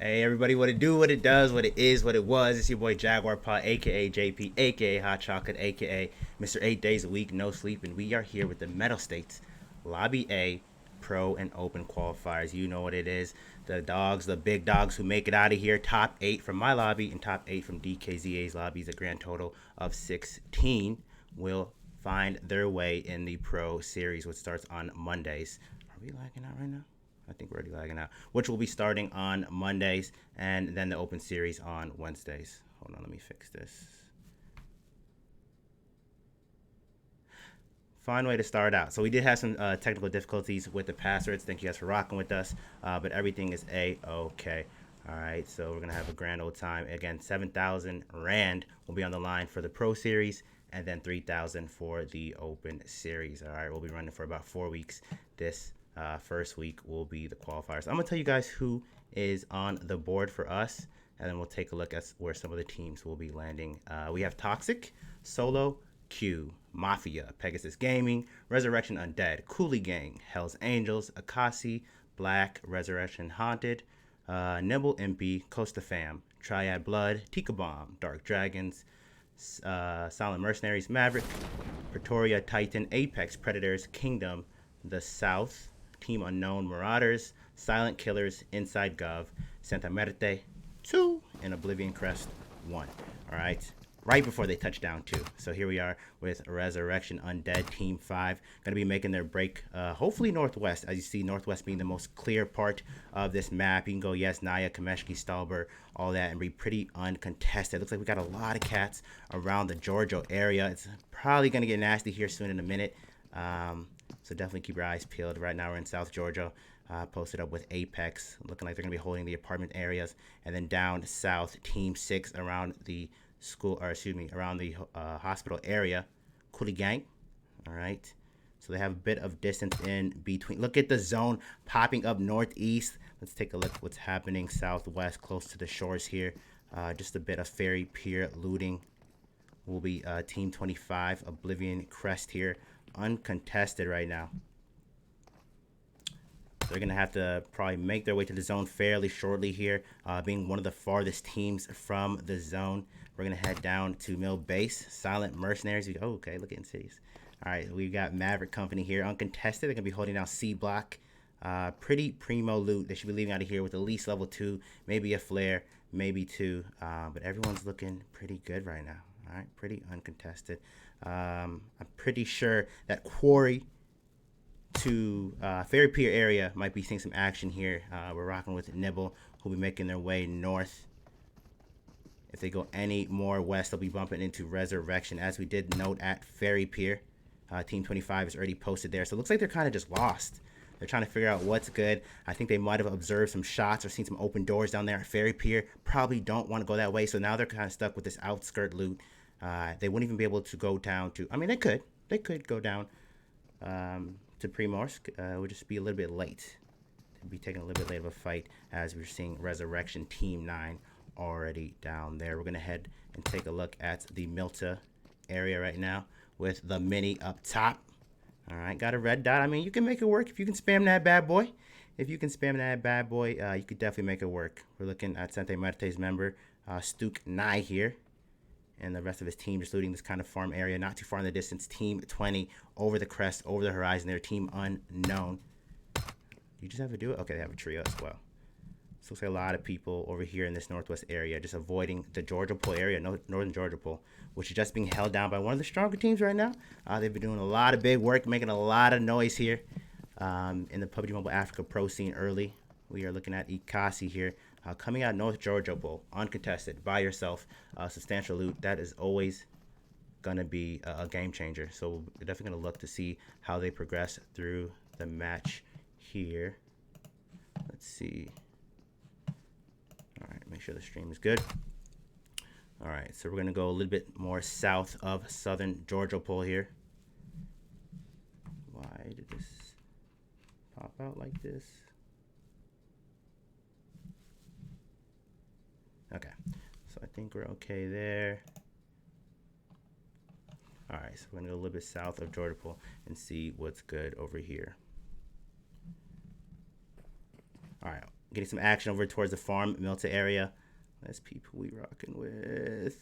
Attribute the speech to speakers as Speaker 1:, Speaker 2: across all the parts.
Speaker 1: Hey everybody, what it do, what it does, what it is, what it was. It's your boy Jaguar Pot, aka JP, aka Hot Chocolate, aka Mr. 8 Days a Week, No Sleep, and we are here with the Mettlestate Lobby A Pro and Open Qualifiers. You know what it is. The dogs, the big dogs who make it out of here. Top 8 from my lobby and top 8 from DKZA's lobbies. A grand total of 16 will find their way in the Pro Series, which starts on Mondays. Are we lagging out right now? I think we're already lagging out, which will be starting on Mondays and then the Open Series on Wednesdays. Hold on, let me fix this. Fine way to start out. So we did have some technical difficulties with the passwords. Thank you guys for rocking with us, but everything is a-okay. All right, so we're gonna have a grand old time. Again, 7,000 Rand will be on the line for the Pro Series, and then 3,000 for the Open Series. All right, we'll be running for about 4 weeks. This first week will be the qualifiers. I'm gonna tell you guys who is on the board for us, and then we'll take a look at where some of the teams will be landing. We have Toxic, Solo, Q, Mafia, Pegasus Gaming, Resurrection Undead, Cooley Gang, Hells Angels, Akasi, Black, Resurrection Haunted, Nibble MP, Costa Fam, Triad Blood, Tika Bomb, Dark Dragons, Silent Mercenaries, Maverick, Pretoria Titan, Apex Predators, Kingdom, The South, Team Unknown Marauders, Silent Killers, Inside Gov, Santa Muerte 2, and Oblivion Crest 1. All right, right before they touch down 2. So here we are with Resurrection Undead Team 5. Going to be making their break, hopefully northwest. As you see, northwest being the most clear part of this map. You can go, yes, Naya, Kameshki, Stalber, all that, and be pretty uncontested. Looks like we got a lot of cats around the Giorgio area. It's probably going to get nasty here soon in a minute. So definitely keep your eyes peeled. Right now we're in South Georgia, posted up with Apex, looking like they're going to be holding the apartment areas. And then down south, Team 6 around the school, or excuse me, around the hospital area. Cooley Gang, all right. So they have a bit of distance in between. Look at the zone popping up northeast. Let's take a look at what's happening southwest, close to the shores here. Just a bit of ferry pier looting. Will be Team 25, Oblivion Crest here, uncontested right now. They're going to have to probably make their way to the zone fairly shortly here, being one of the farthest teams from the zone. We're going to head down to Mill Base, Silent Mercenaries. Oh, okay, look at Insidious. All right, we've got Maverick Company here, uncontested. They're going to be holding down C Block. Pretty primo loot. They should be leaving out of here with at least level 2, maybe a flare, maybe 2. But everyone's looking pretty good right now. All right, pretty uncontested. I'm pretty sure that Quarry to Ferry Pier area might be seeing some action here. We're rocking with Nibble, who'll be making their way north. If they go any more west, they'll be bumping into Resurrection, as we did note at Ferry Pier. Team 25 is already posted there, so it looks like they're kind of just lost. They're trying to figure out what's good. I think they might have observed some shots or seen some open doors down there at Ferry Pier. Probably don't want to go that way, so now they're kind of stuck with this outskirt loot. They wouldn't even be able to go down to, I mean, they could go down to Primorsk. It would just be a little bit late. They'd be taking a little bit late of a fight, as we're seeing Resurrection Team 9 already down there. We're going to head and take a look at the Milta area right now with the Mini up top. All right, got a red dot. I mean, you can make it work if you can spam that bad boy. If you can spam that bad boy, you could definitely make it work. We're looking at Santa Muerte's member, Stuk Nye here, and the rest of his team just looting this kind of farm area, not too far in the distance. Team 20 over the crest, over the horizon. They're Team Unknown. You just have to do it? Okay, they have a trio as well. So looks like a lot of people over here in this northwest area just avoiding the Georgia Pole area, northern Georgia Pole, which is just being held down by one of the stronger teams right now. They've been doing a lot of big work, making a lot of noise here in the PUBG Mobile Africa Pro scene early. We are looking at Ikasi here, coming out North Georgia Bowl, uncontested, by yourself, substantial loot. That is always going to be a game changer. So we're definitely going to look to see how they progress through the match here. Let's see. All right, make sure the stream is good. All right, so we're going to go a little bit more south of southern Georgia Pole here. Why did this pop out like this? Okay, so I think we're okay there. All right, so we're gonna go a little bit south of Georgia Pole and see what's good over here. All right, Getting some action over towards the farm, Milta area. Let's peep who we rocking with.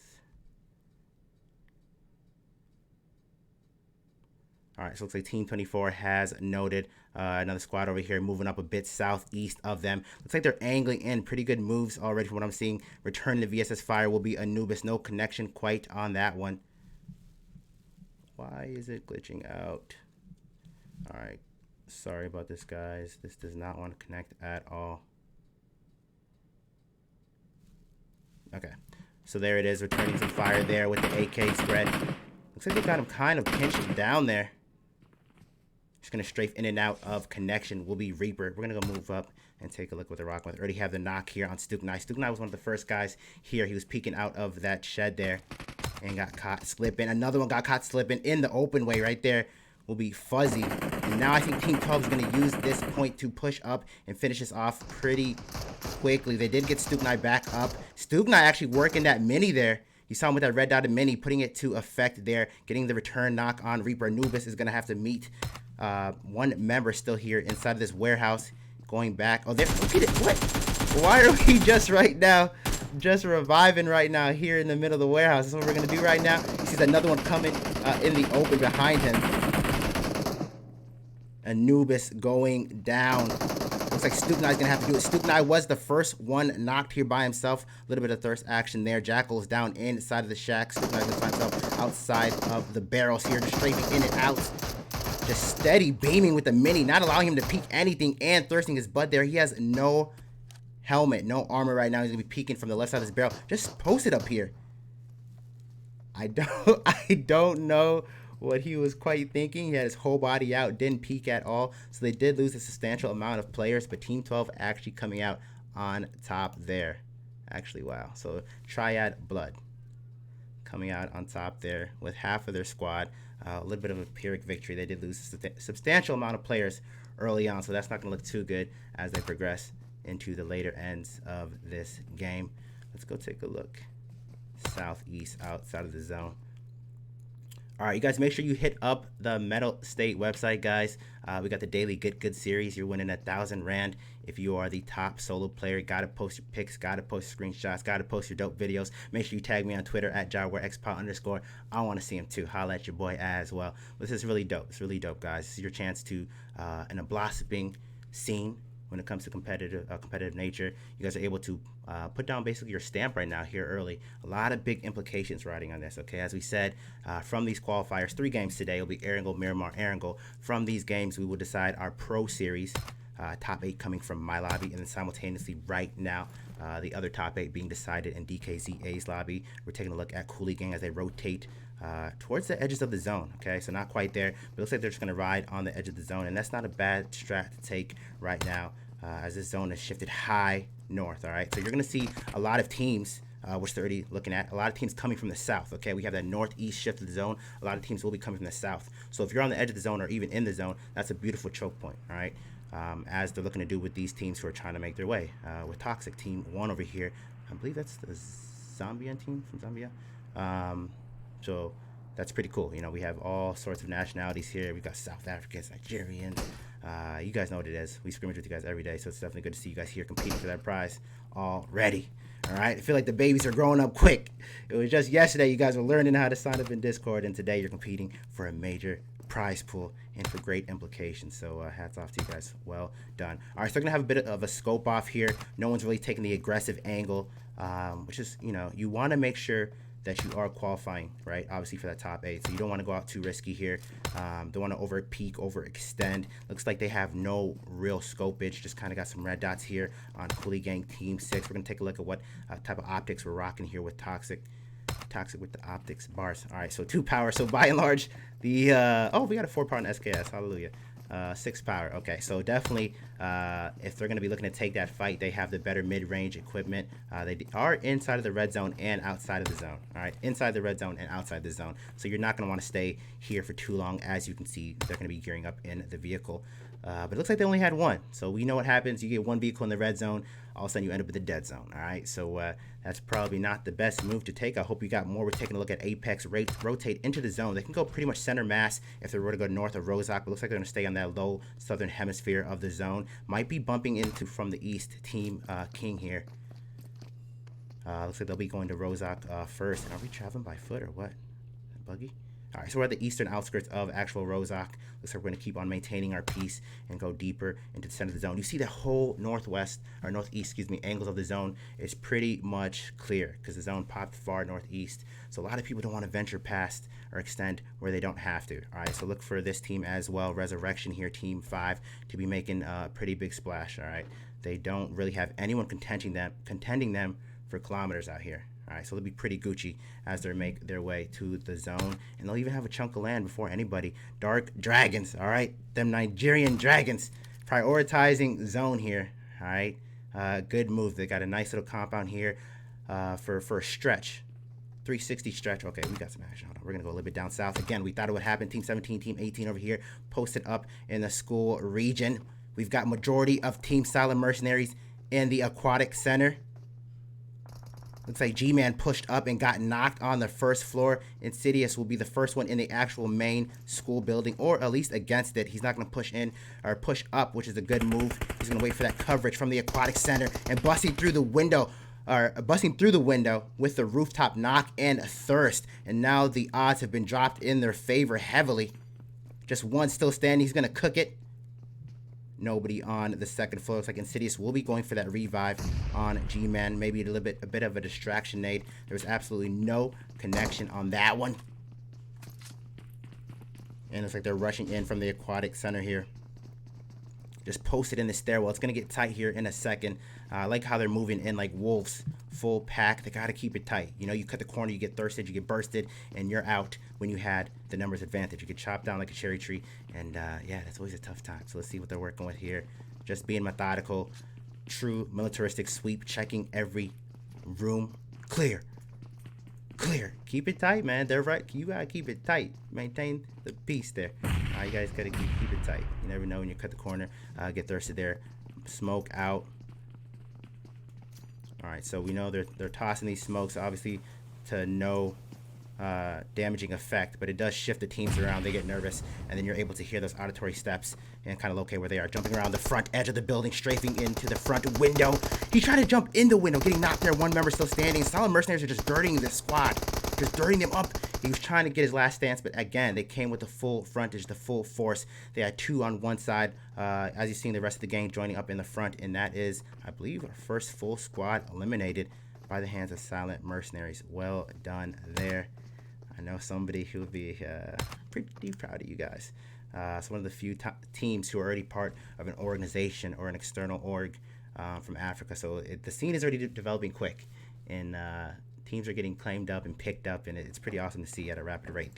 Speaker 1: All right, so looks like Team 24 has noted another squad over here moving up a bit southeast of them. Looks like they're angling in pretty good moves already from what I'm seeing. Return to VSS Fire will be Anubis. No connection quite on that one. Why is it glitching out? All right, sorry about this, guys. This does not want to connect at all. Okay, so there it is, returning some fire there with the AK spread. Looks like they got him kind of pinched down there. Just going to strafe in and out of connection will be Reaper. We're going to go move up and take a look what they're rocking with. Already have the knock here on Stuknai. Stuknai was one of the first guys here. He was peeking out of that shed there and got caught slipping. Another one got caught slipping in the open way right there. Will be Fuzzy. And now I think Team 12 is going to use this point to push up and finish this off pretty quickly. They did get Stuknai back up. Stuknai actually working that mini there. You saw him with that red dotted mini, putting it to effect there, getting the return knock on Reaper. Anubis is going to have to meet one member still here inside of this warehouse. Going back. Oh, there. Look at it. What? Why are we just right now, just reviving right now here in the middle of the warehouse? That's what we're going to do right now. He sees another one coming in the open behind him. Anubis going down. Looks like Stuknai's gonna have to do it. Stuknai was the first one knocked here by himself. A little bit of thirst action there. Jackal is down inside of the shack. Stuknai's gonna find himself outside of the barrels here, just strafing in and out. Just steady beaming with the mini, not allowing him to peek anything and thirsting his butt there. He has no helmet, no armor right now. He's gonna be peeking from the left side of his barrel. Just post it up here. I don't know what he was quite thinking. He had his whole body out, didn't peek at all. So they did lose a substantial amount of players, but Team 12 actually coming out on top there. Actually, wow. So Triad Blood coming out on top there with half of their squad. A little bit of a Pyrrhic victory. They did lose a substantial amount of players early on, so that's not going to look too good as they progress into the later ends of this game. Let's go take a look southeast outside of the zone. All right, you guys, make sure you hit up the Mettlestate website, guys. We got the daily Get Good series. You're winning 1,000 Rand if you are the top solo player. Got to post your pics, got to post your screenshots, got to post your dope videos. Make sure you tag me on Twitter at JaguarXPod_. I want to see him too. Holla at your boy as well. This is really dope. It's really dope, guys. This is your chance to, in a blossoming scene, when it comes to competitive nature, you guys are able to put down basically your stamp right now here early. A lot of big implications riding on this, okay? As we said, from these qualifiers, 3 games today will be Erangel, Miramar, Erangel. From these games, we will decide our pro series, top 8 coming from my lobby, and then simultaneously right now, the other top 8 being decided in DKZA's lobby. We're taking a look at Coolie Gang as they rotate towards the edges of the zone, okay? So not quite there, but it looks like they're just going to ride on the edge of the zone, and that's not a bad strat to take right now as this zone is shifted high north, all right? So you're going to see a lot of teams, which they're already looking at, a lot of teams coming from the south, okay? We have that northeast shift of the zone. A lot of teams will be coming from the south. So if you're on the edge of the zone or even in the zone, that's a beautiful choke point, all right? As they're looking to do with these teams who are trying to make their way. With Toxic Team 1 over here, I believe that's the Zambian team from Zambia. So that's pretty cool. You know, we have all sorts of nationalities here. We've got South Africans, Nigerians. You guys know what it is. We scrimmage with you guys every day, so it's definitely good to see you guys here competing for that prize already. All right, I feel like the babies are growing up quick. It was just yesterday you guys were learning how to sign up in Discord, and today you're competing for a major prize pool and for great implications. So hats off to you guys. Well done. All right, so we're gonna have a bit of a scope off here. No one's really taking the aggressive angle, which is, you know, you want to make sure that you are qualifying, right? Obviously for that top 8, so you don't want to go out too risky here. Don't want to over peak, overextend. Looks like they have no real scopage, just kind of got some red dots here on Coolie Gang Team 6. We're gonna take a look at what type of optics we're rocking here with Toxic with the optics bars. All right, so 2 power. So by and large, the oh, we got a 4 power in SKS. Hallelujah. 6 power. Okay, so definitely if they're going to be looking to take that fight, they have the better mid-range equipment. They are inside of the red zone and outside of the zone. All right, inside the red zone and outside the zone. So you're not going to want to stay here for too long. As you can see, they're going to be gearing up in the vehicle. But it looks like they only had 1. So we know what happens. You get 1 vehicle in the red zone, all of a sudden you end up with the dead zone. All right, so that's probably not the best move to take. I hope you got more. We're taking a look at Apex, rotate into the zone. They can go pretty much center mass if they were to go north of Rozak, but it looks like they're going to stay on that low southern hemisphere of the zone. Might be bumping into from the east team King here. Looks like they'll be going to Rozak first. And are we traveling by foot or what? Buggy? All right, so we're at the eastern outskirts of actual Rozak. Looks like we're going to keep on maintaining our peace and go deeper into the center of the zone. You see the whole northwest, or northeast, excuse me, angles of the zone is pretty much clear because the zone popped far northeast. So a lot of people don't want to venture past or extend where they don't have to. All right, so look for this team as well, Resurrection here, Team 5, to be making a pretty big splash, all right? They don't really have anyone contending them for kilometers out here. All right, so they'll be pretty Gucci as they make their way to the zone. And they'll even have a chunk of land before anybody. Dark Dragons, all right? Them Nigerian Dragons prioritizing zone here, all right? Good move. They got a nice little compound here for a stretch. 360 stretch. Okay, we got some action. Hold on. We're going to go a little bit down south. Again, we thought it would happen. Team 17, Team 18 over here posted up in the school region. We've got majority of Team Silent Mercenaries in the aquatic center. Looks like G-Man pushed up and got knocked on the first floor. Insidious will be the first one in the actual main school building, or at least against it. He's not going to push in or push up, which is a good move. He's going to wait for that coverage from the aquatic center and busting through the window with the rooftop knock and thirst. And now the odds have been dropped in their favor heavily. Just one still standing. He's going to cook it. Nobody on the second floor. Looks like Insidious will be going for that revive on G-Man. Maybe a bit of a distraction nade. There was absolutely no connection on that one. And looks like they're rushing in from the aquatic center here. Just posted in the stairwell. It's going to get tight here in a second. I like how they're moving in like wolves. Full pack. They got to keep it tight. You know, you cut the corner, you get thirsted, you get bursted, and you're out when you had the numbers advantage. You get chopped down like a cherry tree. And, yeah, that's always a tough time. So let's see what they're working with here. Just being methodical. True militaristic sweep. Checking every room. Clear. Clear. Keep it tight, man. They're right. You got to keep it tight. Maintain the peace there. You guys got to keep it tight. You never know when you cut the corner. Get thirsted there. Smoke out. All right, so we know they're tossing these smokes, obviously, to no damaging effect, but it does shift the teams around. They get nervous, and then you're able to hear those auditory steps and kind of locate where they are. Jumping around the front edge of the building, strafing into the front window. He tried to jump in the window, getting knocked there. One member still standing. Solid Mercenaries are just dirtying the squad, just dirtying them up. He was trying to get his last stance, but again, they came with the full frontage, the full force. They had two on one side. As you've seen, the rest of the gang joining up in the front, and that is, I believe, our first full squad eliminated by the hands of Silent Mercenaries. Well done there. I know somebody who will be pretty proud of you guys. It's one of the few teams who are already part of an organization or an external org from Africa. So the scene is already developing quick, and teams are getting claimed up and picked up, and it's pretty awesome to see at a rapid rate.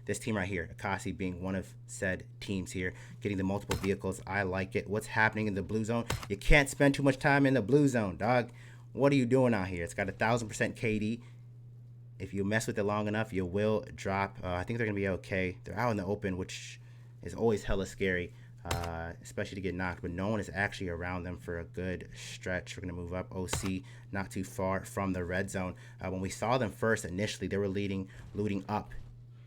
Speaker 1: This team right here, Akasi being one of said teams here, getting the multiple vehicles. I like it. What's happening in the blue zone? You can't spend too much time in the blue zone, dog. What are you doing out here? It's got 1,000% KD. If you mess with it long enough, you will drop. I think they're going to be okay. They're out in the open, which is always hella scary, especially to get knocked. But no one is actually around them for a good stretch. We're going to move up OC, not too far from the red zone. When we saw them first, initially, they were looting up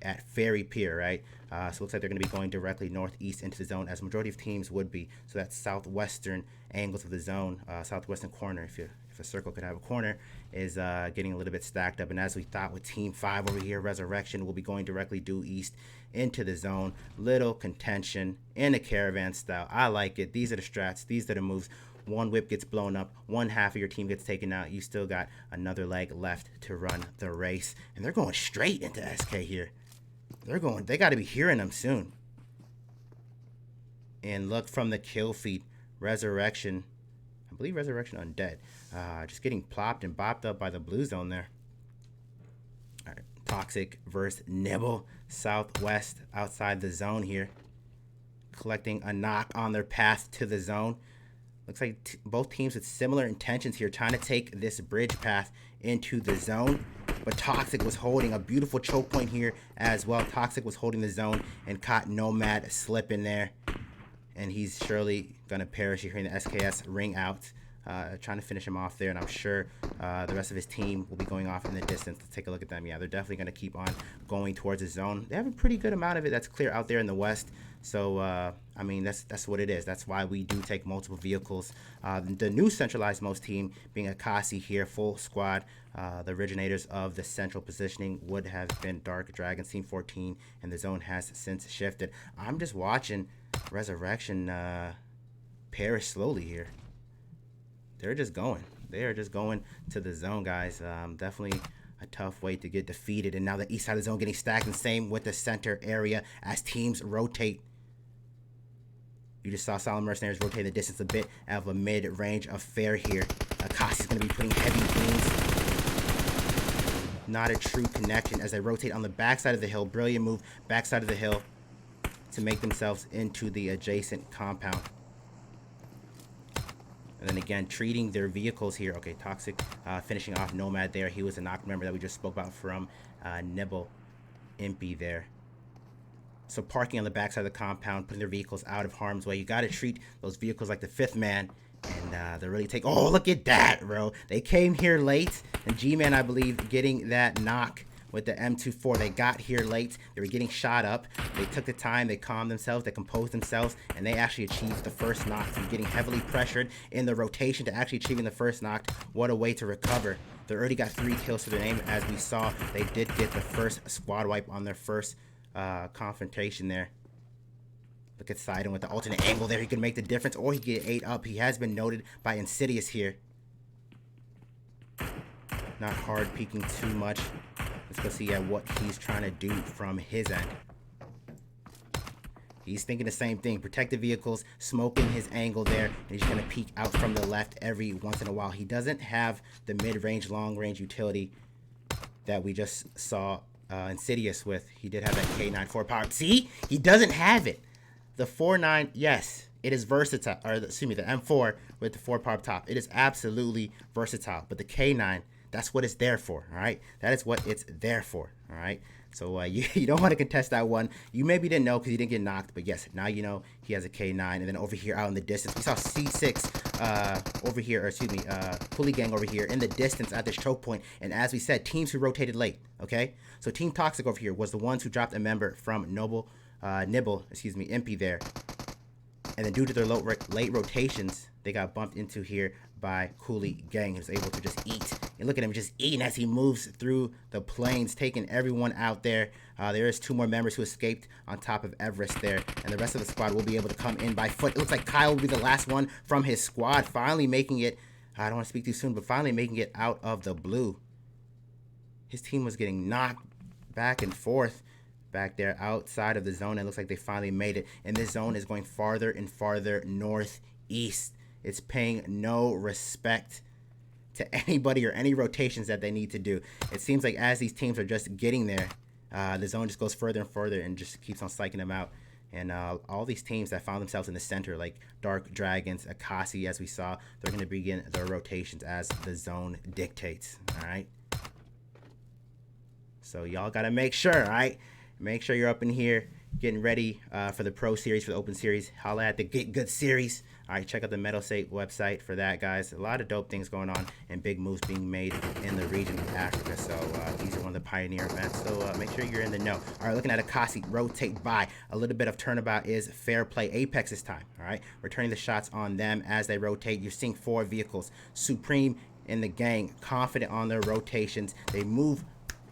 Speaker 1: at Ferry Pier, right? So it looks like they're going to be going directly northeast into the zone, as the majority of teams would be. So that southwestern angles of the zone, southwestern corner, if a circle could have a corner, is getting a little bit stacked up. And as we thought with Team 5 over here, Resurrection will be going directly due east into the zone. Little contention in a caravan style. I like it. These are the strats. These are the moves. One whip gets blown up. One half of your team gets taken out. You still got another leg left to run the race. And they're going straight into SK here. They got to be hearing them soon. And look from the kill feed. Resurrection. I believe Resurrection undead. Just getting plopped and bopped up by the blue zone there. All right. Toxic versus Nibble. Southwest outside the zone here. Collecting a knock on their path to the zone. Looks like both teams with similar intentions here, trying to take this bridge path into the zone. But Toxic was holding a beautiful choke point here as well. Toxic was holding the zone and caught Nomad slipping there. And he's surely going to perish. You're hearing the SKS ring out. trying to finish him off there, and I'm sure the rest of his team will be going off in the distance. Let's take a look at them. Yeah, they're definitely going to keep on going towards the zone. They have a pretty good amount of it that's clear out there in the west. So, I mean, that's what it is. That's why we do take multiple vehicles. The new centralized most team being Akasi here, full squad. The originators of the central positioning would have been Dark Dragon, Scene 14, and the zone has since shifted. I'm just watching Resurrection perish slowly here. They're just going. They are just going to the zone, guys. Definitely a tough way to get defeated. And now the east side of the zone getting stacked, and same with the center area as teams rotate. You just saw Silent Mercenaries rotate the distance a bit out of a mid-range affair here. Akasi's going to be putting heavy beams. Not a true connection as they rotate on the backside of the hill. Brilliant move, backside of the hill to make themselves into the adjacent compound. And then again, treating their vehicles here. Okay, Toxic finishing off Nomad there. He was a knock member that we just spoke about from Nibble Impy there. So parking on the backside of the compound, putting their vehicles out of harm's way. You got to treat those vehicles like the fifth man. And they really take... Oh, look at that, bro. They came here late. And G-Man, I believe, getting that knock with the M24. They got here late. They were getting shot up. They took the time. They calmed themselves. They composed themselves. And they actually achieved the first knock from getting heavily pressured in the rotation to actually achieving the first knock. What a way to recover. They already got 3 kills to their name. As we saw, they did get the first squad wipe on their first confrontation there. Look at Sidon with the alternate angle there. He can make the difference, or he can get 8 up. He has been noted by Insidious here. Not hard peeking too much. Let's go see what he's trying to do from his end. He's thinking the same thing. Protect the vehicles, smoking his angle there, and he's going to peek out from the left every once in a while. He doesn't have the mid-range, long-range utility that we just saw Insidious with. He did have that K9 4 power. See? He doesn't have it. The 4.9, yes, it is versatile. Or excuse me, the M4 with the 4 power top. It is absolutely versatile. But the K9, that's what it's there for. All right, that is what it's there for. All right. So you don't want to contest that one. You maybe didn't know because you didn't get knocked, but yes, now you know he has a K9. And then over here out in the distance, we saw C6 over here, or excuse me, Pulley Gang over here in the distance at this choke point. And as we said, teams who rotated late. Okay, so Team Toxic over here was the ones who dropped a member from Nibble Impy there. And then due to their late rotations, they got bumped into here by Cooley Gang, who's able to just eat. And look at him just eating as he moves through the plains, taking everyone out there. There is 2 more members who escaped on top of Everest there. And the rest of the squad will be able to come in by foot. It looks like Kyle will be the last one from his squad, finally making it. I don't want to speak too soon, but finally making it out of the blue. His team was getting knocked back and forth back there outside of the zone. It looks like they finally made it. And this zone is going farther and farther northeast. It's paying no respect to anybody or any rotations that they need to do. It seems like as these teams are just getting there, the zone just goes further and further and just keeps on psyching them out. And all these teams that found themselves in the center, like Dark Dragons, Akasi, as we saw, they're going to begin their rotations as the zone dictates. All right. So y'all got to make sure, all right? Make sure you're up in here getting ready for the Pro Series, for the Open Series. Holla at the Get Good Series. All right, check out the Mettlestate website for that, guys. A lot of dope things going on and big moves being made in the region of Africa. So these are one of the pioneer events. So make sure you're in the know. All right, looking at Akasi, rotate by. A little bit of turnabout is fair play. Apex this time, all right? Returning the shots on them as they rotate. You're seeing 4 vehicles. Supreme in the gang, confident on their rotations. They move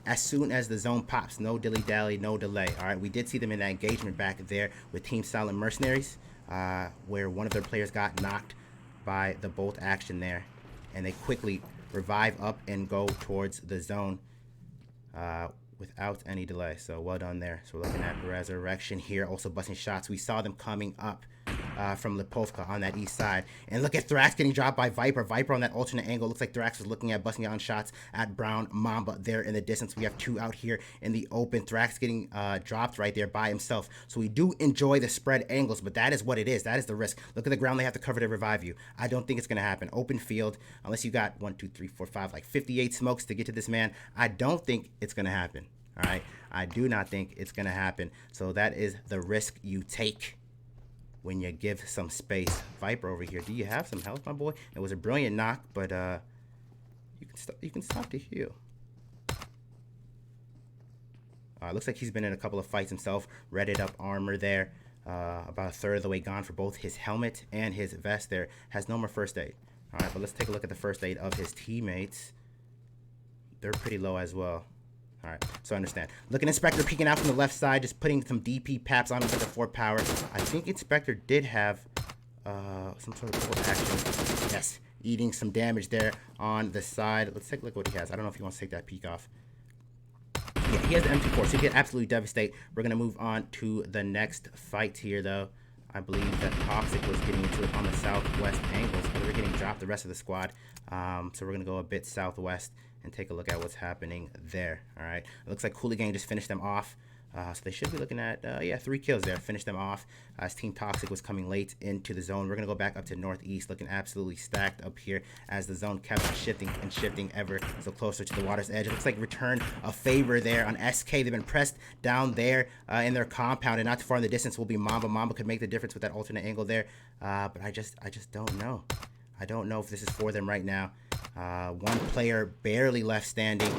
Speaker 1: as soon as the zone pops. No dilly-dally, no delay. All right, we did see them in that engagement back there with Team Silent Mercenaries, where one of their players got knocked by the bolt action there, and they quickly revive up and go towards the zone without any delay. So well done there. So we're looking at Resurrection here, also busting shots. We saw them coming up from Lipovka on that east side. And look at Thrax getting dropped by Viper. Viper on that alternate angle. Looks like Thrax was looking at busting out shots at Brown Mamba there in the distance. We have 2 out here in the open. Thrax getting dropped right there by himself. So we do enjoy the spread angles, but that is what it is. That is the risk. Look at the ground they have to cover to revive you. I don't think it's going to happen. Open field, unless you got 1, 2, 3, 4, 5, like 58 smokes to get to this man, I don't think it's going to happen. All right. I do not think it's going to happen. So that is the risk you take. when you give some space. Viper over here, do you have some health, my boy? It was a brilliant knock, but you can stop to heal. Looks like he's been in a couple of fights himself. Redded up armor there. About a third of the way gone for both his helmet and his vest there. Has no more first aid. All right, but let's take a look at the first aid of his teammates. They're pretty low as well. All right, so I understand. Look at Inspector peeking out from the left side, just putting some DP paps on him with the 4 power. I think Inspector did have some sort of pull action. Yes, eating some damage there on the side. Let's take a look at what he has. I don't know if he wants to take that peek off. Yeah, he has the M24, so he can absolutely devastate. We're going to move on to the next fight here, though. I believe that Toxic was getting into it on the southwest angles, but they're getting dropped the rest of the squad. So we're going to go a bit southwest and take a look at what's happening there. All right. It looks like Hooligan just finished them off. So they should be looking at, 3 kills there. Finish them off as Team Toxic was coming late into the zone. We're going to go back up to northeast, looking absolutely stacked up here as the zone kept shifting and shifting ever so closer to the water's edge. It looks like return a favor there on SK. They've been pressed down there in their compound, and not too far in the distance will be Mamba. Mamba could make the difference with that alternate angle there, but I just don't know. I don't know if this is for them right now. One player barely left standing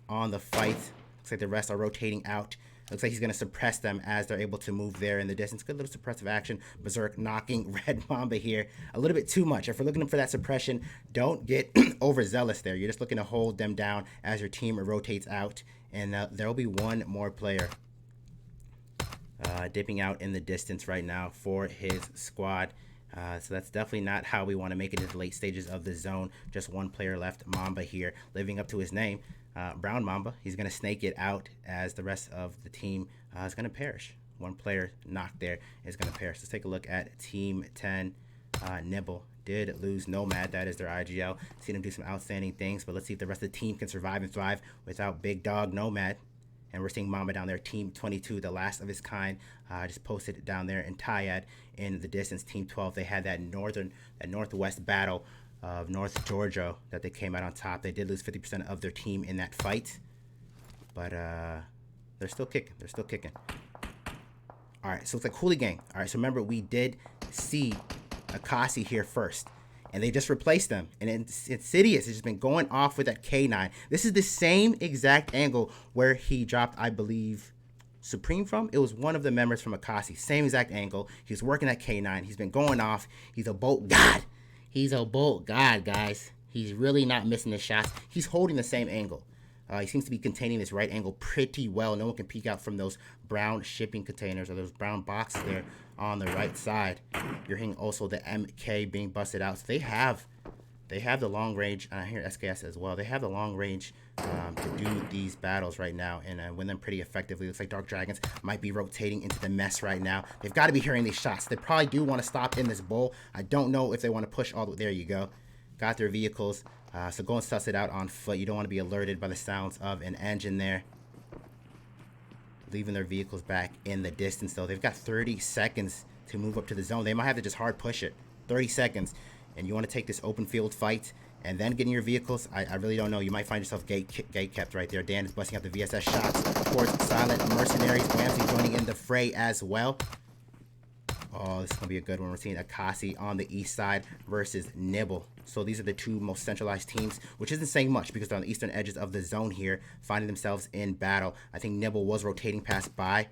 Speaker 1: on the fight. Looks like the rest are rotating out. Looks like he's going to suppress them as they're able to move there in the distance. Good little suppressive action. Berserk knocking Red Mamba here a little bit too much. If we're looking for that suppression, don't get overzealous there. You're just looking to hold them down as your team rotates out. And there will be one more player dipping out in the distance right now for his squad. So that's definitely not how we want to make it into the late stages of the zone. Just one player left, Mamba here, living up to his name. Brown Mamba, he's going to snake it out as the rest of the team is going to perish. One player knocked there is going to perish. Let's take a look at Team 10. Nibble did lose Nomad. That is their IGL. Seen him do some outstanding things, but let's see if the rest of the team can survive and thrive without Big Dog Nomad. And we're seeing Mamba down there, Team 22, the last of his kind, just posted down there in Tyad in the distance. Team 12, they had that northwest battle of North Georgia that they came out on top. They did lose 50% of their team in that fight, but they're still kicking. They're still kicking. All right, so it's like Hooligan. All right, so remember, we did see Akasi here first, and they just replaced them. And Insidious has just been going off with that K9. This is the same exact angle where he dropped, I believe, Supreme from. It was one of the members from Akasi. Same exact angle. He was working at K9. He's been going off. He's a bolt god. He's a bolt god, guys. He's really not missing the shots. He's holding the same angle. He seems to be containing this right angle pretty well. No one can peek out from those brown shipping containers or those brown boxes there on the right side. You're hearing also the MK being busted out. So they have the long range, and I hear SKS as well. They have the long range to do these battles right now and win them pretty effectively. Looks like Dark Dragons might be rotating into the mess right now. They've got to be hearing these shots. They probably do want to stop in this bowl. I don't know if they want to push all the way. There you go. Got their vehicles. So go and suss it out on foot. You don't want to be alerted by the sounds of an engine there. Leaving their vehicles back in the distance, though. They've got 30 seconds to move up to the zone. They might have to just hard push it. 30 seconds. And you want to take this open field fight and then get in your vehicles. I really don't know. You might find yourself gate kept right there. Dan is busting out the VSS shots towards Silent Mercenaries. Whamsy joining in the fray as well. Oh, this is going to be a good one. We're seeing Akasi on the east side versus Nibble. So these are the two most centralized teams, which isn't saying much because they're on the eastern edges of the zone here, finding themselves in battle. I think Nibble was rotating past by,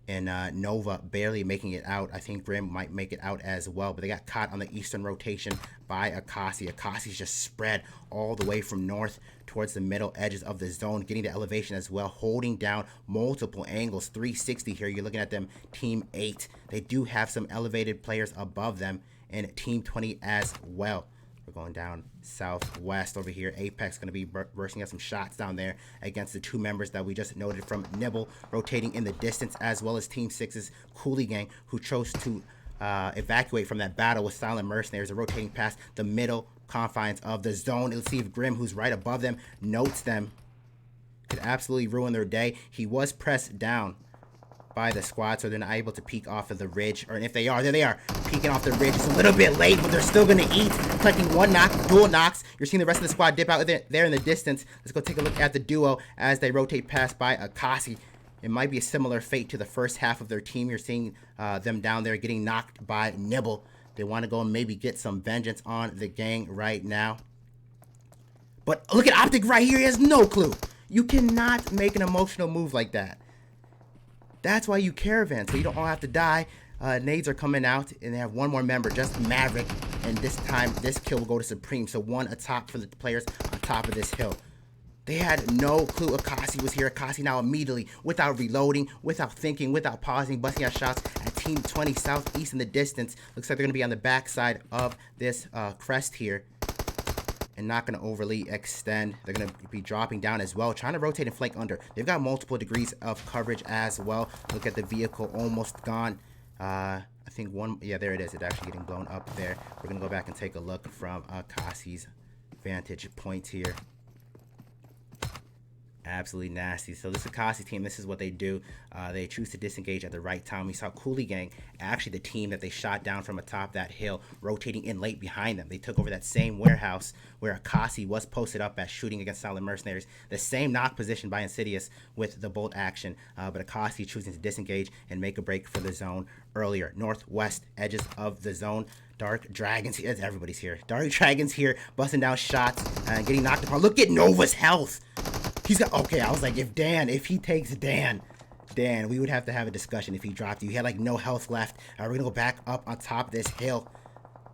Speaker 1: and Nova barely making it out. I think Grim might make it out as well, but they got caught on the eastern rotation by Akasi. Akasi's just spread all the way from north towards the middle edges of the zone, getting the elevation as well, holding down multiple angles. 360 here. You're looking at them, Team 8. They do have some elevated players above them, and Team 20 as well. We're going down southwest over here. Apex going to be bursting out some shots down there against the two members that we just noted from Nibble, rotating in the distance, as well as Team 6's Coolie Gang, who chose to evacuate from that battle with Silent Mercenaries. They're rotating past the middle confines of the zone. Let's see if Grim, who's right above them, notes them. Could absolutely ruin their day. He was pressed down by the squad, so they're not able to peek off of the ridge. Or if they are, there they are, peeking off the ridge. It's a little bit late, but they're still going to eat. Collecting one knock, dual knocks. You're seeing the rest of the squad dip out there in the distance. Let's go take a look at the duo as they rotate past by Akasi. It might be a similar fate to the first half of their team. You're seeing them down there getting knocked by Nibble. They want to go and maybe get some vengeance on the gang right now. But look at Optic right here. He has no clue. You cannot make an emotional move like that. That's why you caravan, so you don't all have to die. Nades are coming out, and they have one more member, just Maverick. And this time, this kill will go to Supreme. So one atop for the players on top of this hill. They had no clue Akasi was here. Akasi now immediately, without reloading, without thinking, without pausing, busting out shots at Team 20 southeast in the distance. Looks like they're going to be on the backside of this crest here. And not going to overly extend. They're going to be dropping down as well, trying to rotate and flank under. They've got multiple degrees of coverage as well. Look at the vehicle, almost gone. I think one, yeah, there it is. It's actually getting blown up there. We're going to go back and take a look from Akasi's vantage point here. Absolutely nasty. So this Akasi team, this is what they do. They choose to disengage at the right time. We saw Coolie Gang, actually the team that they shot down from atop that hill, rotating in late behind them. They took over that same warehouse where Akasi was posted up at, shooting against Silent Mercenaries. The same knock position by Insidious with the bolt action, but Akasi choosing to disengage and make a break for the zone earlier. Northwest edges of the zone. Dark Dragons, everybody's here. Dark Dragons here, busting down shots and getting knocked upon. Look at Nova's health. He's got, okay, I was like, if he takes Dan, we would have to have a discussion if he dropped you. He had like no health left. We're going to go back up on top of this hill,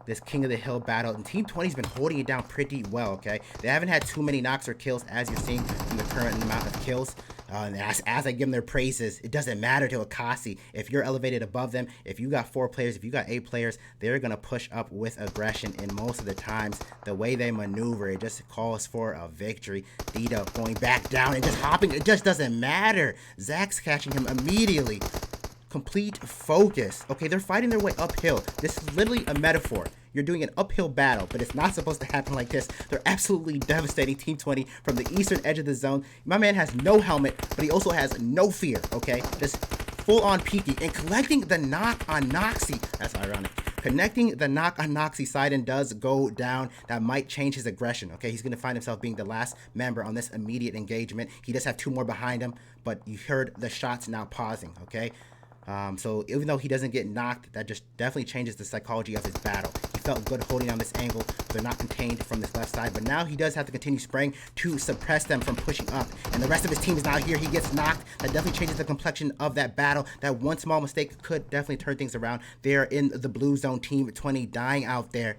Speaker 1: this King of the Hill battle. And Team 20's been holding it down pretty well, okay? They haven't had too many knocks or kills, as you're seeing from the current amount of kills. And as I give them their praises, it doesn't matter to Akasi. If you're elevated above them, if you got 4 players, if you got 8 players, they're going to push up with aggression. And most of the times, the way they maneuver, it just calls for a victory. Dita going back down and just hopping. It just doesn't matter. Zach's catching him immediately. Complete focus. Okay, they're fighting their way uphill. This is literally a metaphor. You're doing an uphill battle, but it's not supposed to happen like this. They're absolutely devastating Team 20 from the eastern edge of the zone. My man has no helmet, but he also has no fear, okay? Just full-on peeking and collecting the knock on Noxy. That's ironic. Connecting the knock on Noxy. Sidon does go down. That might change his aggression, okay? He's going to find himself being the last member on this immediate engagement. He does have 2 more behind him, but you heard the shots now pausing, okay? So even though he doesn't get knocked, that just definitely changes the psychology of his battle. He felt good holding on this angle. They're not contained from this left side, but now he does have to continue spraying to suppress them from pushing up. And the rest of his team is now here. He gets knocked. That definitely changes the complexion of that battle. That one small mistake could definitely turn things around. They're in the blue zone, Team 20 dying out there.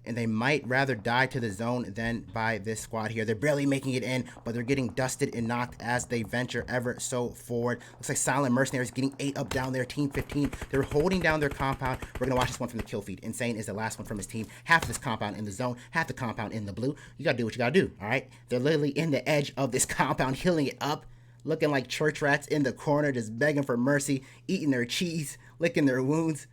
Speaker 1: And they might rather die to the zone than by this squad here. They're barely making it in, but they're getting dusted and knocked as they venture ever so forward. Looks like Silent Mercenaries getting 8 up down there. Team 15, they're holding down their compound. We're going to watch this one from the kill feed. Insane is the last one from his team. Half of this compound in the zone, half the compound in the blue. You got to do what you got to do, all right? They're literally in the edge of this compound, healing it up, looking like church rats in the corner, just begging for mercy, eating their cheese, licking their wounds.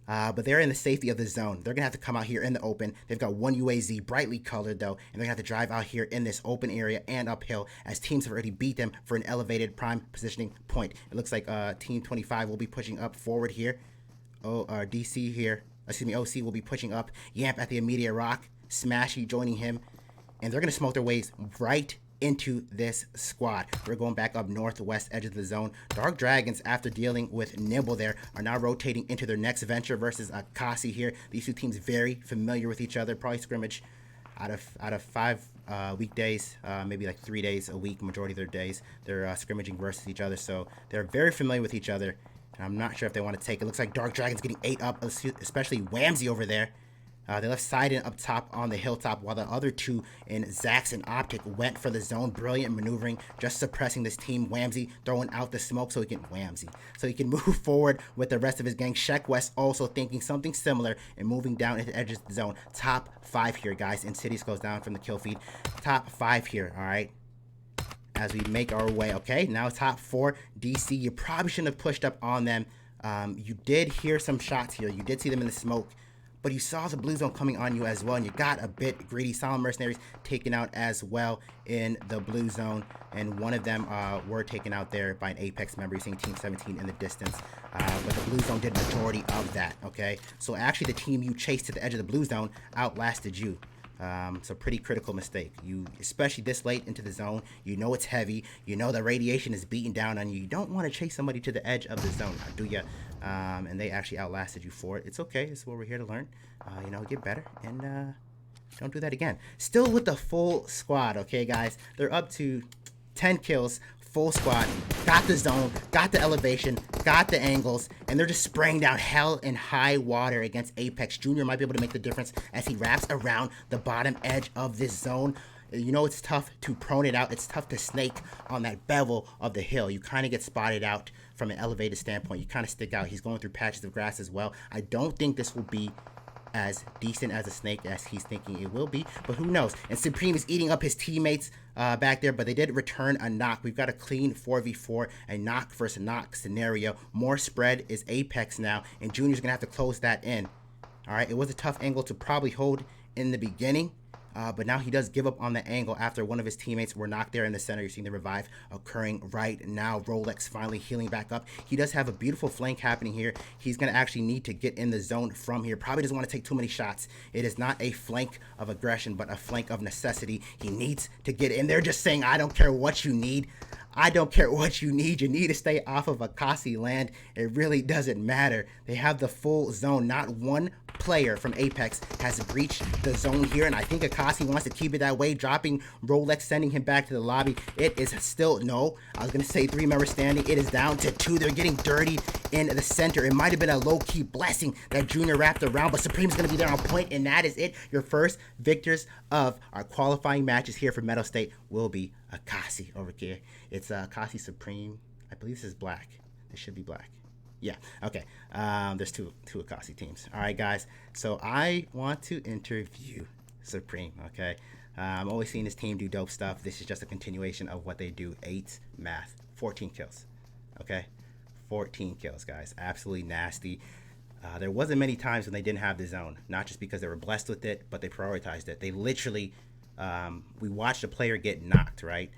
Speaker 1: But they're in the safety of the zone. They're going to have to come out here in the open. They've got one UAZ, brightly colored though, and they're going to have to drive out here in this open area and uphill as teams have already beat them for an elevated prime positioning point. It looks like Team 25 will be pushing up forward here. DC here, OC will be pushing up. Yamp at the immediate rock. Smashy joining him. And they're going to smoke their ways right into this squad. We're going back up northwest edge of the zone. Dark Dragons, after dealing with Nibble there, are now rotating into their next venture versus Akasi here. These 2 teams very familiar with each other. Probably scrimmage out of 5 weekdays, maybe like 3 days a week. Majority of their days they're scrimmaging versus each other, so they're very familiar with each other. And I'm not sure if they want to take it. Looks like Dark Dragons getting 8 up, especially Whamsy over there. They left Sidon up top on the hilltop, while the other 2 in Zax and Optic went for the zone. Brilliant maneuvering, just suppressing this team. Whamsy throwing out the smoke so he can move forward with the rest of his gang. Sheck West also thinking something similar and moving down into the edges of the zone. Top 5 here, guys. Insidious goes down from the kill feed. Top 5 here, all right? As we make our way, okay? Now top 4, DC. You probably shouldn't have pushed up on them. You did hear some shots here. You did see them in the smoke. But you saw the blue zone coming on you as well, and you got a bit greedy. Silent Mercenaries taken out as well in the blue zone, and one of them were taken out there by an Apex member. You're seeing Team 17 in the distance, but the blue zone did majority of that, okay? So actually the team you chased to the edge of the blue zone outlasted you. It's a pretty critical mistake. You, especially this late into the zone, you know it's heavy. You know the radiation is beating down on you. You don't want to chase somebody to the edge of the zone, do you? And they actually outlasted you for it. It's okay. It's what we're here to learn. Get better and don't do that again. Still with the full squad, okay, guys? They're up to 10 kills, full squad. Got the zone, got the elevation, got the angles, and they're just spraying down hell and high water against Apex. Junior might be able to make the difference as he wraps around the bottom edge of this zone. You know it's tough to prone it out. It's tough to snake on that bevel of the hill. You kind of get spotted out from an elevated standpoint. You kind of stick out. He's going through patches of grass as well. I don't think this will be as decent as a snake as he's thinking it will be, but who knows? And Supreme is eating up his teammates back there, but they did return a knock. We've got a clean 4v4, a knock versus knock scenario. More spread is Apex now, and Junior's gonna have to close that in. All right, it was a tough angle to probably hold in the beginning, but now he does give up on the angle after one of his teammates were knocked there in the center. You're seeing the revive occurring right now. Rolex finally healing back up. He does have a beautiful flank happening here. He's going to actually need to get in the zone from here. Probably doesn't want to take too many shots. It is not a flank of aggression, but a flank of necessity. He needs to get in there, just saying, I don't care what you need. I don't care what you need. You need to stay off of Akasi land. It really doesn't matter. They have the full zone. Not one player from Apex has breached the zone here, and I think Akasi wants to keep it that way, dropping Rolex, sending him back to the lobby. It is still, no, I was going to say 3 members standing. It is down to 2. They're getting dirty in the center. It might have been a low-key blessing that Junior wrapped around, but Supreme's going to be there on point, and that is it. Your first victors of our qualifying matches here for Mettlestate will be Akasi over here. It's Akasi Supreme. I believe this is black. This should be black. Yeah, okay. There's two Akasi teams. All right, guys. So I want to interview Supreme, okay? I'm always seeing this team do dope stuff. This is just a continuation of what they do. 8 math, 14 kills, okay? 14 kills, guys. Absolutely nasty. There wasn't many times when they didn't have the zone, not just because they were blessed with it, but they prioritized it. They literally, we watched a player get knocked, right?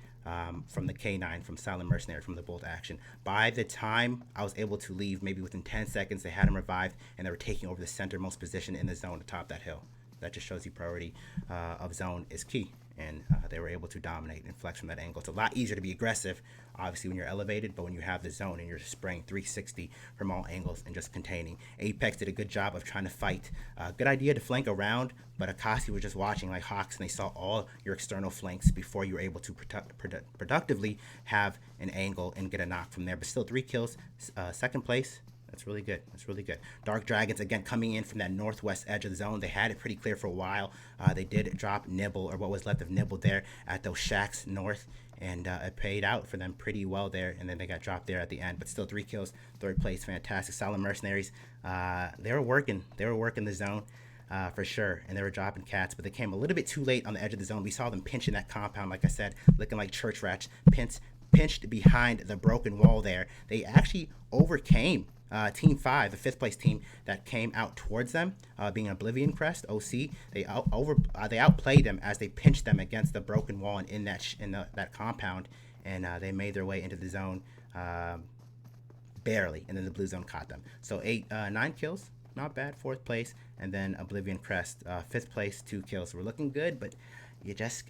Speaker 1: From the K9, from Silent Mercenary, from the bolt action. By the time I was able to leave, maybe within 10 seconds, they had him revived, and they were taking over the centermost position in the zone to top that hill. That just shows you priority of zone is key, and they were able to dominate and flex from that angle. It's a lot easier to be aggressive, obviously, when you're elevated, but when you have the zone and you're spraying 360 from all angles and just containing. Apex did a good job of trying to fight. Good idea to flank around, but Akasi was just watching like hawks, and they saw all your external flanks before you were able to productively have an angle and get a knock from there. But still, 3 kills, second place. That's really good. That's really good. Dark Dragons, again, coming in from that northwest edge of the zone. They had it pretty clear for a while. They did drop Nibble, or what was left of Nibble there at those shacks north, and it paid out for them pretty well there, and then they got dropped there at the end. But still, 3 kills, third place, fantastic. Silent Mercenaries, they were working the zone for sure, and they were dropping cats, but they came a little bit too late on the edge of the zone. We saw them pinching that compound, like I said, looking like church rats, pinched behind the broken wall there. They actually overcame Team 5, the 5th place team that came out towards them, being Oblivion Crest, OC. They outplayed them as they pinched them against the broken wall and in that compound, and they made their way into the zone barely, and then the blue zone caught them. So 9 kills, not bad, 4th place, and then Oblivion Crest, 5th place, 2 kills. We're looking good, but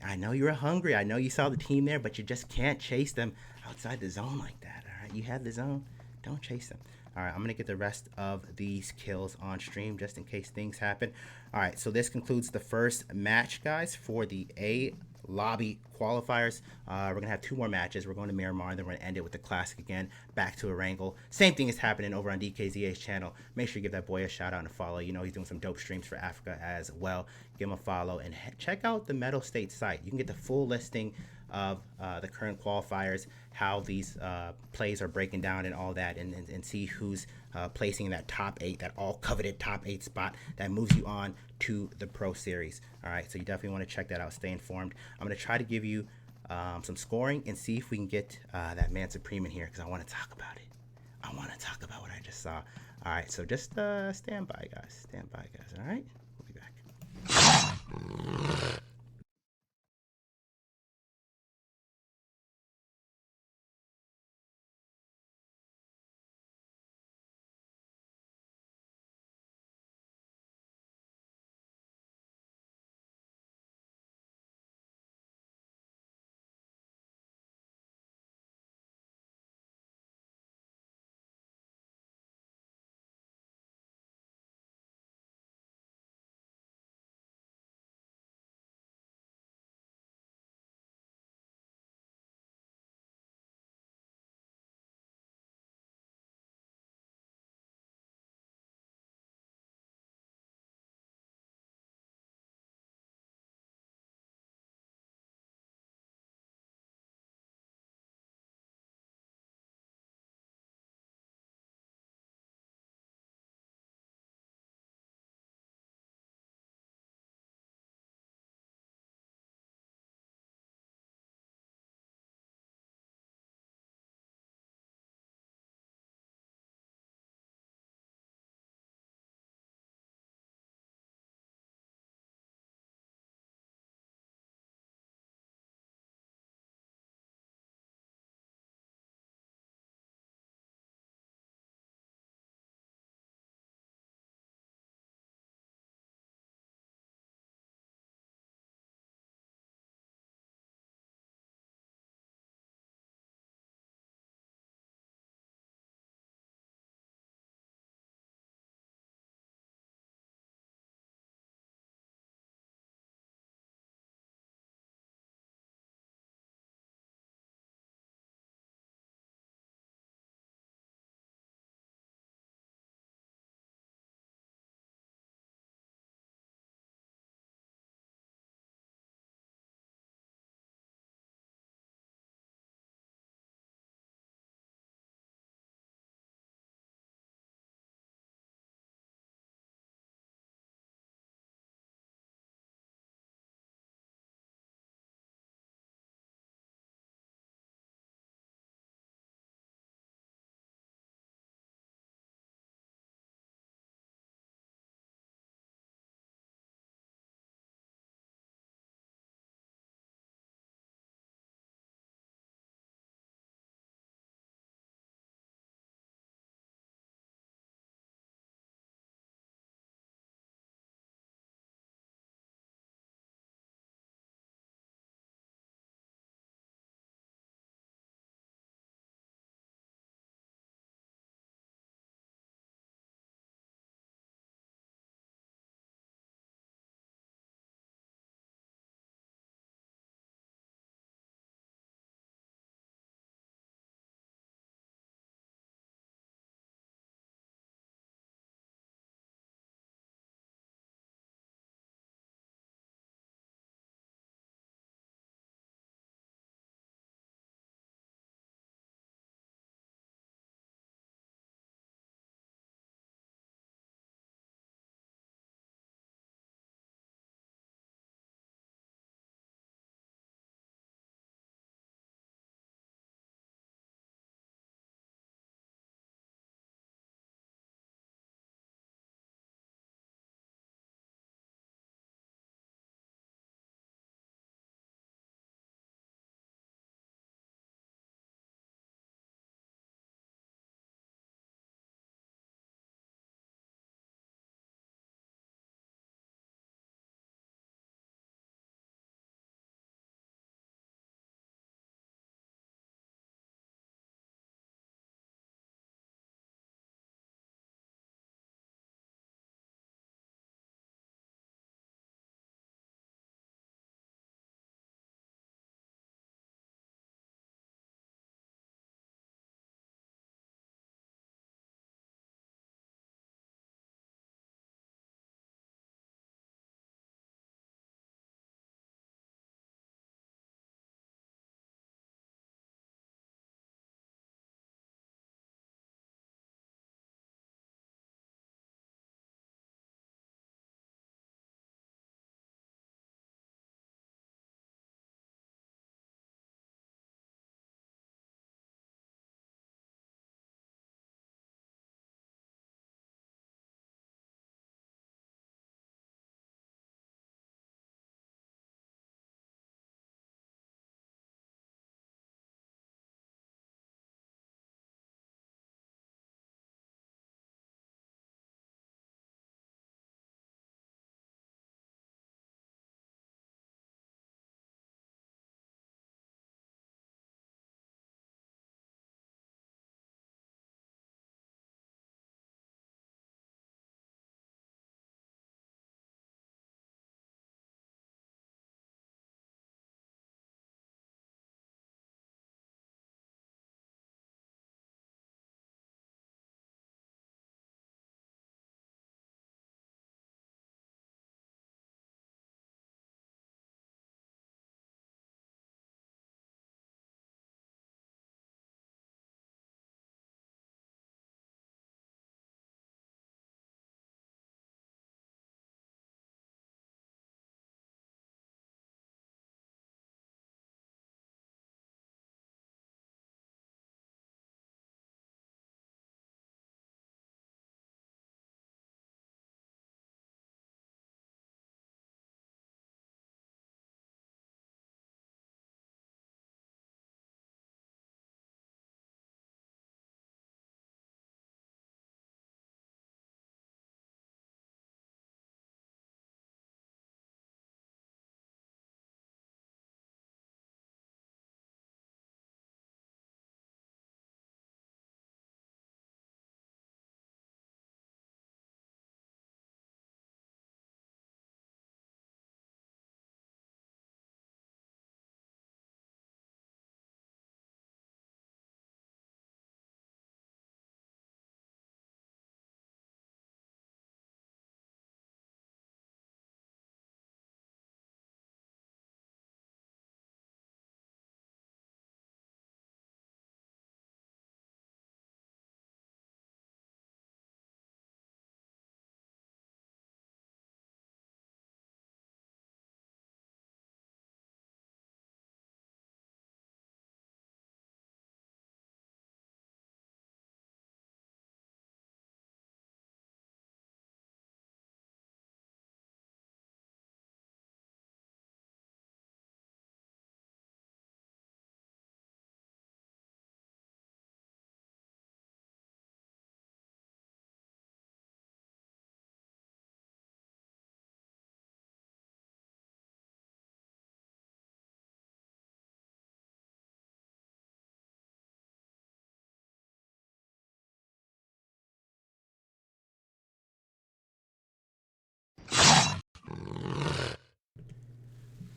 Speaker 1: I know you were hungry. I know you saw the team there, but you just can't chase them outside the zone like that. All right, you have the zone, don't chase them. All right, I'm going to get the rest of these kills on stream just in case things happen. All right, so this concludes the first match, guys, for the A lobby qualifiers. We're going to have 2 more matches. We're going to Miramar, and then we're going to end it with the Classic again, back to Erangel. Same thing is happening over on DKZA's channel. Make sure you give that boy a shout out and a follow. You know he's doing some dope streams for Africa as well. Give him a follow, and check out the Mettlestate site. You can get the full listing of the current qualifiers, how these plays are breaking down and all that, and see who's placing in that top 8, that all coveted top 8 spot that moves you on to the Pro Series. All right, so you definitely want to check that out, stay informed. I'm going to try to give you some scoring and see if we can get that man Supreme in here, because I want to talk about it. I want to talk about what I just saw. All right, so just stand by, guys. Stand by, guys. All right, we'll be back.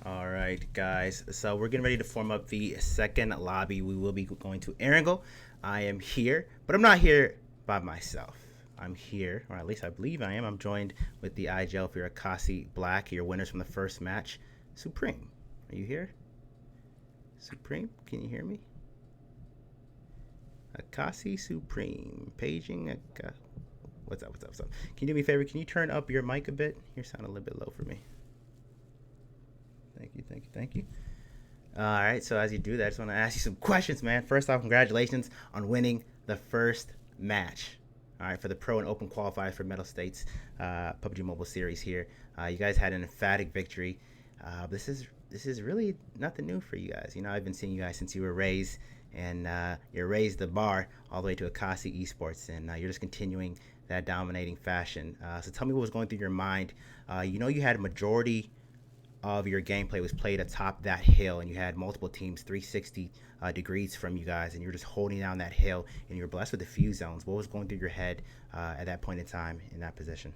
Speaker 1: All right, guys. So we're getting ready to form up the second lobby. We will be going to Erangel. I am here, but I'm not here by myself. I'm here, or at least I believe I am. I'm joined with the IGL for your Akasi Black, your winners from the first match. Supreme, are you here? Supreme, can you hear me? Akasi Supreme, paging. What's up? What's up? What's up? Can you do me a favor? Can you turn up your mic a bit? You sound a little bit low for me. Thank you, thank you, thank you. All right, so as you do that, I just want to ask you some questions, man. First off, congratulations on winning the first match. All right, for the Pro and Open qualifiers for Mettlestate's PUBG Mobile Series here. You guys had an emphatic victory. This is really nothing new for you guys. You know, I've been seeing you guys since you were raised, and you raised the bar all the way to Akasi Esports, and you're just continuing that dominating fashion. So tell me what was going through your mind. You know, you had a majority of your gameplay was played atop that hill, and you had multiple teams 360 degrees from you guys, and you were just holding down that hill, and you were blessed with a few zones. What was going through your head at that point in time in that position?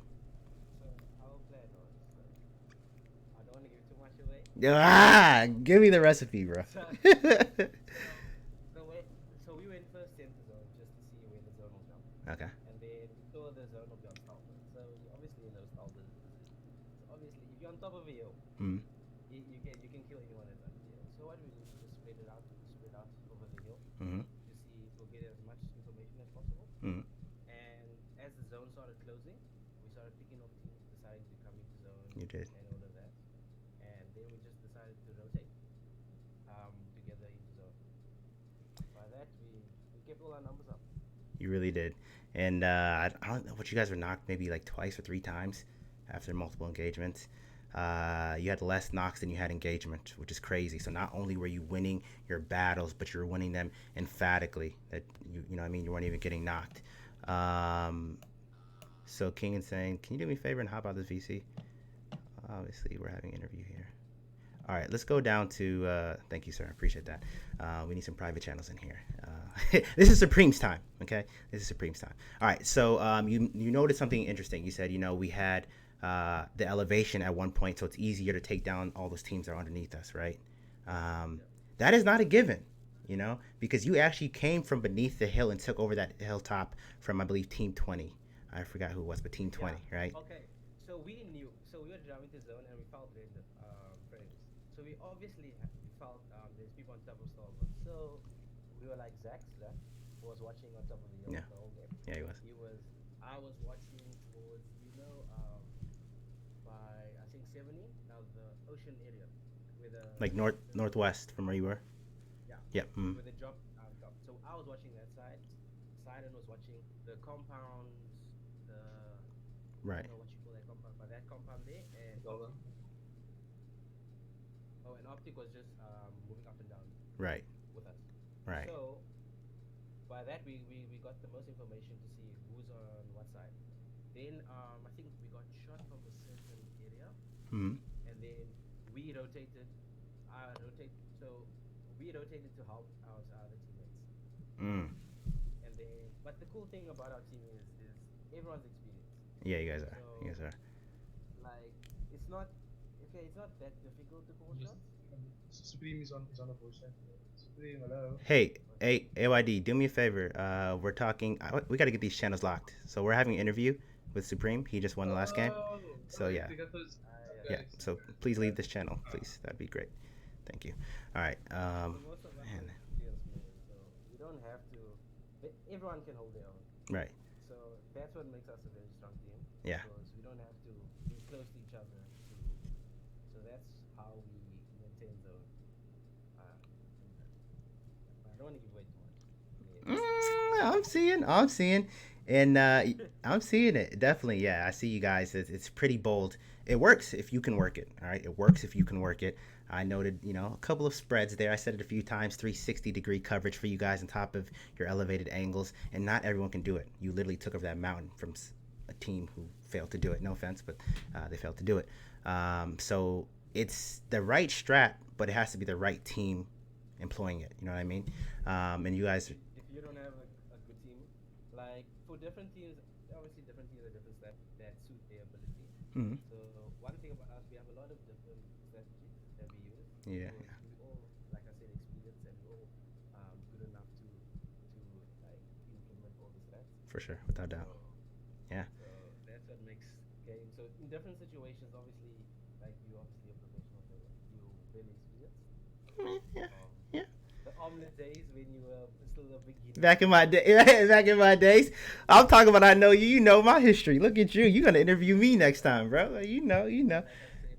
Speaker 1: Give me the recipe, bro. Okay. Mm. Mm-hmm. Mm-hmm. You did. You really did. And I don't know what you guys were knocked maybe like twice or three times after multiple engagements. You had less knocks than you had engagement, which is crazy. So not only were you winning your battles, but you were winning them emphatically. That you know what I mean, you weren't even getting knocked. Um, so King is saying, can you do me a favor and hop out this VC? Obviously, we're having an interview here. All right, let's go down to. Thank you, sir. I appreciate that. We need some private channels in here. This is Supreme's time. Okay, this is Supreme's time. All right, so you noticed something interesting. You said we had the elevation at one point, so it's easier to take down all those teams that are underneath us, right? That is not a given, because you actually came from beneath the hill and took over that hilltop from, I believe, Team 20. I forgot who it was, but Team 20, right? Yeah, yeah, he was. Like northwest from where you were. Yep. Mm. Right. Right. Right. Mm. Mm. Yeah, you guys are. You guys are. Hey, hey, AYD, do me a favor. We're talking. We got to get these channels locked. So we're having an interview with Supreme. He just won the last game. So yeah, yeah. So please leave this channel, please. That'd be great. Thank you. All right. Man. Right. Yeah. I'm seeing, and I'm seeing it definitely. Yeah, I see you guys. It's pretty bold. It works if you can work it. All right, it works if you can work it. I noted, a couple of spreads there. I said it a few times, 360-degree coverage for you guys on top of your elevated angles, and not everyone can do it. You literally took over that mountain from a team who failed to do it. No offense, but they failed to do it. So it's the right strat, but it has to be the right team employing it. You know what I mean? And you guys
Speaker 2: like for different teams, obviously different teams have different stats that suit their ability.
Speaker 1: Hmm.
Speaker 2: So one thing about us, we have a lot of different strategies that we use
Speaker 1: Yeah,
Speaker 2: because we all, like I said, experienced and we're all good enough to like implement all the stats.
Speaker 1: for sure, without doubt.
Speaker 2: So
Speaker 1: Yeah.
Speaker 2: so that's what makes game. So in different situations, obviously, like you obviously a professional player, you're very experienced.
Speaker 1: Yeah.
Speaker 2: Um,
Speaker 1: Yeah.
Speaker 2: the omelet days when you were still a beginner.
Speaker 1: Back in my day, back in my days, I'm talking about. I know you. You know my history. Look at you. You're gonna interview me next time, bro. You know. You know.
Speaker 2: But like I said,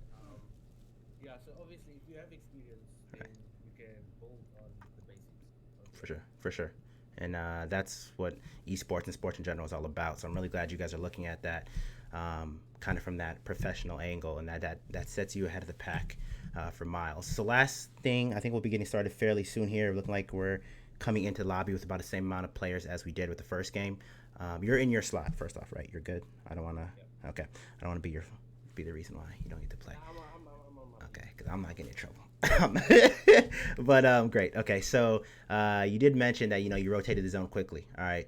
Speaker 2: yeah. So obviously, if you have experience, then you can build on the basics of the
Speaker 1: For
Speaker 2: game.
Speaker 1: sure, for sure. And that's what esports and sports in general is all about. So I'm really glad you guys are looking at that kind of from that professional angle, and that sets you ahead of the pack for miles. So last thing, I think we'll be getting started fairly soon here. Looking like we're coming into the lobby with about the same amount of players as we did with the first game. You're in your slot first off, right? You're good. I don't want
Speaker 2: Yep.
Speaker 1: to. Okay, I don't want to be the reason why you don't get to play.
Speaker 2: Now I'm on my
Speaker 1: Okay,
Speaker 2: team.
Speaker 1: because I'm not getting in trouble. But great. Okay, so you did mention that you rotated the zone quickly. All right.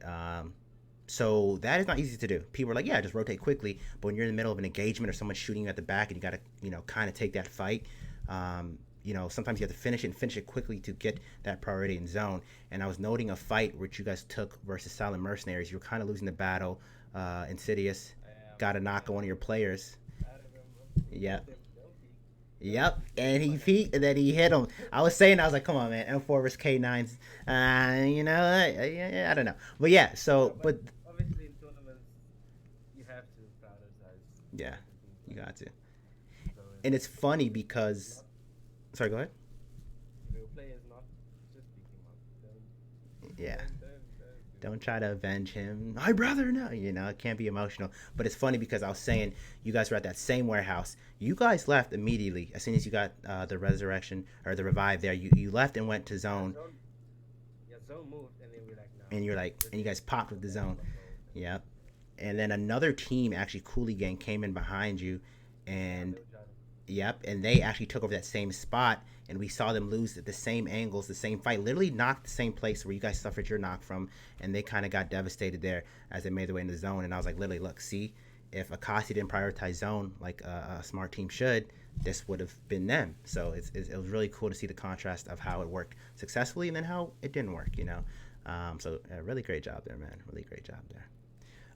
Speaker 1: So that is not easy to do. People are like, yeah, just rotate quickly. But when you're in the middle of an engagement or someone's shooting you at the back and you got to kind of take that fight. Sometimes you have to finish it and finish it quickly to get that priority in zone. And I was noting a fight which you guys took versus Silent Mercenaries. You were kind of losing the battle. Insidious got a knock on one of your players.
Speaker 2: I remember he
Speaker 1: Yeah.
Speaker 2: told them don't peek, don't
Speaker 1: Yep,
Speaker 2: peek. Don't
Speaker 1: and
Speaker 2: peek
Speaker 1: he
Speaker 2: behind me.
Speaker 1: peeked, and then he hit him. I was saying, I was like, "Come on, man, M4 versus K9s." I don't know, but yeah.
Speaker 2: Yeah,
Speaker 1: So,
Speaker 2: but
Speaker 1: but
Speaker 2: obviously in tournaments you have to prioritize
Speaker 1: yeah,
Speaker 2: different things,
Speaker 1: you
Speaker 2: right?
Speaker 1: got to.
Speaker 2: So
Speaker 1: And it's funny
Speaker 2: it's
Speaker 1: because,
Speaker 2: not
Speaker 1: sorry, go ahead.
Speaker 2: if your player is not just picking up,
Speaker 1: Yeah,
Speaker 2: don't do
Speaker 1: don't
Speaker 2: that.
Speaker 1: try to avenge him. My brother, no, it can't be emotional. But it's funny because I was saying you guys were at that same warehouse. You guys left immediately as soon as you got the resurrection or the revive there. You left and went to
Speaker 2: Yeah,
Speaker 1: zone,
Speaker 2: zone moved, and then we're like,
Speaker 1: and
Speaker 2: no,
Speaker 1: you're like,
Speaker 2: this
Speaker 1: and you
Speaker 2: is
Speaker 1: guys popped with
Speaker 2: the
Speaker 1: the zone.
Speaker 2: battle of the whole thing.
Speaker 1: Yep. And then another team, actually Cooley Gang, came in behind you,
Speaker 2: Yeah, they
Speaker 1: and
Speaker 2: were trying to.
Speaker 1: yep, and they actually took over that same spot, and we saw them lose at the same angles, the same fight, literally knocked the same place where you guys suffered your knock from, and they kind of got devastated there as they made their way in the zone. And I was like, literally, look, see, if Akasi didn't prioritize zone like a smart team should, this would have been them. So it was really cool to see the contrast of how it worked successfully and then how it didn't work. So really great job there, man. Really great job there.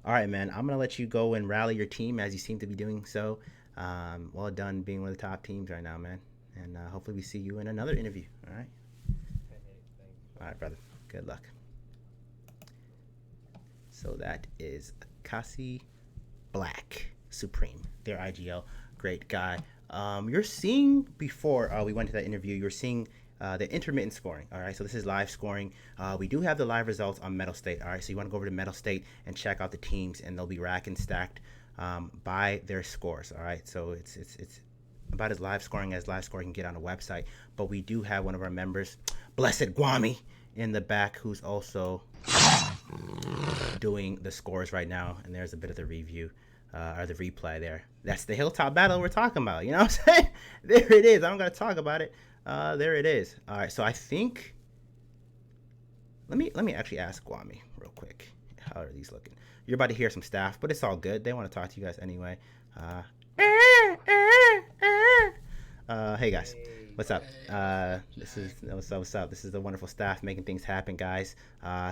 Speaker 1: All right, man. I'm gonna let you go and rally your team as you seem to be doing so. Well done being one of the top teams right now, man. And hopefully we see you in another interview. All right.
Speaker 2: Hey, thanks,
Speaker 1: All
Speaker 2: brother.
Speaker 1: right, brother. Good luck. So that is Kasi Black Supreme, their IGL. Great guy. You're seeing before we went to that interview, you're seeing the intermittent scoring. All right, so this is live scoring. We do have the live results on Mettlestate. All right, so you want to go over to Mettlestate and check out the teams, and they'll be rack and stacked by their scores. All right, so it's about as live scoring as live scoring can get on a website. But we do have one of our members, Blessed Guami, in the back, who's also doing the scores right now, and there's a bit of the review or the replay there. That's the hilltop battle we're talking about. You know what I'm saying? There it is. I don't gotta talk about it. There it is. All right. So I think let me actually ask Guami real quick. How are these looking? You're about to hear some staff, but it's all good. They want to talk to you guys anyway. Uh, hey guys,
Speaker 2: Hey,
Speaker 1: what's up?
Speaker 3: Hey, what's up,
Speaker 1: This is
Speaker 3: Jack?
Speaker 1: what's up. This is the wonderful staff making things happen, guys.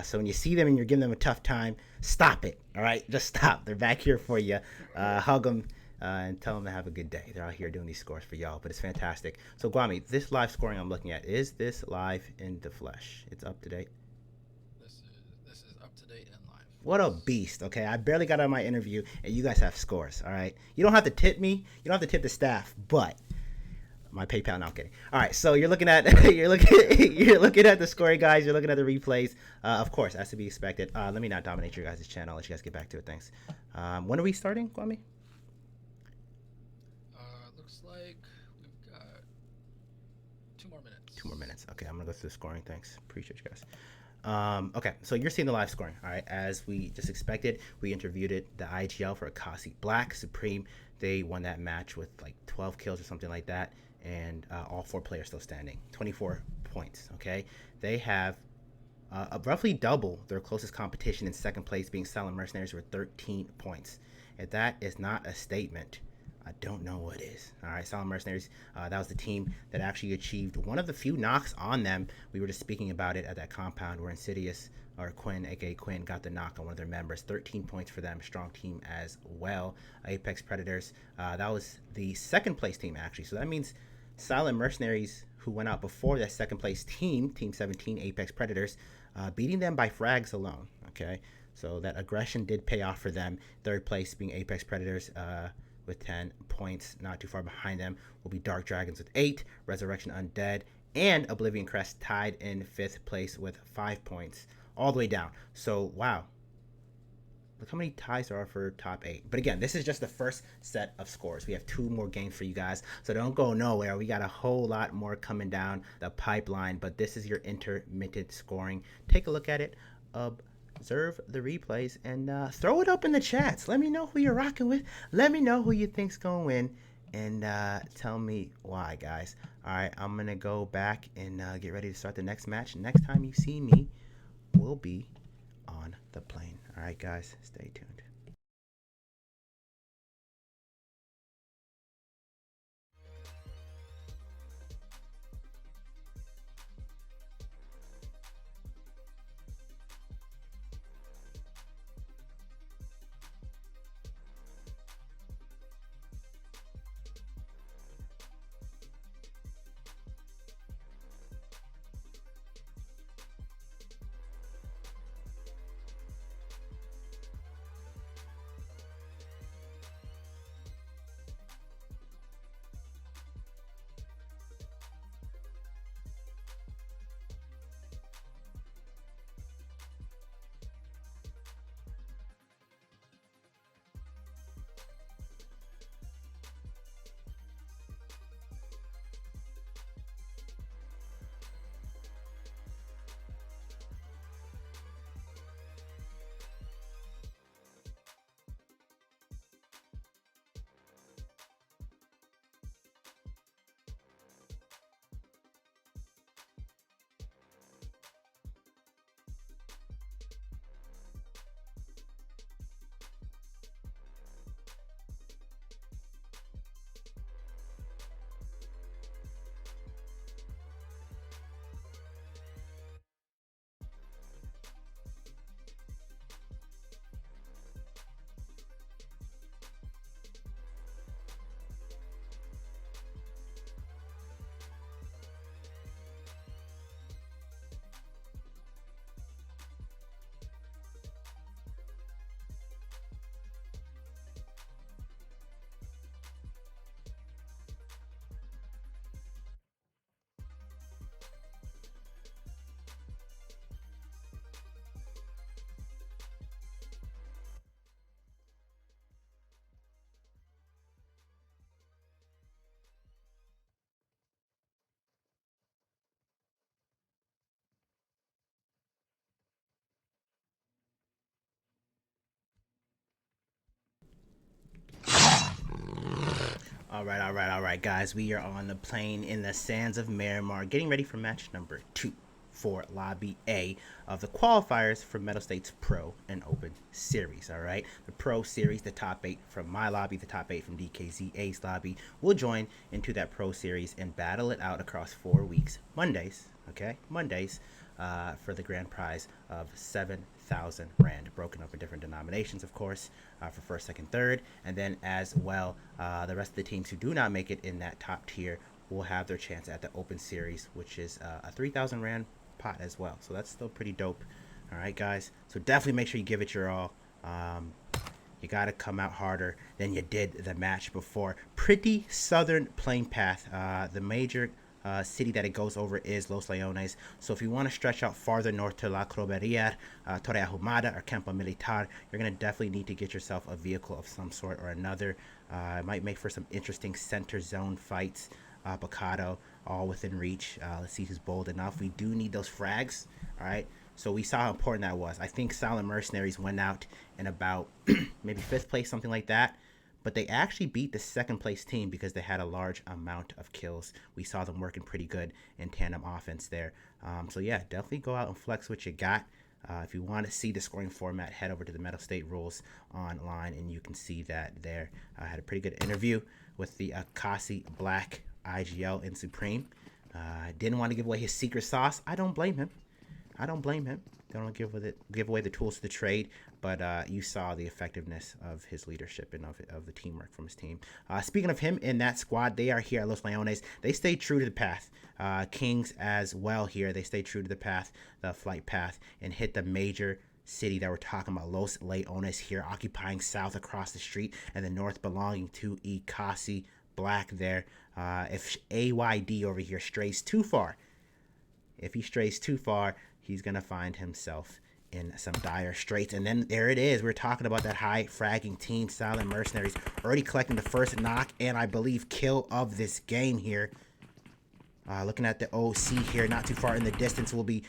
Speaker 1: So when you see them and you're giving them a tough time, stop it. All right, just stop. They're back here for you. Hug them and tell them to have a good day. They're out here doing these scores for y'all, but it's fantastic. So Guami, this live scoring I'm looking at, is this live in the flesh? It's up to date.
Speaker 3: This is up to date and live.
Speaker 1: What a
Speaker 3: Yes.
Speaker 1: beast. Okay, I barely got out of my interview, and you guys have scores. All right, you don't have to tip me. You don't have to tip the staff, but my PayPal. No, I'm kidding. All right, so you're looking at you're looking at the scoring, guys. You're looking at the replays. Of course, as to be expected. Let me not dominate your guys' channel. I'll let you guys get back to it. Thanks. When are we starting, Kwame?
Speaker 3: Looks like we've got 2 more minutes.
Speaker 1: 2 more minutes. Okay, I'm gonna go through the scoring. Thanks. Appreciate you guys. Okay, so you're seeing the live scoring. All right, as we just expected, we interviewed it. The IGL for Akasi Black Supreme. They won that match with like 12 kills or something like that, and all four players still standing. 24 points. Okay, they have roughly double their closest competition in second place being Silent Mercenaries with 13 points. If that is not a statement, I don't know what is. All right, Silent Mercenaries, that was the team that actually achieved one of the few knocks on them. We were just speaking about it at that compound where Insidious, or Quinn, aka Quinn, got the knock on one of their members. 13 points for them, strong team as well. Apex Predators, that was the second place team actually. So that means Silent Mercenaries, who went out before that second place team, Team 17, Apex Predators, beating them by frags alone. Okay, so that aggression did pay off for them. Third place being Apex Predators with 10 points. Not too far behind them will be Dark Dragons with 8, Resurrection Undead, and Oblivion Crest tied in 5th place with 5 points, all the way down. So, wow. Look how many ties there are for top 8. But again, this is just the first set of scores. We have 2 more games for you guys, so don't go nowhere. We got a whole lot more coming down the pipeline, but this is your intermittent scoring. Take a look at it. Observe the replays and throw it up in the chats. Let me know who you're rocking with. Let me know who you think's gonna win, and tell me why, guys. All right, I'm gonna go back and get ready to start the next match. Next time you see me, will be on the plane. All right, guys, stay tuned. All right, guys. We are on the plane in the sands of Miramar, getting ready for match number 2 for Lobby A of the qualifiers for Mettlestate's Pro and Open Series. All right, the Pro Series, the top 8 from my lobby, the top 8 from DKZA's lobby, will join into that Pro Series and battle it out across 4 weeks, Mondays. Okay, Mondays. For the grand prize of 7,000 Rand, broken up in different denominations, of course, for first, second, third. And then as well, the rest of the teams who do not make it in that top tier will have their chance at the Open Series, which is a 3,000 Rand pot as well. So that's still pretty dope. All right, guys. So definitely make sure you give it your all. You got to come out harder than you did the match before. Pretty southern plane path. The major city that it goes over is Los Leones. So if you want to stretch out farther north to La Cloveria, Torre Ahumada, or Campo Militar, you're going to definitely need to get yourself a vehicle of some sort or another. It might make for some interesting center zone fights. Picado, all within reach. Let's see who's bold enough. We do need those frags. All right. So we saw how important that was. I think Silent Mercenaries went out in about maybe 5th place, something like that. but they actually beat the second place team because they had a large amount of kills. We saw them working pretty good in tandem offense there. So yeah, definitely go out and flex what you got. If you want to see the scoring format, head over to the Mettlestate rules online, and you can see that there. I had a pretty good interview with the Akasi Black IGL in Supreme. Didn't want to give away his secret sauce. I don't blame him. Don't give away the tools to the trade, but you saw the effectiveness of his leadership and of the teamwork from his team. Speaking of him in that squad, they are here at Los Leones. They stay true to the path. Kings as well here. They stay true to the path, the flight path, and hit the major city that we're talking about, Los Leones here, occupying south across the street, and the north belonging to Ikasi Black there. If AYD over here strays too far, he's going to find himself in some dire straits. And then there it is. We're talking about that high fragging team, Silent Mercenaries, already collecting the first knock and I believe kill of this game here. Looking at the OC here, not too far in the distance will be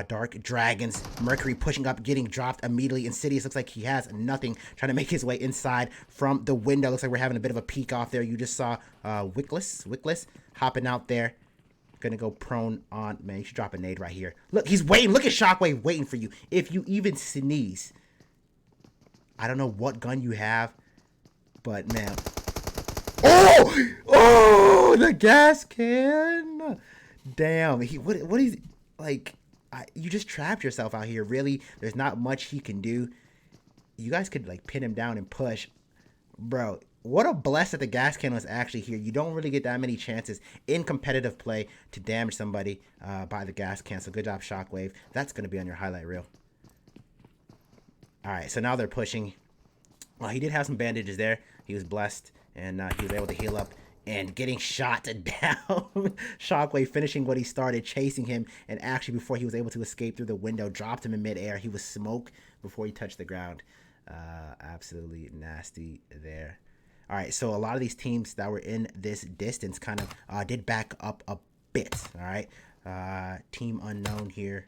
Speaker 1: Dark Dragons. Mercury pushing up, getting dropped immediately. Insidious looks like he has nothing, trying to make his way inside from the window. Looks like we're having a bit of a peek off there. You just saw Wickless hopping out there. Gonna go prone on, man, you should drop a nade right here. Look, he's waiting. Look at Shockwave waiting for you. If you even sneeze, I don't know what gun you have, but man. Oh, the gas can. Damn, what is, like, you just trapped yourself out here. Really, there's not much he can do. You guys could, like, pin him down and push. Bro, what a bless that the gas can was actually here. You don't really get that many chances in competitive play to damage somebody by the gas can. So good job, Shockwave. That's going to be on your highlight reel. All right, so now they're pushing. Well, he did have some bandages there. He was blessed, and he was able to heal up and getting shot down. Shockwave finishing what he started, chasing him, and actually before he was able to escape through the window, dropped him in midair. He was smoke before he touched the ground. Absolutely nasty there. All right, so a lot of these teams that were in this distance kind of did back up a bit. All right, Team Unknown here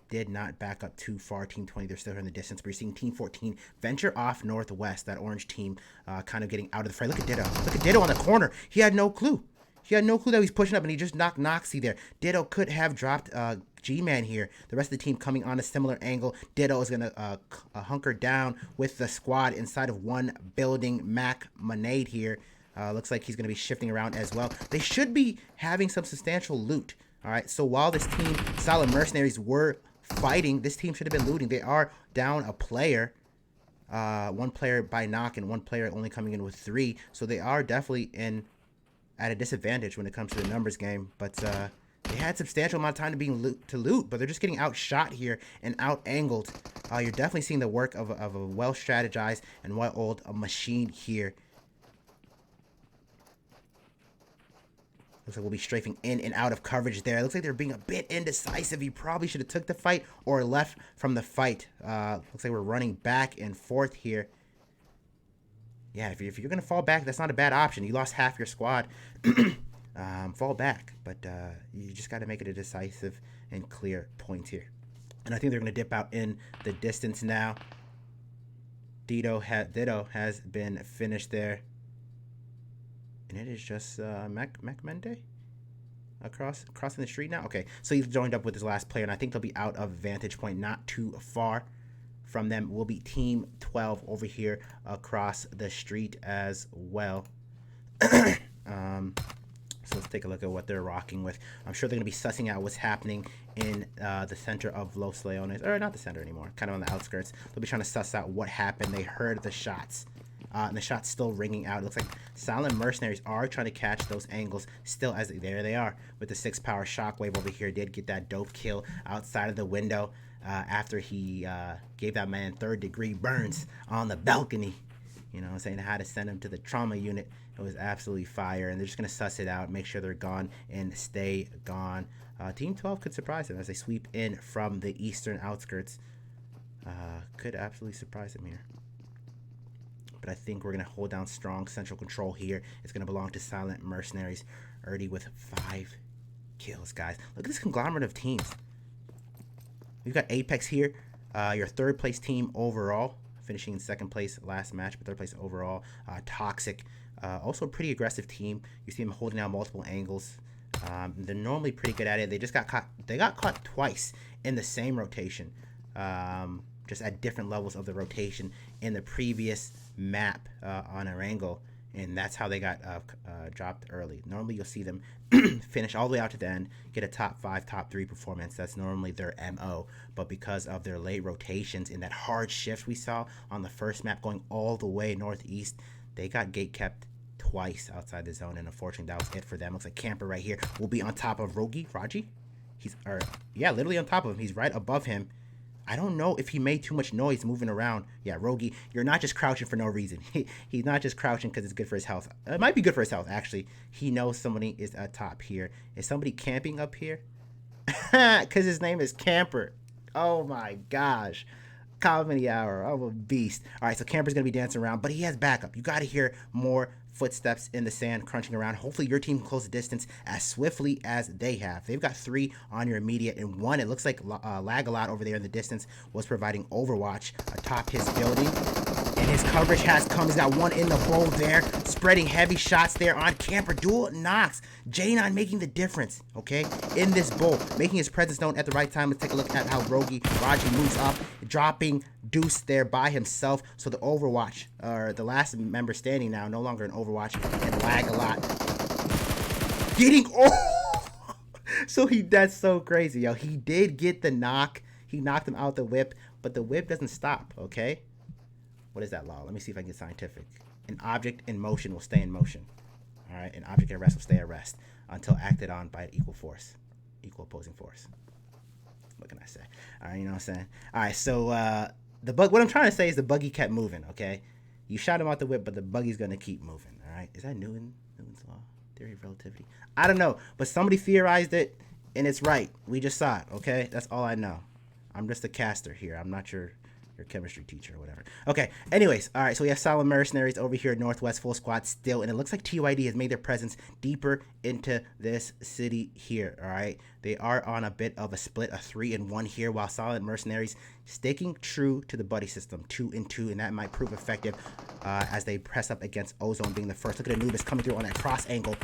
Speaker 1: did not back up too far. Team 20, they're still here in the distance. But you're seeing Team 14 venture off northwest. That orange team kind of getting out of the fray. Look at Ditto. Look at Ditto on the corner. He had no clue. He had no clue that he's pushing up, and he just knocked Noxy there. Ditto could have dropped G-Man here. The rest of the team coming on a similar angle. Ditto is going to hunker down with the squad inside of one building. Mac Monade here. Looks like he's going to be shifting around as well. They should be having some substantial loot. All right, so while this team, Silent Mercenaries, were fighting, this team should have been looting. They are down a player. One player by knock and one player only coming in with 3. So they are definitely at a disadvantage when it comes to the numbers game. But they had substantial amount of time to loot, but they're just getting outshot here and out-angled. You're definitely seeing the work of a well-strategized and well-oiled machine here. Looks like we'll be strafing in and out of coverage there. Looks like they're being a bit indecisive. He probably should have took the fight or left from the fight. Looks like we're running back and forth here. Yeah, if you're going to fall back, that's not a bad option. You lost half your squad. Fall back. But you just got to make it a decisive and clear point here. And I think they're going to dip out in the distance now. Ditto has been finished there. And it is just Mende crossing the street now. Okay, so he's joined up with his last player, and I think they'll be out of vantage point, not too far from them. Will be Team 12 over here across the street as well. So let's take a look at what they're rocking with. I'm sure they're going to be sussing out what's happening in the center of Los Leones. Or not the center anymore, kind of on the outskirts. They'll be trying to suss out what happened. They heard the shots. And the shot's still ringing out. It looks like Silent Mercenaries are trying to catch those angles still as there they are with the 6-power Shockwave over here. Did get that dope kill outside of the window after he gave that man 3rd-degree burns on the balcony. You know what I'm saying? I had to send him to the trauma unit. It was absolutely fire. And they're just going to suss it out, make sure they're gone, and stay gone. Team 12 could surprise them as they sweep in from the eastern outskirts. Could absolutely surprise them here. But I think we're going to hold down strong central control here. It's going to belong to Silent Mercenaries. Already with 5 kills, guys. Look at this conglomerate of teams. We've got Apex here, your 3rd place team overall. finishing in second place last match, but third place overall. Toxic, also a pretty aggressive team. You see them holding down multiple angles. They're normally pretty good at it. They just got caught. They got caught twice in the same rotation, just at different levels of the rotation in the previous map on Erangel, and that's how they got dropped early. Normally, you'll see them finish all the way out to the end, get a top 5, top 3 performance. That's normally their MO, but because of their late rotations in that hard shift we saw on the first map going all the way northeast, they got gate kept twice outside the zone, and unfortunately that was it for them. Looks like Camper right here will be on top of Raji. Literally on top of him. He's right above him. I don't know if he made too much noise moving around. Yeah, Rogi, you're not just crouching for no reason. He's not just crouching because it's good for his health. It might be good for his health, actually. He knows somebody is at top here. Is somebody camping up here? Because his name is Camper. Oh my gosh. Comedy hour. I'm a beast. All right, so Camper's going to be dancing around, but he has backup. You got to hear more footsteps in the sand crunching around. Hopefully your team can close the distance as swiftly as they have. They've got 3 on your immediate, and 1, it looks like Lag a lot over there in the distance, was providing overwatch atop his building. And his coverage has come. He's got 1 in the bowl there, spreading heavy shots there on Camper. Dual knocks. J9 making the difference, okay, in this bowl, making his presence known at the right time. Let's take a look at how Raji moves up, dropping Deuce there by himself. So the Overwatch, or the last member standing now, no longer an Overwatch, and Lag a lot. Getting, so that's so crazy, yo. He did get the knock. He knocked him out the whip, but the whip doesn't stop, okay? What is that law? Let me see if I can get scientific. An object in motion will stay in motion. All right, an object at rest will stay at rest until acted on by an equal opposing force. What can I say? All right, you know what I'm saying? All right, so what I'm trying to say is the buggy kept moving, okay? You shot him out the whip, but the buggy's going to keep moving, all right? Is that Newton's law? Theory of relativity? I don't know, but somebody theorized it, and it's right. We just saw it, okay? That's all I know. I'm just a caster here. I'm not your chemistry teacher or whatever. Okay, anyways, all right, so we have Silent Mercenaries over here at Northwest full squad still, and it looks like TYD has made their presence deeper into this city here, all right? They are on a bit of a split, a 3-1 here, while Silent Mercenaries sticking true to the buddy system, 2-2, and that might prove effective as they press up against Ozone being the first. Look at Anubis coming through on that cross angle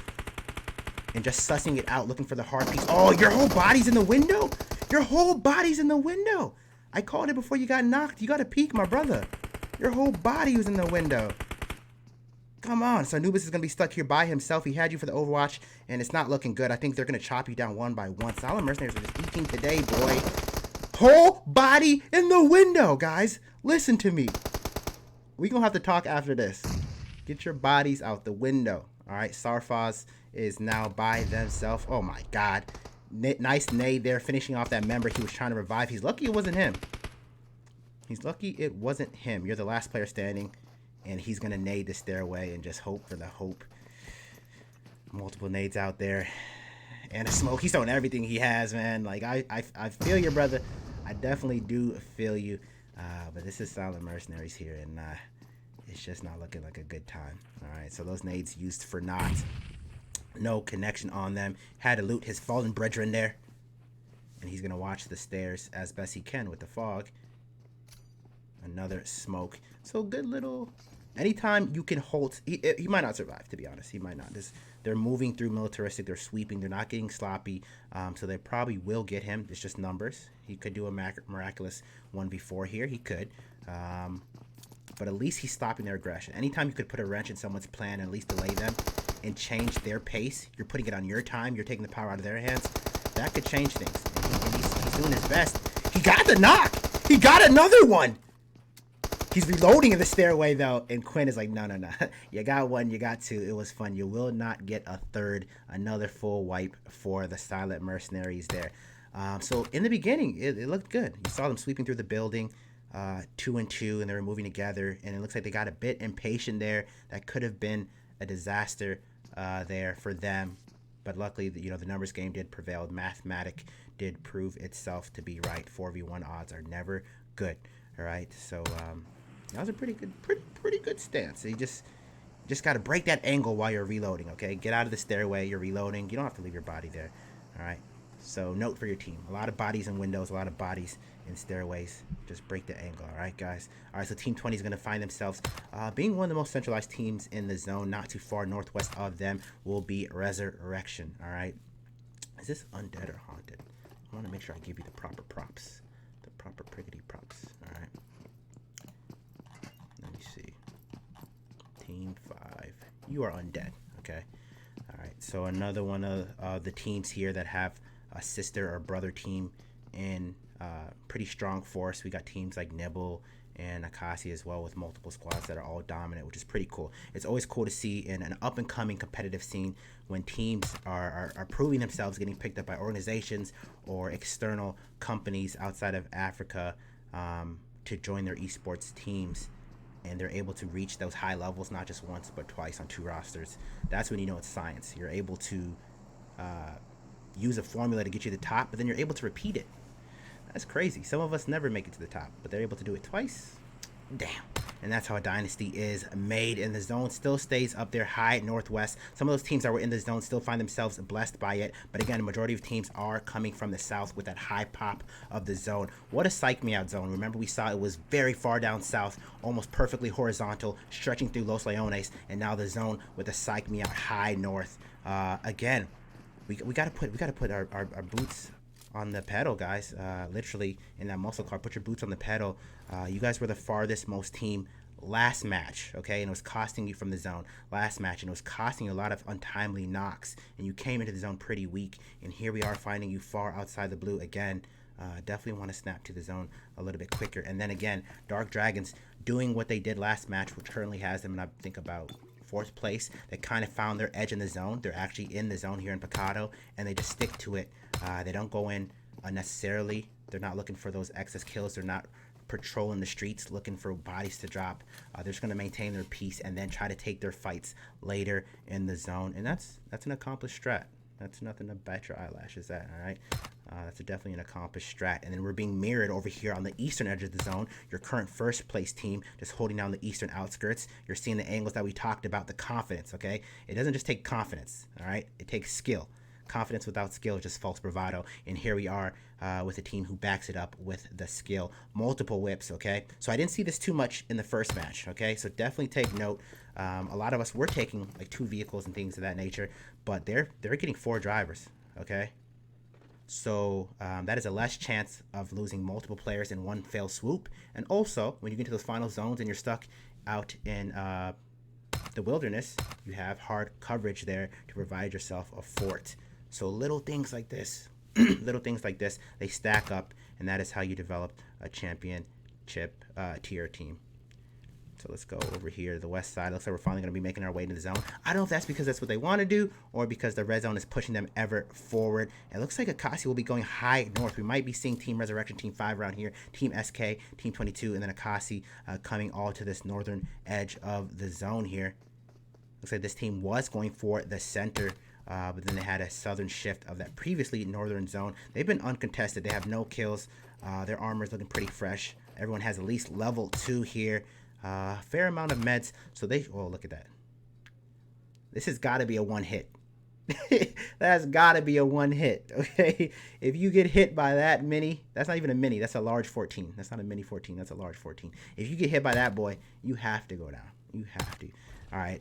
Speaker 1: and just sussing it out, looking for the hard piece. Oh, your whole body's in the window? Your whole body's in the window. I called it before you got knocked. You got to peek, my brother. Your whole body was in the window. Come on. So Anubis is going to be stuck here by himself. He had you for the Overwatch, and it's not looking good. I think they're going to chop you down 1 by 1. Silent Mercenaries are just eking today, boy. Whole body in the window, guys. Listen to me. We're going to have to talk after this. Get your bodies out the window. All right. Sarfaz is now by themselves. Oh, my God. Nice nade there, finishing off that member he was trying to revive. He's lucky it wasn't him. He's lucky it wasn't him. You're the last player standing, and he's going to nade the stairway and just hope for the hope. Multiple nades out there. And a smoke. He's throwing everything he has, man. Like, I feel you, brother. I definitely do feel you. But this is Silent Mercenaries here, and it's just not looking like a good time. All right, so those nades used for naught. No connection on them. Had to loot his fallen brethren there. And he's going to watch the stairs as best he can with the fog. Another smoke. So good little... Anytime you can hold... He might not survive, to be honest. He might not. They're moving through militaristic. They're sweeping. They're not getting sloppy. So they probably will get him. It's just numbers. He could do a miraculous 1v4 here. He could. But at least he's stopping their aggression. Anytime you could put a wrench in someone's plan and at least delay them and change their pace, you're putting it on your time, you're taking the power out of their hands, that could change things. And he's doing his best. He got the knock! He got another one! He's reloading in the stairway, though, and Quinn is like, no. You got 1, you got 2. It was fun. You will not get a third. Another full wipe for the Silent Mercenaries there. So in the beginning, it looked good. You saw them sweeping through the building, 2-2, and they were moving together, and it looks like they got a bit impatient there. That could have been a disaster there for them, but luckily, the numbers game did prevail. Mathematic did prove itself to be right. 4v1 odds are never good. All right, so that was a pretty good stance. You just got to break that angle while you're reloading. Okay, get out of the stairway. You're reloading. You don't have to leave your body there. All right. So note for your team: a lot of bodies in windows, a lot of bodies in stairways. Just break the angle, all right, guys? All right, so Team 20 is going to find themselves being one of the most centralized teams in the zone. Not too far northwest of them will be Resurrection, all right? Is this undead or haunted? I want to make sure I give you the proper props. The proper prickety props, all right? Let me see. Team 5. You are undead, okay? All right, so another one of the teams here that have a sister or brother team in pretty strong force. We got teams like Nibble and Akasi as well, with multiple squads that are all dominant, which is pretty cool. It's always cool to see in an up-and-coming competitive scene when teams are proving themselves, getting picked up by organizations or external companies outside of Africa to join their esports teams, and they're able to reach those high levels, not just once but twice on 2 rosters. That's when you know it's science. You're able to use a formula to get you to the top, but then you're able to repeat it. That's crazy. Some of us never make it to the top, but they're able to do it twice. Damn. And that's how a dynasty is made. In the zone still stays up there high northwest. Some of those teams that were in the zone still find themselves blessed by it, but again, the majority of teams are coming from the south with that high pop of the zone. What a psych me out zone. Remember, we saw it was very far down south, almost perfectly horizontal, stretching through Los Leones, and now the zone with a psych me out high north. Again, we gotta put our boots on the pedal, guys. Literally in that muscle car, put your boots on the pedal. You guys were the farthest most team last match, okay, and it was costing you from the zone last match, and it was costing you a lot of untimely knocks, and you came into the zone pretty weak, and here we are finding you far outside the blue again. Definitely want to snap to the zone a little bit quicker. And then again, Dark Dragons doing what they did last match, which currently has them, and I think about 4th place. They kind of found their edge in the zone. They're actually in the zone here in Picado, and they just stick to it. They don't go in unnecessarily. They're not looking for those excess kills. They're not patrolling the streets looking for bodies to drop. They're just going to maintain their peace and then try to take their fights later in the zone. And that's an accomplished strat. That's nothing to bat your eyelashes at, all right? That's definitely an accomplished strat. And then we're being mirrored over here on the eastern edge of the zone. Your current 1st place team just holding down the eastern outskirts. You're seeing the angles that we talked about, the confidence, okay? It doesn't just take confidence, all right? It takes skill. Confidence without skill is just false bravado. And here we are with a team who backs it up with the skill. Multiple whips, okay? So I didn't see this too much in the first match, okay? So definitely take note. A lot of us were taking like 2 vehicles and things of that nature, but they're getting 4 drivers, okay? So that is a less chance of losing multiple players in one fell swoop. And also, when you get to those final zones and you're stuck out in the wilderness, you have hard coverage there to provide yourself a fort. So little things like this, they stack up, and that is how you develop a championship tier team. So let's go over here to the west side. Looks like we're finally going to be making our way into the zone. I don't know if that's because that's what they want to do or because the red zone is pushing them ever forward. It looks like Akasi will be going high north. We might be seeing Team Resurrection, Team 5 around here, Team SK, Team 22, and then Akasi coming all to this northern edge of the zone here. Looks like this team was going for the center, but then they had a southern shift of that previously northern zone. They've been uncontested. They have no kills. Their armor is looking pretty fresh. Everyone has at least level 2 here. Fair amount of meds. So look at that. This has got to be a 1-hit. That's got to be a 1-hit, okay? If you get hit by that mini, that's not even a mini. That's a large 14. That's not a mini 14. That's a large 14. If you get hit by that boy, you have to go down. You have to. All right.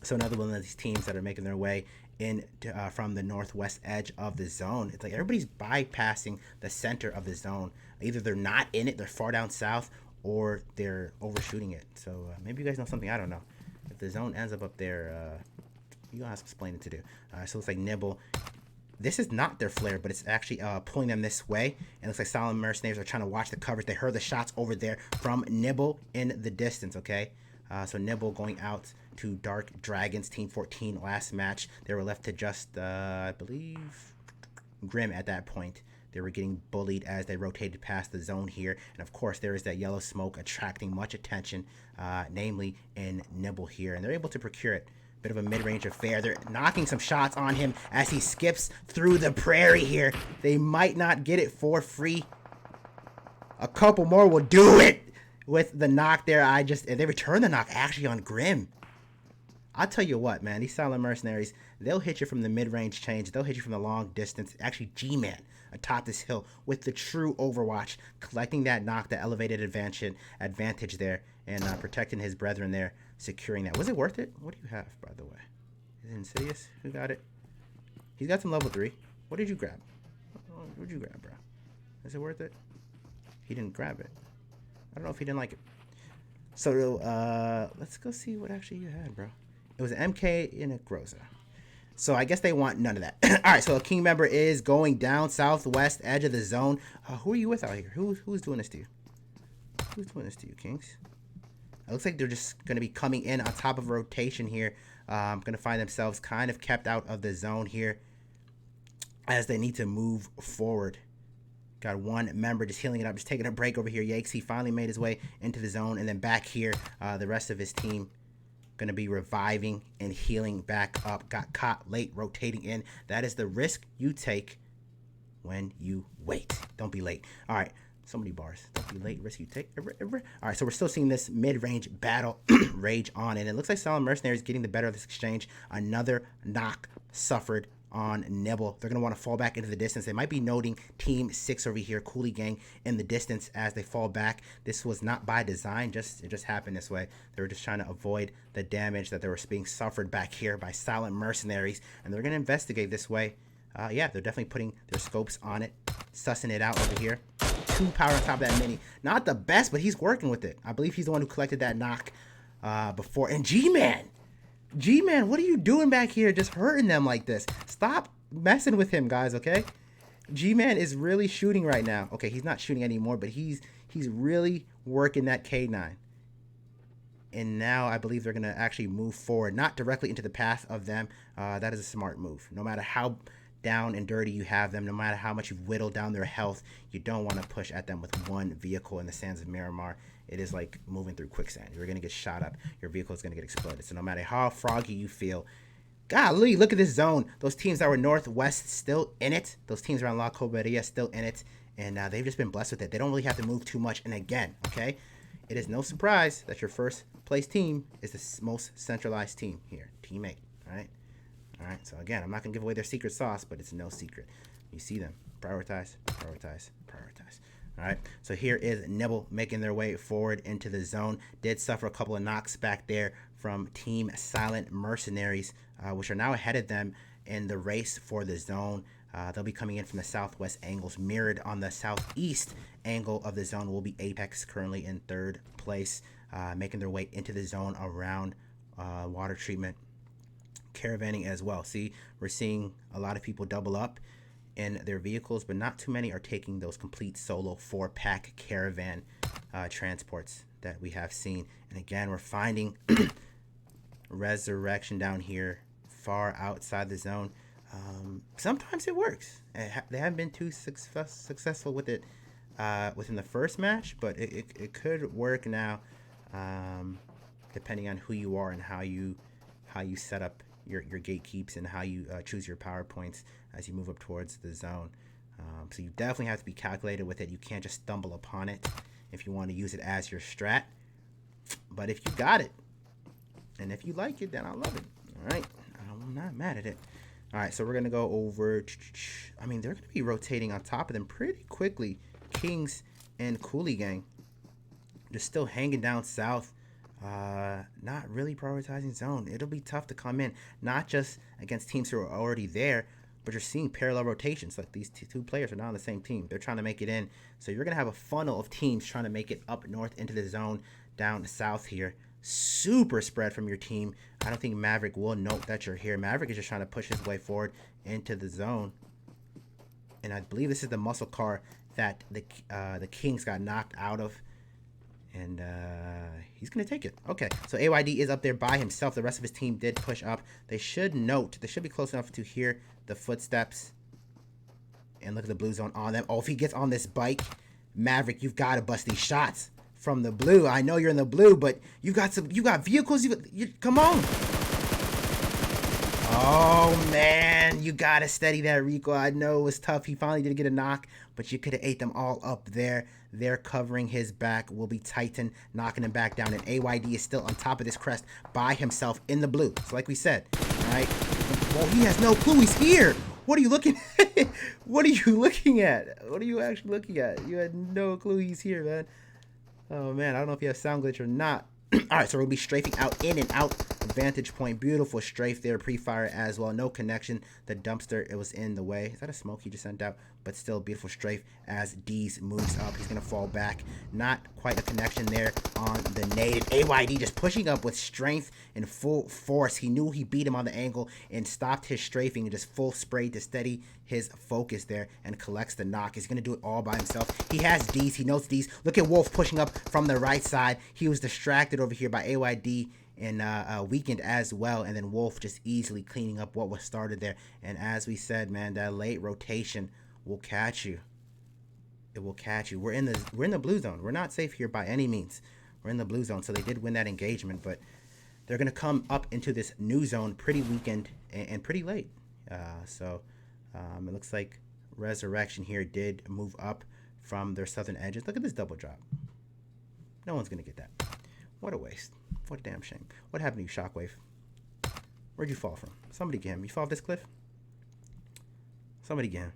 Speaker 1: So another one of these teams that are making their way in from the northwest edge of the zone. It's like everybody's bypassing the center of the zone. Either they're not in it, they're far down south, or they're overshooting it. So maybe you guys know something I don't know. If the zone ends up there, you gonna have some explaining to do. So it looks like Nibble. This is not their flare, but it's actually pulling them this way. And it looks like Silent Mercenaries are trying to watch the coverage. They heard the shots over there from Nibble in the distance, okay? So Nibble going out to Dark Dragons, Team 14 last match. They were left to just, I believe, Grim at that point. They were getting bullied as they rotated past the zone here. And of course, there is that yellow smoke attracting much attention, namely in Nibble here. And they're able to procure it. Bit of a mid-range affair. They're knocking some shots on him as he skips through the prairie here. They might not get it for free. A couple more will do it with the knock there. They return the knock actually on Grim. I'll tell you what, man. These Silent Mercenaries, they'll hit you from the mid-range change. They'll hit you from the long distance. Actually, G-Man. atop this hill with the true Overwatch, collecting that knock, the elevated advantage there, and protecting his brethren there, securing that. Was it worth it? What do you have, by the way? Is it Insidious? Who got it? He's got some level 3. What did you grab? What did you grab, bro? Is it worth it? He didn't grab it. I don't know if he didn't like it. So let's go see what actually you had, bro. It was an MK and a Groza. So I guess they want none of that. All right, so a King member is going down southwest edge of the zone. Who are you with out here? Who's doing this to you? Who's doing this to you, Kings? It looks like they're just going to be coming in on top of a rotation here. Going to find themselves kind of kept out of the zone here as they need to move forward. Got one member just healing it up, just taking a break over here. Yakes, he finally made his way into the zone. And then back here, the rest of his team going to be reviving and healing back up. Got caught late, rotating in. That is the risk you take when you wait. Don't be late. All right. So many bars. Don't be late. Risk you take. All right. So we're still seeing this mid-range battle rage on. And it looks like Silent Mercenaries getting the better of this exchange. Another knock suffered on Nibble. They're going to want to fall back into the distance. They might be noting Team 6 over here, Coolie Gang, in the distance as they fall back. This was not by design. It just happened this way. They were just trying to avoid the damage that they were being suffered back here by Silent Mercenaries. And they're going to investigate this way. Yeah, they're definitely putting their scopes on it, sussing it out over here. 2 power on top of that mini. Not the best, but he's working with it. I believe he's the one who collected that knock before. And G-Man, what are you doing back here just hurting them like this? Stop messing with him, guys, okay? G-Man is really shooting right now. Okay, he's not shooting anymore, but he's really working that K9. And now I believe they're going to actually move forward, not directly into the path of them. That is a smart move. No matter how down and dirty you have them, no matter how much you've whittled down their health, you don't want to push at them with one vehicle in the sands of Miramar. It is like moving through quicksand. You're going to get shot up. Your vehicle is going to get exploded. So no matter how froggy you feel, golly, look at this zone. Those teams that were northwest still in it. Those teams around La Coberia still in it. And they've just been blessed with it. They don't really have to move too much. And again, okay, it is no surprise that your first place team is the most centralized team here. Team 8, all right? All right, so again, I'm not going to give away their secret sauce, but it's no secret. You see them. Prioritize, prioritize, prioritize. All right, so here is Nibble making their way forward into the zone. Did suffer a couple of knocks back there from Team Silent Mercenaries, which are now ahead of them in the race for the zone. They'll be coming in from the southwest angles. Mirrored on the southeast angle of the zone will be Apex, currently in 3rd place, making their way into the zone around water treatment. Caravanning as well. See, we're seeing a lot of people double up in their vehicles, but not too many are taking those complete solo 4-pack caravan transports that we have seen. And again, we're finding resurrection down here far outside the zone. Sometimes it works. They haven't been too successful with it within the first match, but it could work now, depending on who you are and how you set up your gatekeeps and how you choose your power points as you move up towards the zone. So you definitely have to be calculated with it. You can't just stumble upon it if you want to use it as your strat. But if you got it, and if you like it, then I love it. All right, I'm not mad at it. All right, so we're gonna go over. I mean, they're gonna be rotating on top of them pretty quickly. Kings and Coolie Gang just still hanging down south. Not really prioritizing zone. It'll be tough to come in, not just against teams who are already there, but you're seeing parallel rotations. Like these 2 players are not on the same team. They're trying to make it in. So you're going to have a funnel of teams trying to make it up north into the zone, down south here. Super spread from your team. I don't think Maverick will note that you're here. Maverick is just trying to push his way forward into the zone. And I believe this is the muscle car that the Kings got knocked out of. And he's going to take it. Okay, so AYD is up there by himself. The rest of his team did push up. They should note, they should be close enough to hear the footsteps. And look at the blue zone on them. Oh, if he gets on this bike, Maverick, you've got to bust these shots from the blue. I know you're in the blue, but you got vehicles. Come on. Oh, man, you got to steady that recoil. I know it was tough. He finally did get a knock, but you could have ate them all up there. They're covering his back. Will be Titan, knocking him back down. And AYD is still on top of this crest by himself in the blue. So like we said, all right. Well, he has no clue he's here. What are you looking at? What are you looking at? What are you actually looking at? You had no clue he's here, man. Oh, man. I don't know if you have sound glitch or not. All right, so we'll be strafing out, in and out. Vantage point. Beautiful strafe there. Pre-fire as well. No connection. The dumpster, it was in the way. Is that a smoke he just sent out? But still beautiful strafe as D's moves up. He's going to fall back. Not quite a connection there on the native. AYD just pushing up with strength and full force. He knew he beat him on the angle and stopped his strafing and just full spray to steady his focus there and collects the knock. He's going to do it all by himself. He has D's. He knows D's. Look at Wolf pushing up from the right side. He was distracted over here by AYD and Weekend as well, and then Wolf just easily cleaning up what was started there. And as we said, man, that late rotation will catch you. It will catch you. We're in the blue zone. We're not safe here by any means. We're in the blue zone, so they did win that engagement, but they're gonna come up into this new zone pretty weekend and pretty late. It looks like Resurrection here did move up from their southern edges. Look at this double drop. No one's gonna get that. What a waste. What a damn shame. What happened to you, Shockwave? Where'd you fall from? Somebody get him. You fall off this cliff? Somebody get him.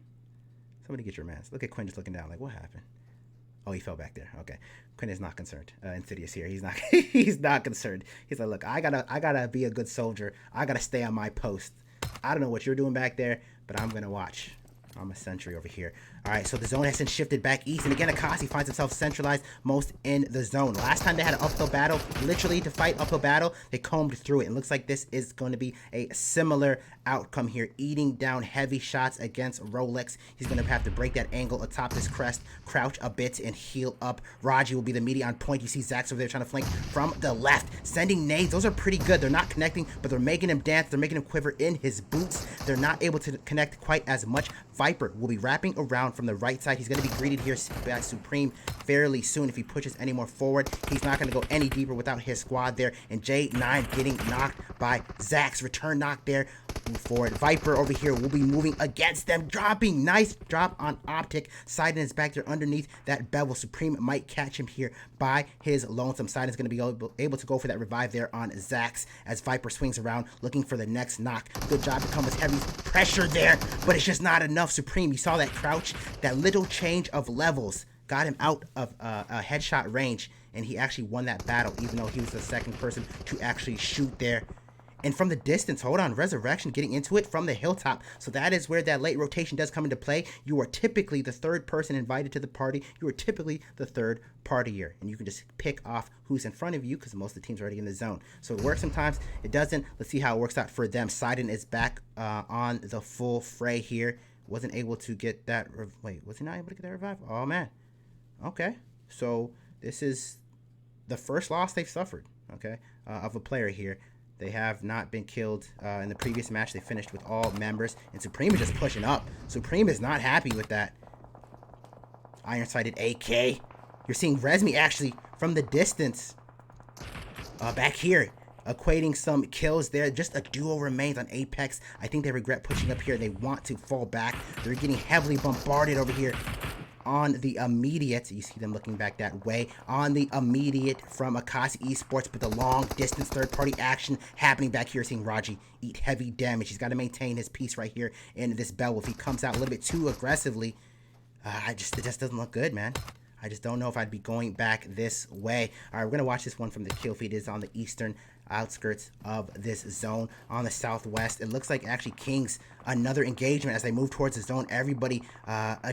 Speaker 1: Somebody get your mans. Look at Quinn just looking down like, what happened? Oh, he fell back there. Okay. Quinn is not concerned. Insidious here. He's not he's not concerned. He's like, look, I gotta be a good soldier. I gotta stay on my post. I don't know what you're doing back there, but I'm gonna watch. I'm a sentry over here. All right, so the zone has been shifted back east, and again, Akasi finds himself centralized most in the zone. Last time they had an uphill battle, literally to fight uphill battle, they combed through it. It looks like this is going to be a similar outcome here, eating down heavy shots against Rolex. He's going to have to break that angle atop this crest, crouch a bit, and heal up. Raji will be the media on point. You see Zax over there trying to flank from the left, sending nades. Those are pretty good. They're not connecting, but they're making him dance. They're making him quiver in his boots. They're not able to connect quite as much. Viper will be wrapping around from the right side. He's going to be greeted here by Supreme fairly soon. If he pushes any more forward, he's not going to go any deeper without his squad there. And J9 getting knocked by Zax. Return knock there. Move forward. Viper over here will be moving against them. Dropping. Nice drop on Optic. Sidon is back there underneath that bevel. Supreme might catch him here by his lonesome. Sidon's going to be able to go for that revive there on Zax as Viper swings around looking for the next knock. Good job to come with heavy pressure there, but it's just not enough. Supreme, you saw that crouch, that little change of levels got him out of a headshot range, and he actually won that battle, even though he was the second person to actually shoot there. And from the distance, hold on, Resurrection getting into it from the hilltop. So that is where that late rotation does come into play. You are typically the third person invited to the party. You are typically the third partier. And you can just pick off who's in front of you because most of the team's already in the zone. So it works sometimes. It doesn't. Let's see how it works out for them. Sidon is back on the full fray here. Wasn't able to get that. Wait, was he not able to get that revive? Oh, man. Okay. So this is the first loss they've suffered, okay, of a player here. They have not been killed in the previous match. They finished with all members. And Supreme is just pushing up. Supreme is not happy with that. Iron-sighted AK. You're seeing Resmi actually from the distance. Back here. Equating some kills there. Just a duo remains on Apex. I think they regret pushing up here. They want to fall back. They're getting heavily bombarded over here. On the immediate, you see them looking back that way, on the immediate from Akasi Esports, but the long distance third party action happening back here, seeing Raji eat heavy damage. He's got to maintain his peace right here in this bell. If he comes out a little bit too aggressively, it just doesn't look good, man. I just don't know if I'd be going back this way. All right, we're going to watch this one from the kill feed. It is on the eastern outskirts of this zone. On the southwest, it looks like actually Kings, another engagement as they move towards the zone. Everybody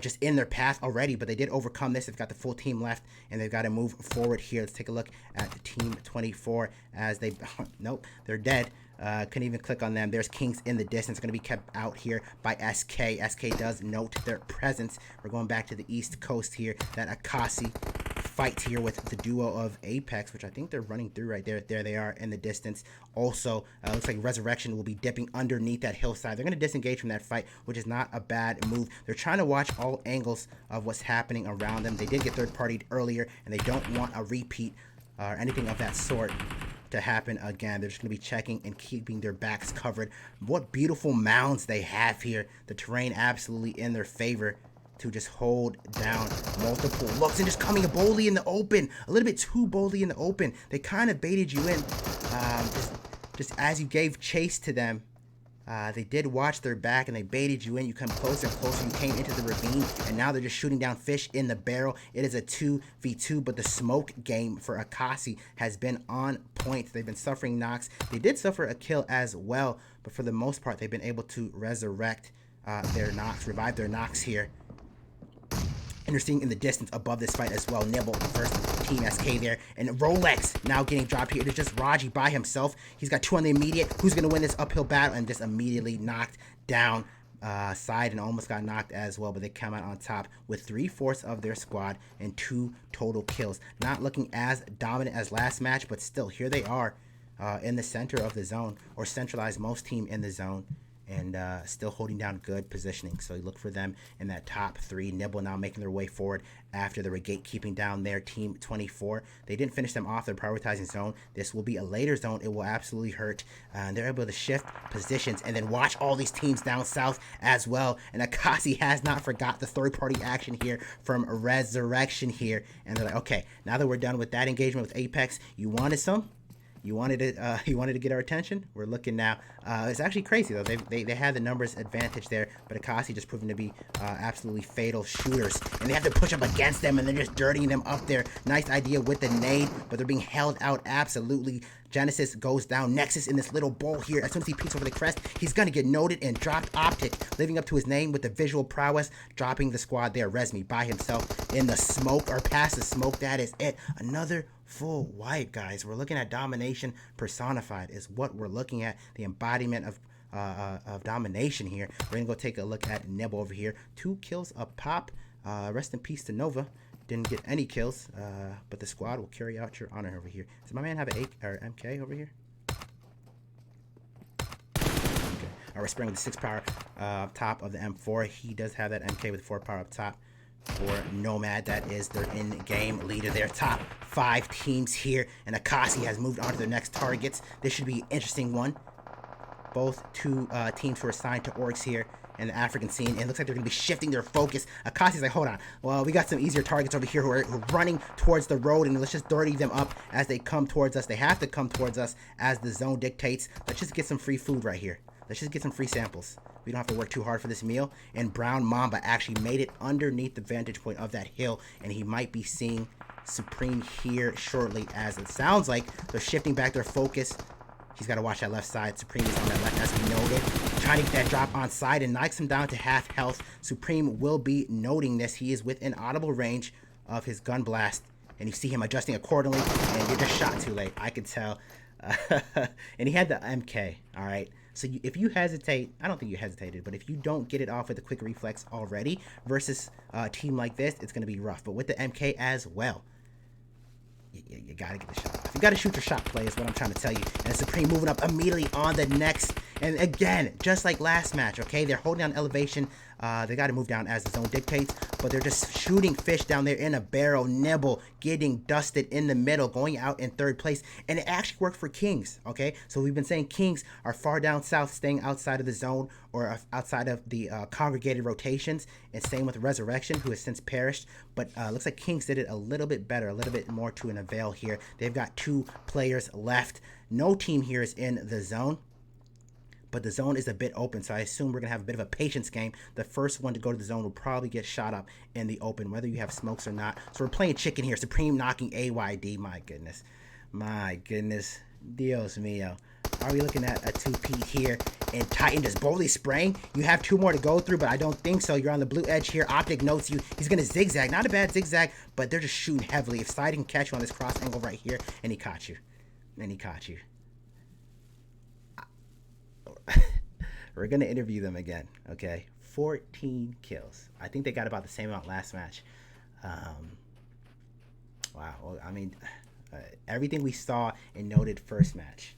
Speaker 1: just in their path already, but they did overcome this. They've got the full team left, and they've got to move forward here. Let's take a look at Team 24 as they... nope, they're dead. Couldn't even click on them. There's Kings in the distance, going to be kept out here by SK. SK does note their presence. We're going back to the east coast here. That Akasi fight here with the duo of Apex, which I think they're running through right there. There they are in the distance. Also, looks like Resurrection will be dipping underneath that hillside. They're going to disengage from that fight, which is not a bad move. They're trying to watch all angles of what's happening around them. They did get third-partied earlier, and they don't want a repeat or anything of that sort to happen again. They're just going to be checking and keeping their backs covered. What beautiful mounds they have here. The terrain absolutely in their favor to just hold down multiple looks and just coming boldly in the open. A little bit too boldly in the open. They kind of baited you in just as you gave chase to them. They did watch their back and they baited you in. You come closer and closer. You came into the ravine and now they're just shooting down fish in the barrel. It is a 2v2, but the smoke game for Akasi has been on point. They've been suffering knocks. They did suffer a kill as well, but for the most part, they've been able to resurrect their knocks, revive their knocks here. And you're seeing in the distance above this fight as well, Nibble versus Team SK there. And Rolex now getting dropped here. It is just Raji by himself. He's got 2 on the immediate. Who's going to win this uphill battle? And just immediately knocked down side and almost got knocked as well. But they come out on top with 3/4 of their squad and 2 total kills. Not looking as dominant as last match, but still here they are in the center of the zone, or centralized most team in the zone. And still holding down good positioning. So you look for them in that top 3. Nibble now making their way forward after the Regate keeping down their team 24. They didn't finish them off. They're prioritizing zone. This will be a later zone. It will absolutely hurt. They're able to shift positions and then watch all these teams down south as well. And Akasi has not forgot the third-party action here from Resurrection here. And they're like, okay, now that we're done with that engagement with Apex, you wanted some? You wanted to get our attention. We're looking now. It's actually crazy though. They had the numbers advantage there, but Akasi just proven to be absolutely fatal shooters, and they have to push up against them, and they're just dirtying them up there. Nice idea with the nade, but they're being held out absolutely. Genesis goes down. Nexus in this little bowl here. As soon as he peeks over the crest, he's going to get noted and dropped. Optic, living up to his name with the visual prowess, dropping the squad there. Resmi by himself in the smoke, or past the smoke. That is it. Another full wipe, guys. We're looking at domination personified is what we're looking at. The embodiment of domination here. We're going to go take a look at Nibble over here. 2 kills a pop. Rest in peace to Nova. Didn't get any kills, but the squad will carry out your honor over here. Does my man have an MK over here? Okay. All right, we're spraying with the 6 power up top of the M4. He does have that MK with 4 power up top for Nomad. That is their in-game leader. Their top 5 teams here, and Akasi has moved on to their next targets. This should be an interesting one. Both 2 teams who are assigned to orgs here in the African scene, and it looks like they're going to be shifting their focus. Akasi's like, hold on, well, we got some easier targets over here who are running towards the road, and let's just dirty them up as they come towards us. They have to come towards us as the zone dictates. Let's just get some free food right here. Let's just get some free samples. We don't have to work too hard for this meal. And Brown Mamba actually made it underneath the vantage point of that hill, and he might be seeing Supreme here shortly, as it sounds like they're shifting back their focus. He's got to watch that left side. Supreme is on that left, as we noted. Trying to get that drop on side and knocks him down to half health. Supreme will be noting this. He is within audible range of his gun blast, and you see him adjusting accordingly, and you're just shot too late. I could tell. And he had the MK, all right? So if you hesitate, I don't think you hesitated, but if you don't get it off with a quick reflex already versus a team like this, it's going to be rough. But with the MK as well, you got to get the shot off. You got to shoot your shot, play, is what I'm trying to tell you. And Supreme moving up immediately on the next. And again, just like last match, okay? They're holding down elevation. They got to move down as the zone dictates, but they're just shooting fish down there in a barrel. Nibble getting dusted in the middle, going out in 3rd place. And it actually worked for Kings, okay? So we've been saying Kings are far down south, staying outside of the zone or outside of the congregated rotations. And same with Resurrection, who has since perished. But looks like Kings did it a little bit better, a little bit more to an avail here. They've got 2 players left. No team here is in the zone, but the zone is a bit open, so I assume we're going to have a bit of a patience game. The first one to go to the zone will probably get shot up in the open, whether you have smokes or not. So we're playing chicken here. Supreme knocking AYD. My goodness. My goodness. Dios mío. Are we looking at a 2-peat here? And Titan just boldly spraying. You have 2 more to go through, but I don't think so. You're on the blue edge here. Optic notes you. He's going to zigzag. Not a bad zigzag, but they're just shooting heavily. If Side can catch you on this cross angle right here, and he caught you. And he caught you. We're going to interview them again, okay? 14 kills. I think they got about the same amount last match. Wow. Well, I mean, everything we saw and noted first match.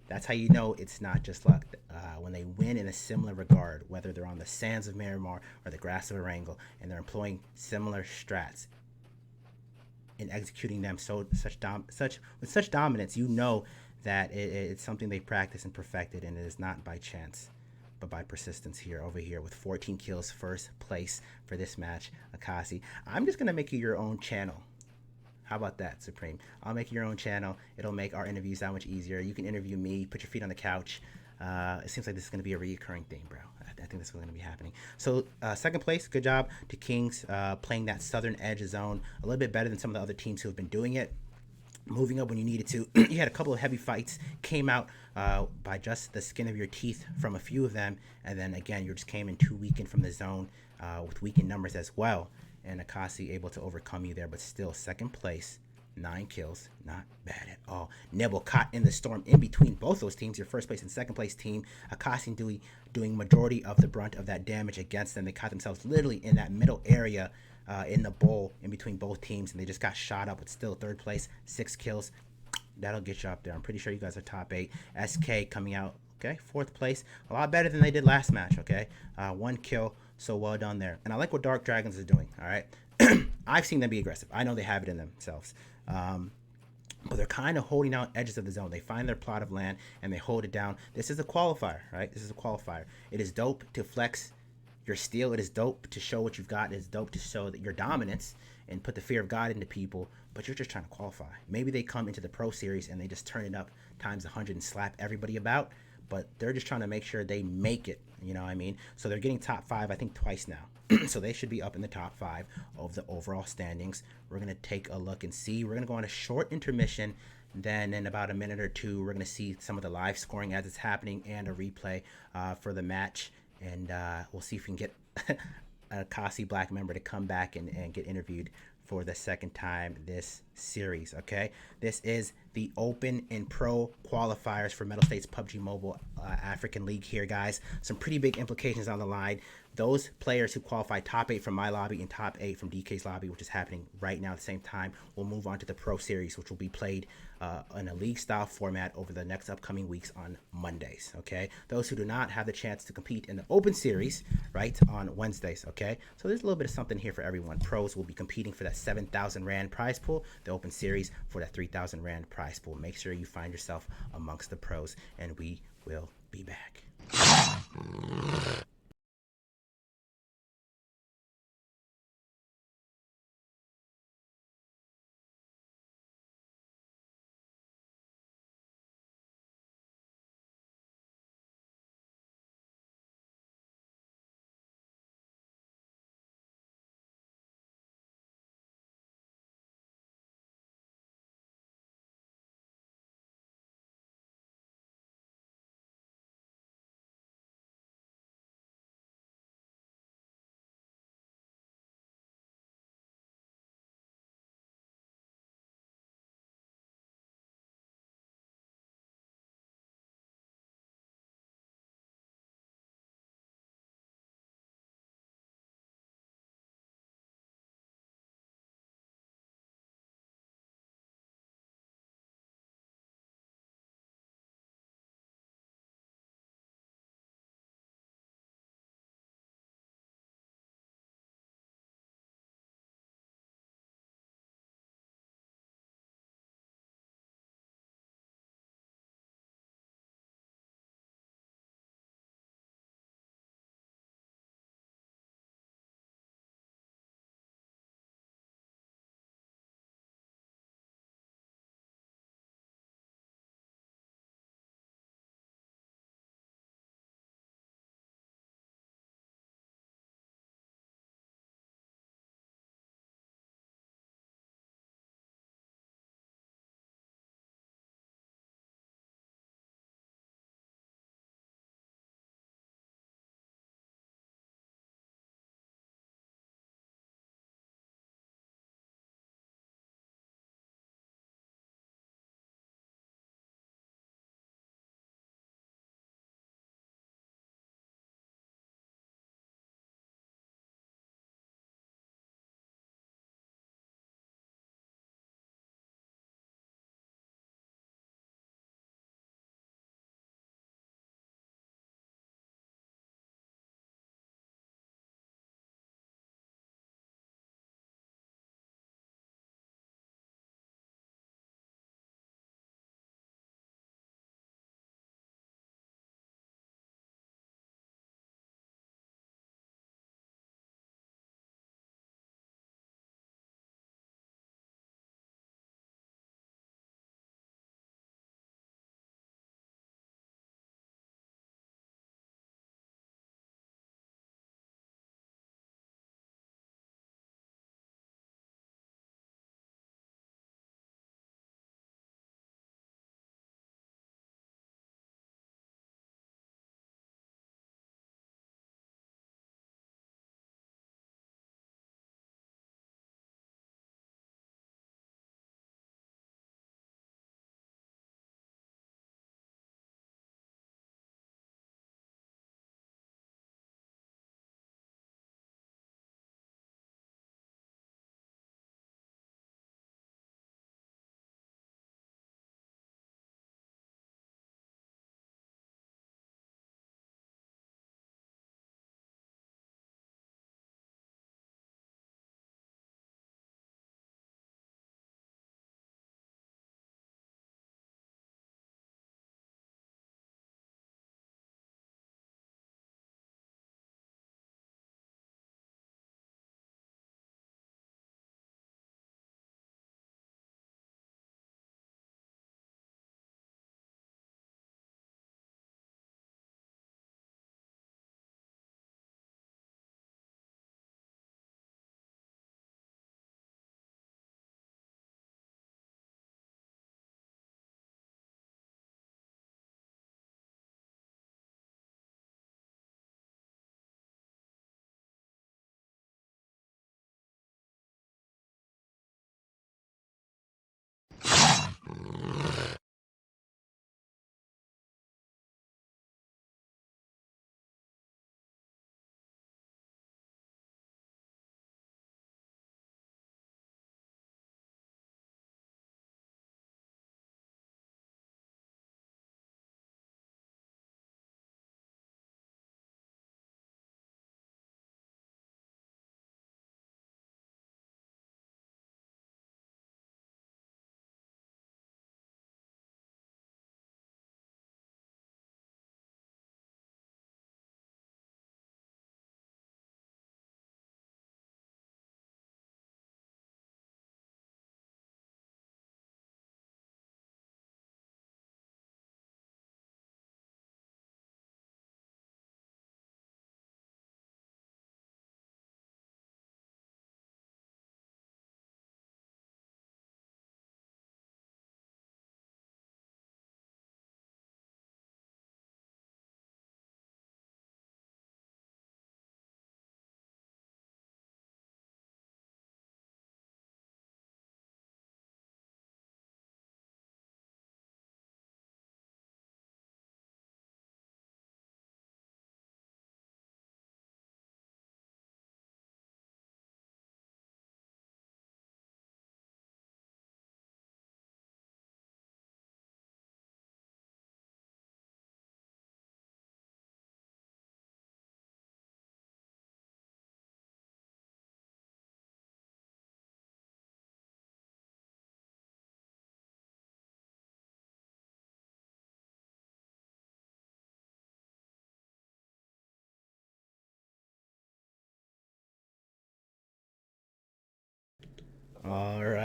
Speaker 1: That's how you know it's not just luck. When they win in a similar regard, whether they're on the sands of Miramar or the grass of Erangel, and they're employing similar strats and executing them with such dominance, you know that it's something they practice and perfected, and it is not by chance, but by persistence here, over here, with 14 kills, 1st place for this match, Akasi. I'm just going to make you your own channel. How about that, Supreme? I'll make you your own channel. It'll make our interviews that much easier. You can interview me, put your feet on the couch, It seems like this is going to be a recurring thing, bro. I think that's what's going to be happening. So, second place, good job to Kings playing that southern edge zone a little bit better than some of the other teams who have been doing it. Moving up when you needed to. You had a couple of heavy fights, came out by just the skin of your teeth from a few of them, and then again, you just came in too weakened from the zone with weakened numbers as well. And Akasi able to overcome you there, but still second place, 9 kills, not bad at all. Nibble caught in the storm in between both those teams, your first place and second place team. Akasi doing majority of the brunt of that damage against them. They caught themselves literally in that middle area in the bowl in between both teams, and they just got shot up. But still third place, 6 kills. That'll get you up there. I'm pretty sure you guys are top 8. SK coming out, okay, fourth place, a lot better than they did last match. Okay, 1 kill, so well done there. And I like what Dark Dragons is doing. All right, I've seen them be aggressive. I know they have it in themselves. But they're kind of holding out edges of the zone. They find their plot of land and they hold it down. This is a qualifier, right? This is a qualifier. It is dope to flex your steel. It is dope to show what you've got. It is dope to show that your dominance and put the fear of God into people, but you're just trying to qualify. Maybe they come into the Pro Series and they just turn it up times 100 and slap everybody about, but they're just trying to make sure they make it, you know what I mean? So they're getting top 5, I think, twice now. So they should be up in the top 5 of the overall standings. We're going to take a look and see. We're going to go on a short intermission. Then in about a minute or two, we're going to see some of the live scoring as it's happening and a replay for the match. And we'll see if we can get a Kasi Black member to come back and get interviewed for the second time this series. Okay, this is the Open and Pro qualifiers for Mettlestate's PUBG Mobile African League here, guys. Some pretty big implications on the line. Those players who qualify top 8 from my lobby and top 8 from DK's lobby, which is happening right now at the same time, will move on to the Pro Series, which will be played in a league-style format over the next upcoming weeks on Mondays, okay? Those who do not have the chance to compete in the Open Series, right, on Wednesdays, okay? So there's a little bit of something here for everyone. Pros will be competing for that 7,000 Rand prize pool, the Open Series for that 3,000 Rand prize pool. Make sure you find yourself amongst the pros, and we will be back.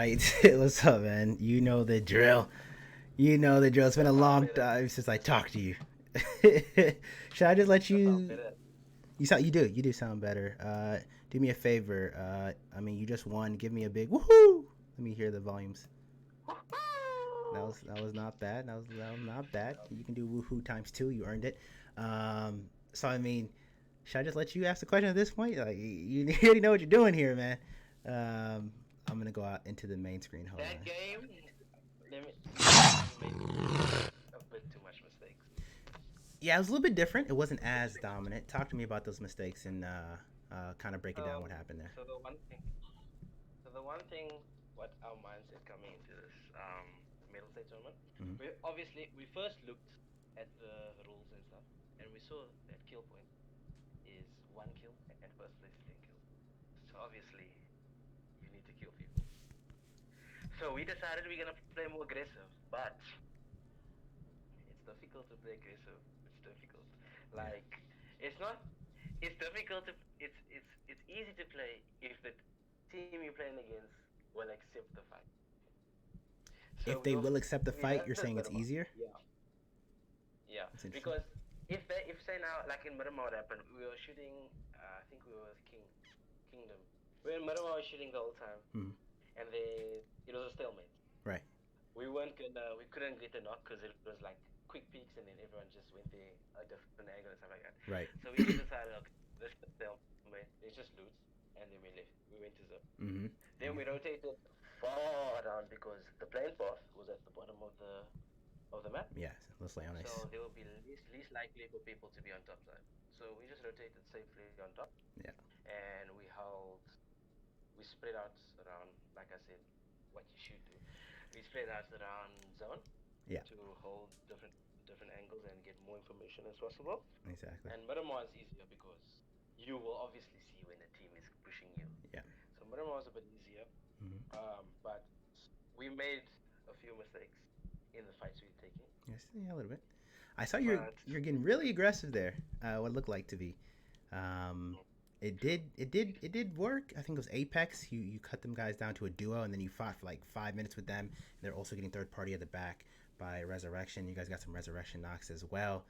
Speaker 1: Right. What's up, man? You know the drill. You know the drill. It's been a long time since I talked to you. Should I just let
Speaker 2: That sounds
Speaker 1: you?
Speaker 2: better.
Speaker 1: You do sound better. Do me a favor. I mean, you just won. Give me a big woohoo. Let me hear the volumes. That was not bad. That was not bad. You can do woohoo times two. You earned it. So I mean, should I just let you ask the question at this point? Like you already know what you're doing here, man. I'm gonna go out into the main screen. Hold
Speaker 2: That
Speaker 1: on.
Speaker 2: game, you made a bit too much mistakes.
Speaker 1: Yeah, it was a little bit different. It wasn't as dominant. Talk to me about those mistakes and kind of break it down what
Speaker 2: So,
Speaker 1: happened there.
Speaker 2: so the one thing, so the one thing, what our mindset coming into this middle state tournament,
Speaker 1: Mm-hmm.
Speaker 2: we first looked at the rules and stuff, and we saw that kill point is 1 kill, and first place is 10 kills. So obviously, you need to kill people. So we decided we're gonna play more aggressive, but it's difficult to play aggressive. It's difficult.
Speaker 1: Yeah.
Speaker 2: Like it's not. It's difficult to. It's easy to play if the team you're playing against will accept the fight. So
Speaker 1: If they will accept the
Speaker 2: we
Speaker 1: fight,
Speaker 2: learned
Speaker 1: you're
Speaker 2: this
Speaker 1: saying it's
Speaker 2: Miramar.
Speaker 1: easier.
Speaker 2: Yeah, yeah.
Speaker 1: That's interesting.
Speaker 2: Because if say now like in Miramar what happened, we were shooting. I think we were with Kingdom. We were in Miramar shooting the whole time,
Speaker 1: Mm-hmm.
Speaker 2: and then it was a stalemate.
Speaker 1: Right.
Speaker 2: We couldn't get a knock because it was like quick peaks, and then everyone just went there a different angle and stuff like that.
Speaker 1: Right.
Speaker 2: So we just decided, okay, this is stalemate. Let's just loot, and then we left. We went to zone.
Speaker 1: Mm-hmm.
Speaker 2: Then we rotated far down because the plane path was at the bottom of the map.
Speaker 1: Yeah. Let's lay on ice.
Speaker 2: So there will be least likely for people to be on top side. So we just rotated safely on top.
Speaker 1: Yeah.
Speaker 2: And we spread out around, like I said, what you should do. We spread out around zone.
Speaker 1: Yeah.
Speaker 2: To hold different angles and get more information as possible.
Speaker 1: Exactly.
Speaker 2: And Miramar is easier because you will obviously see when the team is pushing you.
Speaker 1: Yeah.
Speaker 2: So Miramar is a bit easier.
Speaker 1: Mm-hmm.
Speaker 2: But we made a few mistakes in the fights we were taking.
Speaker 1: Yes. Yeah, a little bit. I saw you're getting really aggressive there. What it looked like to be. It did work. I think it was Apex. You cut them guys down to a duo, and then you fought for like 5 minutes with them. And they're also getting third party at the back by Resurrection. You guys got some Resurrection knocks as well.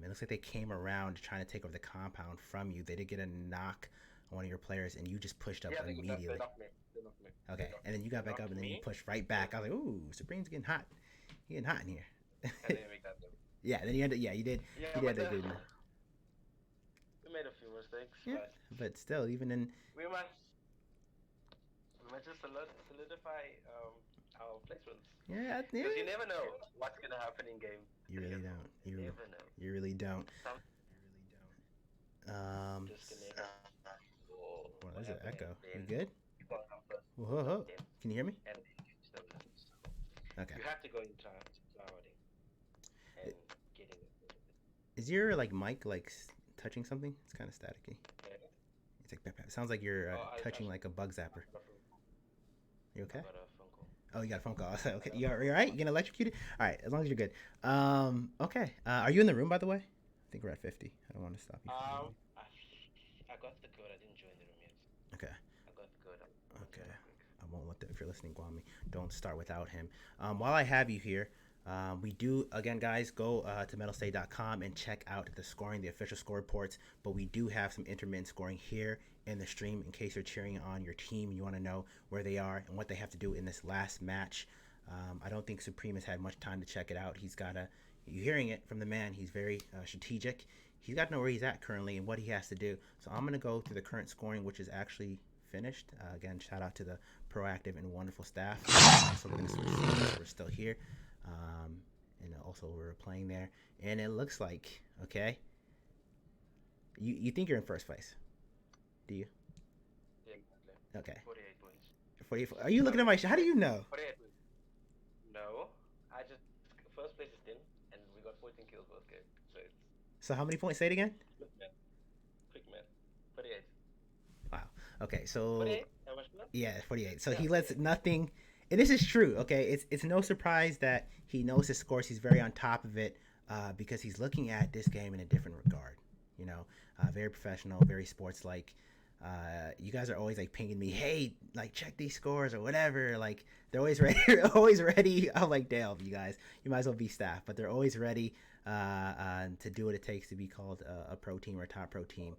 Speaker 1: It looks like they came around trying to take over the compound from you. They did get a knock on one of your players, and you just pushed up immediately.
Speaker 2: They knocked me.
Speaker 1: Okay, and then you got back up, and then you pushed right back. I was like, ooh, Supreme's getting hot. He's getting hot in here.
Speaker 2: And then we got them.
Speaker 1: Yeah, then you had to, you did.
Speaker 2: Yeah,
Speaker 1: you did that good.
Speaker 2: We made a few mistakes,
Speaker 1: Yeah, but still, even in
Speaker 2: we might just solidify our placements.
Speaker 1: yeah.
Speaker 2: Because you never know what's gonna happen in game.
Speaker 1: You really don't. You
Speaker 2: never know.
Speaker 1: You really don't.
Speaker 2: Disconnect.
Speaker 1: Well, there's an echo. You good? Whoa. Can you hear me? Okay.
Speaker 2: You have to go in clouding and getting it.
Speaker 1: Is your like mic like touching something? It's kind of staticky.
Speaker 2: Yeah.
Speaker 1: It's like it sounds like you're touching like a bug zapper. You okay?
Speaker 2: I got a phone call.
Speaker 1: Oh, you got a phone call. Okay, you're all right. You getting electrocuted? All right, as long as you're good. Okay. Are you in the room, by the way? I think we're at 50. I don't want to stop you.
Speaker 2: I got the code. I didn't join the room yet.
Speaker 1: Okay.
Speaker 2: I got the code.
Speaker 1: Okay. I won't let them. If you're listening, Guami, don't start without him. While I have you here, we do, again, guys, go to Mettlestate.com and check out the scoring, the official score reports. But we do have some intermittent scoring here in the stream in case you're cheering on your team and you want to know where they are and what they have to do in this last match. I don't think Supreme has had much time to check it out. He's got to, you're hearing it from the man. He's very strategic. He's got to know where he's at currently and what he has to do. So I'm going to go through the current scoring, which is actually finished. Again, shout out to the proactive and wonderful staff. So we're going to switch scenes. We're still here. And also we're playing there. And it looks like, okay, you think you're in first place. Do you?
Speaker 2: Yeah, exactly.
Speaker 1: Okay.
Speaker 2: 48 points.
Speaker 1: 44. Are you looking at my show? How do you know?
Speaker 2: 48 points. No, I just first place is 10, and we got 14 kills both games. So it's
Speaker 1: So how many points? Say it again.
Speaker 2: quick math. 48.
Speaker 1: Wow. Okay. So
Speaker 2: 48. How much more?
Speaker 1: yeah, 48. So
Speaker 2: Yeah,
Speaker 1: he lets
Speaker 2: 48.
Speaker 1: nothing. And this is true. Okay. It's no surprise that he knows his scores. He's very on top of it because he's looking at this game in a different regard. You know, very professional, very sports-like. You guys are always like pinging me, hey, like check these scores or whatever. Like they're always ready, always ready. I'm like, damn, you guys, you might as well be staff, but they're always ready to do what it takes to be called a pro team or a top pro team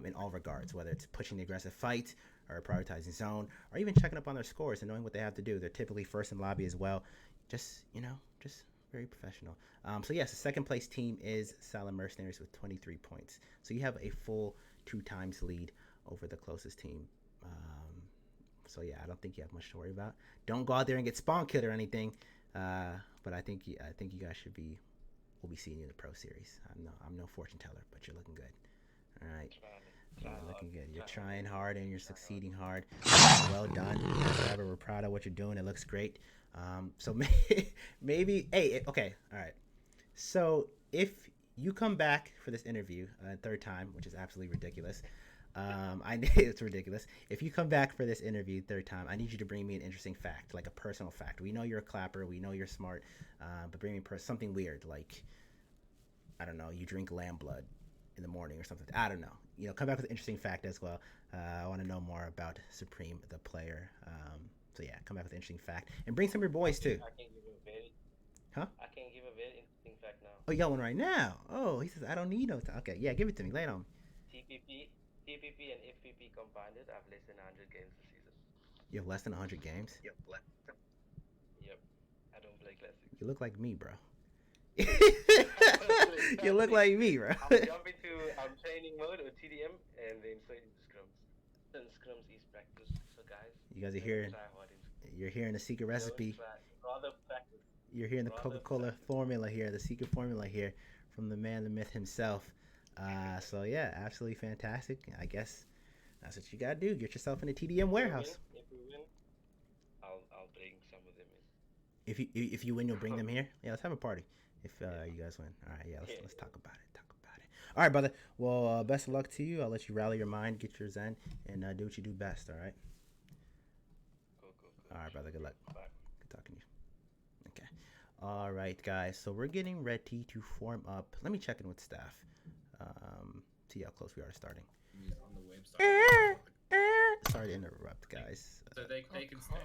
Speaker 1: in all regards, whether it's pushing the aggressive fight or prioritizing zone or even checking up on their scores and knowing what they have to do. They're typically first in lobby as well. Just just very professional. So yes, the second place team is Silent Mercenaries with 23 points. So you have a full 2 times lead over the closest team. So yeah, I don't think you have much to worry about. Don't go out there and get spawn killed or anything. But I think you guys we'll be seeing you in the pro series. I'm no fortune teller, but you're looking good. All right. You're looking good. You're trying hard and you're succeeding hard. Well done. Whatever. We're proud of what you're doing. It looks great. So maybe, hey, okay, all right. So if you come back for this interview a third time, which is absolutely ridiculous, I it's ridiculous. If you come back for this interview third time, I need you to bring me an interesting fact, like a personal fact. We know you're a clapper, we know you're smart, but bring me something weird, like I don't know, you drink lamb blood in the morning or something. I don't know. Come back with an interesting fact as well. I want to know more about Supreme, the player. So yeah, come back with an interesting fact and bring some of your boys too.
Speaker 2: I can give a very,
Speaker 1: Huh?
Speaker 2: I can give a very interesting fact now.
Speaker 1: Oh, you got one right now. Oh, he says I don't need no time. Okay, yeah, give it to me. Lay it on me.
Speaker 2: TPP and FPP combined, I've less than 100 games this season.
Speaker 1: You have less than 100 games.
Speaker 2: Yep. I don't play classics.
Speaker 1: You look like me, bro. You look like me, bro.
Speaker 2: I'm jumping to training mode or TDM and then straight into scrums. Then scrums is practice. So guys,
Speaker 1: you guys are hearing. You're hearing the secret recipe.
Speaker 2: Rather practice.
Speaker 1: You're hearing the Coca-Cola formula here, the secret formula here from the man, the myth himself. So yeah, absolutely fantastic. I guess that's what you gotta do. Get yourself in a TDM warehouse.
Speaker 2: If we win, I'll bring some of them in.
Speaker 1: If you win, you'll bring them here. Yeah, let's have a party. If you guys win, all right. Yeah, let's talk about it. All right, brother. Well, best of luck to you. I'll let you rally your mind, get your zen, and do what you do best. All right.
Speaker 2: Cool.
Speaker 1: All right, brother. Good luck.
Speaker 2: Bye.
Speaker 1: Good talking to you. Okay. All right, guys. So we're getting ready to form up. Let me check in with staff. See how close we are to starting.
Speaker 3: He's on the website.
Speaker 1: Sorry to interrupt, guys.
Speaker 3: So they can stay.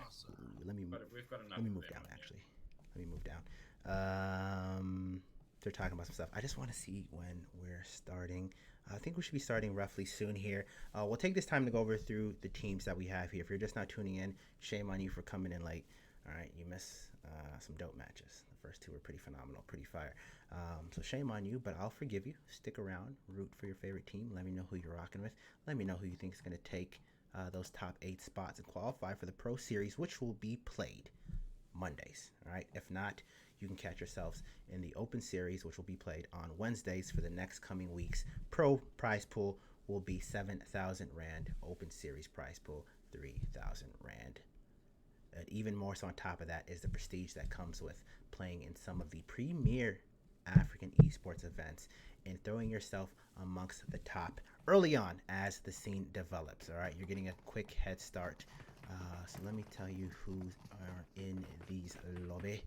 Speaker 1: Let me
Speaker 3: We've got enough.
Speaker 1: let me move down. Actually, let me move down. They're talking about some stuff. I just want to see when we're starting. I think we should be starting roughly soon here. We'll take this time to go over through the teams that we have here. If you're just not tuning in, shame on you for coming in late. All right, you missed some dope matches. The first two were pretty phenomenal, pretty fire. So shame on you, but I'll forgive you. Stick around, root for your favorite team. Let me know who you're rocking with. Let me know who you think is going to take those top 8 spots and qualify for the Pro Series, which will be played Mondays. All right, if not, you can catch yourselves in the Open Series, which will be played on Wednesdays for the next coming weeks. Pro prize pool will be 7,000 Rand. Open Series prize pool, 3,000 Rand. Even more so on top of that is the prestige that comes with playing in some of the premier African esports events and throwing yourself amongst the top early on as the scene develops. All right, you're getting a quick head start. So let me tell you who are in these lobby.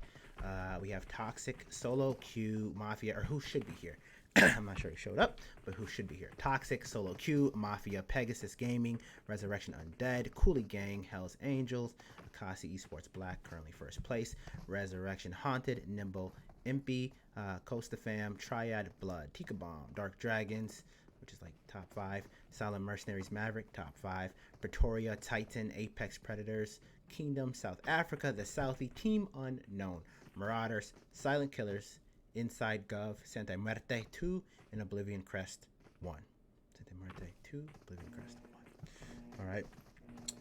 Speaker 1: We have Toxic, Solo Q, Mafia, or who should be here. I'm not sure he showed up, but who should be here? Toxic, Solo Q, Mafia, Pegasus Gaming, Resurrection Undead, Coolie Gang, Hells Angels, Akasi Esports Black, currently first place, Resurrection Haunted, Nimble, Impy, Costa Fam, Triad Blood, Tika Bomb, Dark Dragons, which is like top 5, Silent Mercenaries Maverick, top 5, Pretoria, Titan, Apex Predators, Kingdom, South Africa, The Southie, Team Unknown, Marauders, Silent Killers, Inside Gov, Santa Muerte 2, and Oblivion Crest 1. Santa Muerte 2, Oblivion Crest 1. Alright,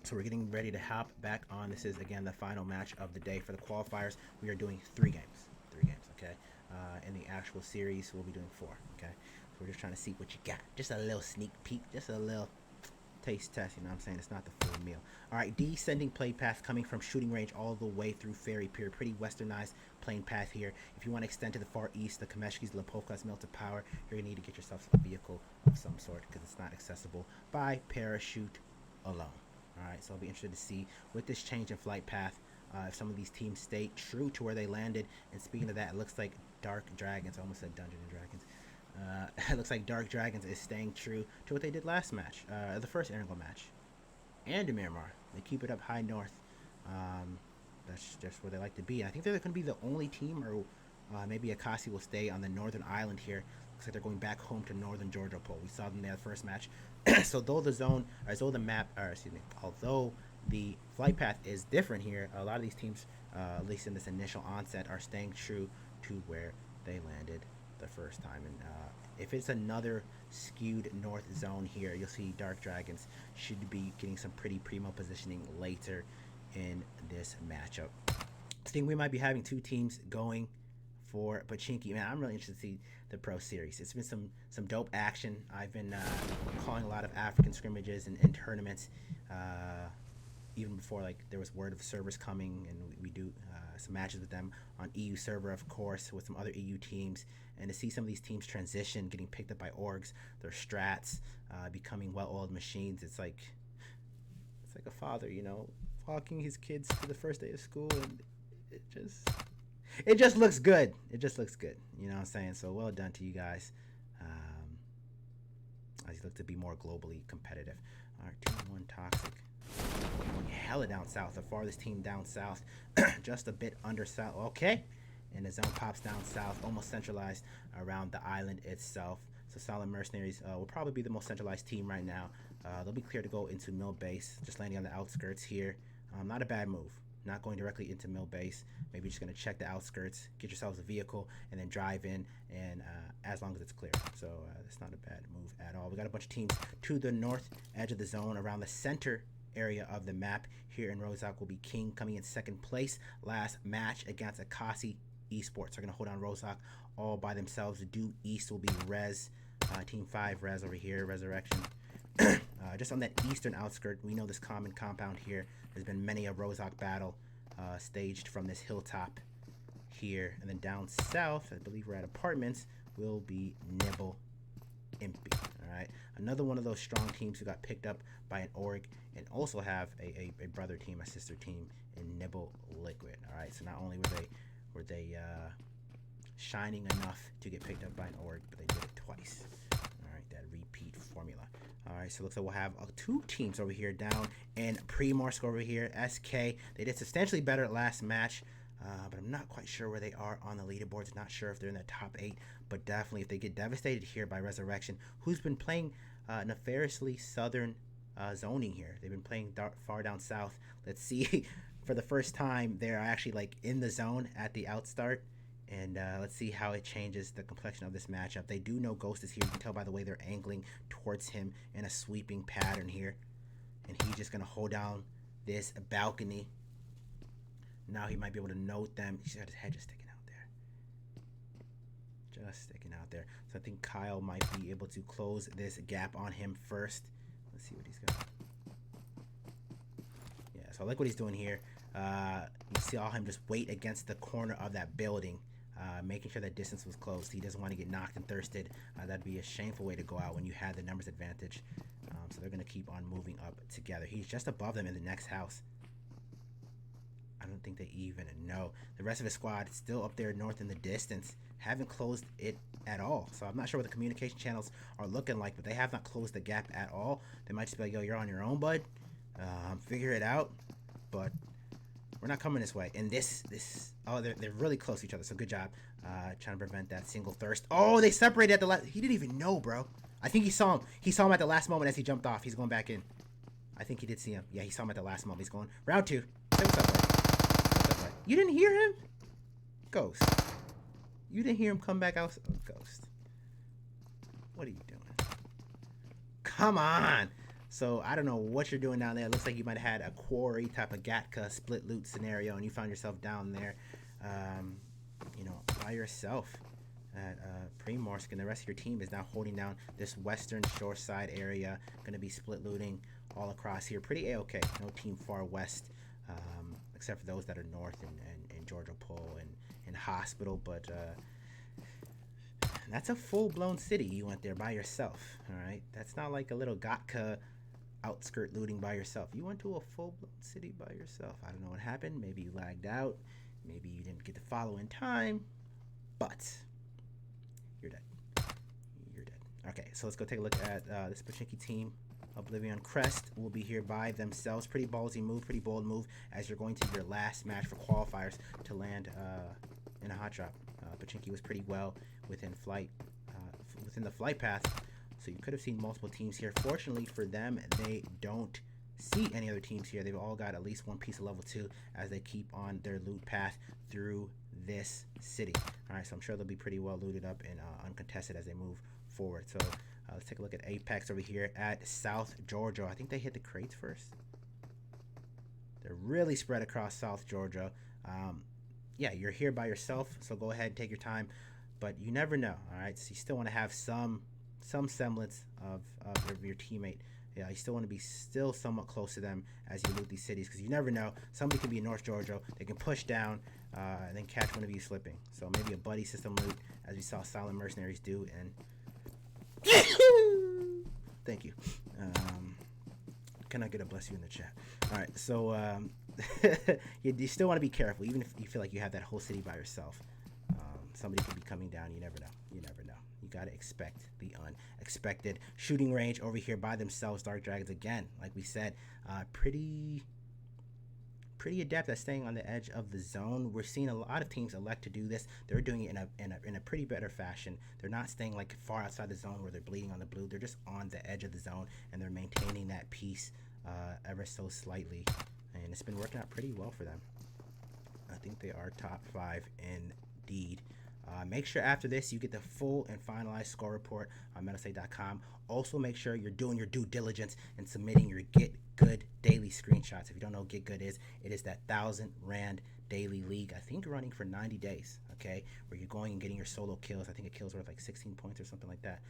Speaker 1: so we're getting ready to hop back on. This is, again, the final match of the day for the qualifiers. We are doing 3 games. 3 games, okay? In the actual series, we'll be doing 4, okay? So we're just trying to see what you got. Just a little sneak peek, just a little taste test, you know what I'm saying? It's not the full meal. Alright, descending play path coming from shooting range all the way through Ferry Pier. Pretty westernized playing path here. If you want to extend to the far east, the Kameshkis, the Lapovkas, Melted Power, you're going to need to get yourself a vehicle of some sort because it's not accessible by parachute alone. Alright, so I'll be interested to see with this change in flight path if some of these teams stay true to where they landed. And speaking of that, it looks like Dark Dragons, I almost said Dungeons and Dragons. It looks like Dark Dragons is staying true to what they did last match, the first Erangel match. And Miramar. They keep it up high north. Um, that's just where they like to be. I think they're going to be the only team, or maybe Akasi will stay on the northern island here. Looks like they're going back home to northern Georgia Pole. We saw them there the first match. So though the zone, or though the map, or excuse me, although the flight path is different here, a lot of these teams, at least in this initial onset, are staying true to where they landed the first time. And if it's another skewed north zone here, you'll see Dark Dragons should be getting some pretty primo positioning later in this matchup. I think we might be having two teams going for Pachinki. Man, I'm really interested to see the Pro Series. It's been some dope action. I've been calling a lot of African scrimmages and tournaments, even before like there was word of servers coming, and we do some matches with them on EU server, of course, with some other EU teams. And to see some of these teams transition, getting picked up by orgs, their strats, becoming well-oiled machines, it's like a father, walking his kids to the first day of school, and it just looks good. It just looks good. You know what I'm saying? So well done to you guys. As you look to be more globally competitive. All right, Team 1 Toxic. Going hella down south. The farthest team down south. Just a bit under south. Okay. And the zone pops down south, almost centralized around the island itself. So Silent Mercenaries will probably be the most centralized team right now. They'll be clear to go into Mill Base, just landing on the outskirts here. Not a bad move. Not going directly into Mill Base. Maybe just going to check the outskirts, get yourselves a vehicle, and then drive in, and as long as it's clear. So it's not a bad move at all. We got a bunch of teams to the north edge of the zone, around the center area of the map. Here in Rozak will be King coming in second place. Last match against Akasi Esports are going to hold on Rozak all by themselves. Due east will be Rez, Team 5 Rez over here, Resurrection. Just on that eastern outskirt, we know this common compound here. There's been many a Rozak battle staged from this hilltop here. And then down south, I believe we're at apartments, will be Nibble Impy. Alright, another one of those strong teams who got picked up by an org, and also have a brother team, a sister team in Nibble Liquid. Alright, so not only were they shining enough to get picked up by an org, but they did it twice. Alright, that repeat formula. Alright, so it looks like we'll have two teams over here down, and Primorsk over here, SK. They did substantially better at last match, but I'm not quite sure where they are on the leaderboards. Not sure if they're in the top 8, but definitely if they get devastated here by Resurrection, who's been playing nefariously southern zoning here. They've been playing far down south. Let's see, for the first time, they're actually like in the zone at the outstart. And let's see how it changes the complexion of this matchup. They do know Ghost is here. You can tell by the way they're angling towards him in a sweeping pattern here. And he's just going to hold down this balcony. Now he might be able to note them. He's got his head just sticking out there. Just sticking out there. So I think Kyle might be able to close this gap on him first. Let's see what he's got. Yeah, so I like what he's doing here. You saw him just wait against the corner of that building. Making sure that distance was closed. He doesn't want to get knocked and thirsted. That'd be a shameful way to go out when you had the numbers advantage. So they're going to keep on moving up together. He's just above them in the next house. I don't think they even know. The rest of his squad is still up there north in the distance. Haven't closed it at all. So I'm not sure what the communication channels are looking like, but they have not closed the gap at all. They might just be like, yo, you're on your own, bud. Figure it out. But we're not coming this way. And oh, they're really close to each other, so good job trying to prevent that single thirst. Oh, they separated at the last. He didn't even know, bro. I think he saw him. He saw him at the last moment as he jumped off. He's going back in. I think he did see him. Yeah, he saw him at the last moment. He's going. Round 2. Say what's up, bud. What's up, bud? You didn't hear him? Ghost. You didn't hear him come back out? Oh, Ghost. What are you doing? Come on. So I don't know what you're doing down there. It looks like you might have had a quarry type of Gatka split loot scenario, and you found yourself down there, by yourself at Primorsk, and the rest of your team is now holding down this western shoreside area. Going to be split looting all across here. Pretty A-okay. No team far west, except for those that are north and Georgia Pole and Hospital, but that's a full-blown city you went there by yourself. All right, that's not like a little Gatka outskirt looting by yourself. You went to a full-blown city by yourself. I don't know what happened. Maybe you lagged out. Maybe you didn't get to follow in time. But you're dead. Okay, so let's go take a look at this Pachinki team. Oblivion Crest will be here by themselves. Pretty ballsy move, pretty bold move as you're going to your last match for qualifiers to land in a hot drop. Pachinki was pretty well within flight, within the flight path, so you could have seen multiple teams here. Fortunately for them, they don't see any other teams here. They've all got at least one piece of level 2 as they keep on their loot path through this city. All right, so I'm sure they'll be pretty well looted up and uncontested as they move forward. So let's take a look at Apex over here at South Georgia. I think they hit the crates first. They're really spread across South Georgia. Yeah, you're here by yourself, so go ahead and take your time, but you never know. All right, so you still want to have some semblance of your teammate. Yeah, you still want to be still somewhat close to them as you loot these cities, because you never know. Somebody could be in North Georgia. They can push down and then catch one of you slipping. So maybe a buddy system loot, as we saw Silent Mercenaries do. And thank you. Can I get a bless you in the chat? All right, so you still want to be careful, even if you feel like you have that whole city by yourself. Somebody could be coming down. You never know. You never know. You got to expect the unexpected. Shooting range over here by themselves. Dark Dragons, again, like we said, pretty adept at staying on the edge of the zone. We're seeing a lot of teams elect to do this. They're doing it in a pretty better fashion. They're not staying like far outside the zone where they're bleeding on the blue. They're just on the edge of the zone, and they're maintaining that piece ever so slightly. And it's been working out pretty well for them. I think they are top 5 indeed. Make sure after this you get the full and finalized score report on Mettlestate.com. Also, make sure you're doing your due diligence and submitting your Get Good daily screenshots. If you don't know what Get Good is, it is that 1,000 Rand daily league. I think running for 90 days, okay? Where you're going and getting your solo kills. I think a kill's worth like 16 points or something like that.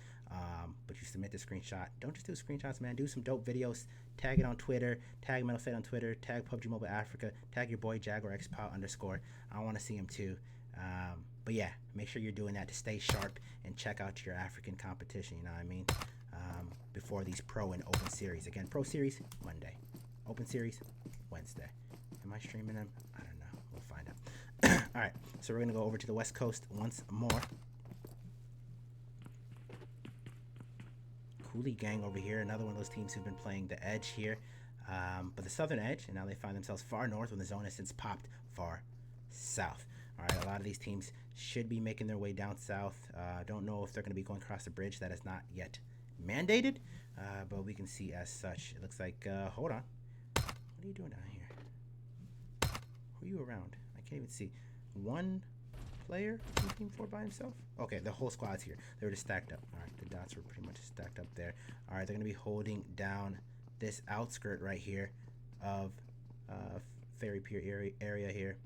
Speaker 1: But you submit the screenshot. Don't just do screenshots, man. Do some dope videos. Tag it on Twitter. Tag Mettlestate on Twitter. Tag PUBG Mobile Africa. Tag your boy Jaguar XPOW _. I want to see him too. But yeah, make sure you're doing that to stay sharp and check out your African competition, you know what I mean? Before these Pro and Open Series. Again, Pro Series, Monday. Open Series, Wednesday. Am I streaming them? I don't know. We'll find out. All right, so we're going to go over to the West Coast once more. Coolie Gang over here, another one of those teams who've been playing the edge here. But the Southern Edge, and now they find themselves far north when the zone has since popped far south. All right, a lot of these teams should be making their way down south. Don't know if they're going to be going across the bridge. That is not yet mandated, but we can see as such. It looks like, hold on. What are you doing down here? Who are you around? I can't even see. One player in Team 4 by himself? Okay, the whole squad's here. They were just stacked up. All right, the dots were pretty much stacked up there. All right, they're going to be holding down this outskirt right here of Ferry Pier area here.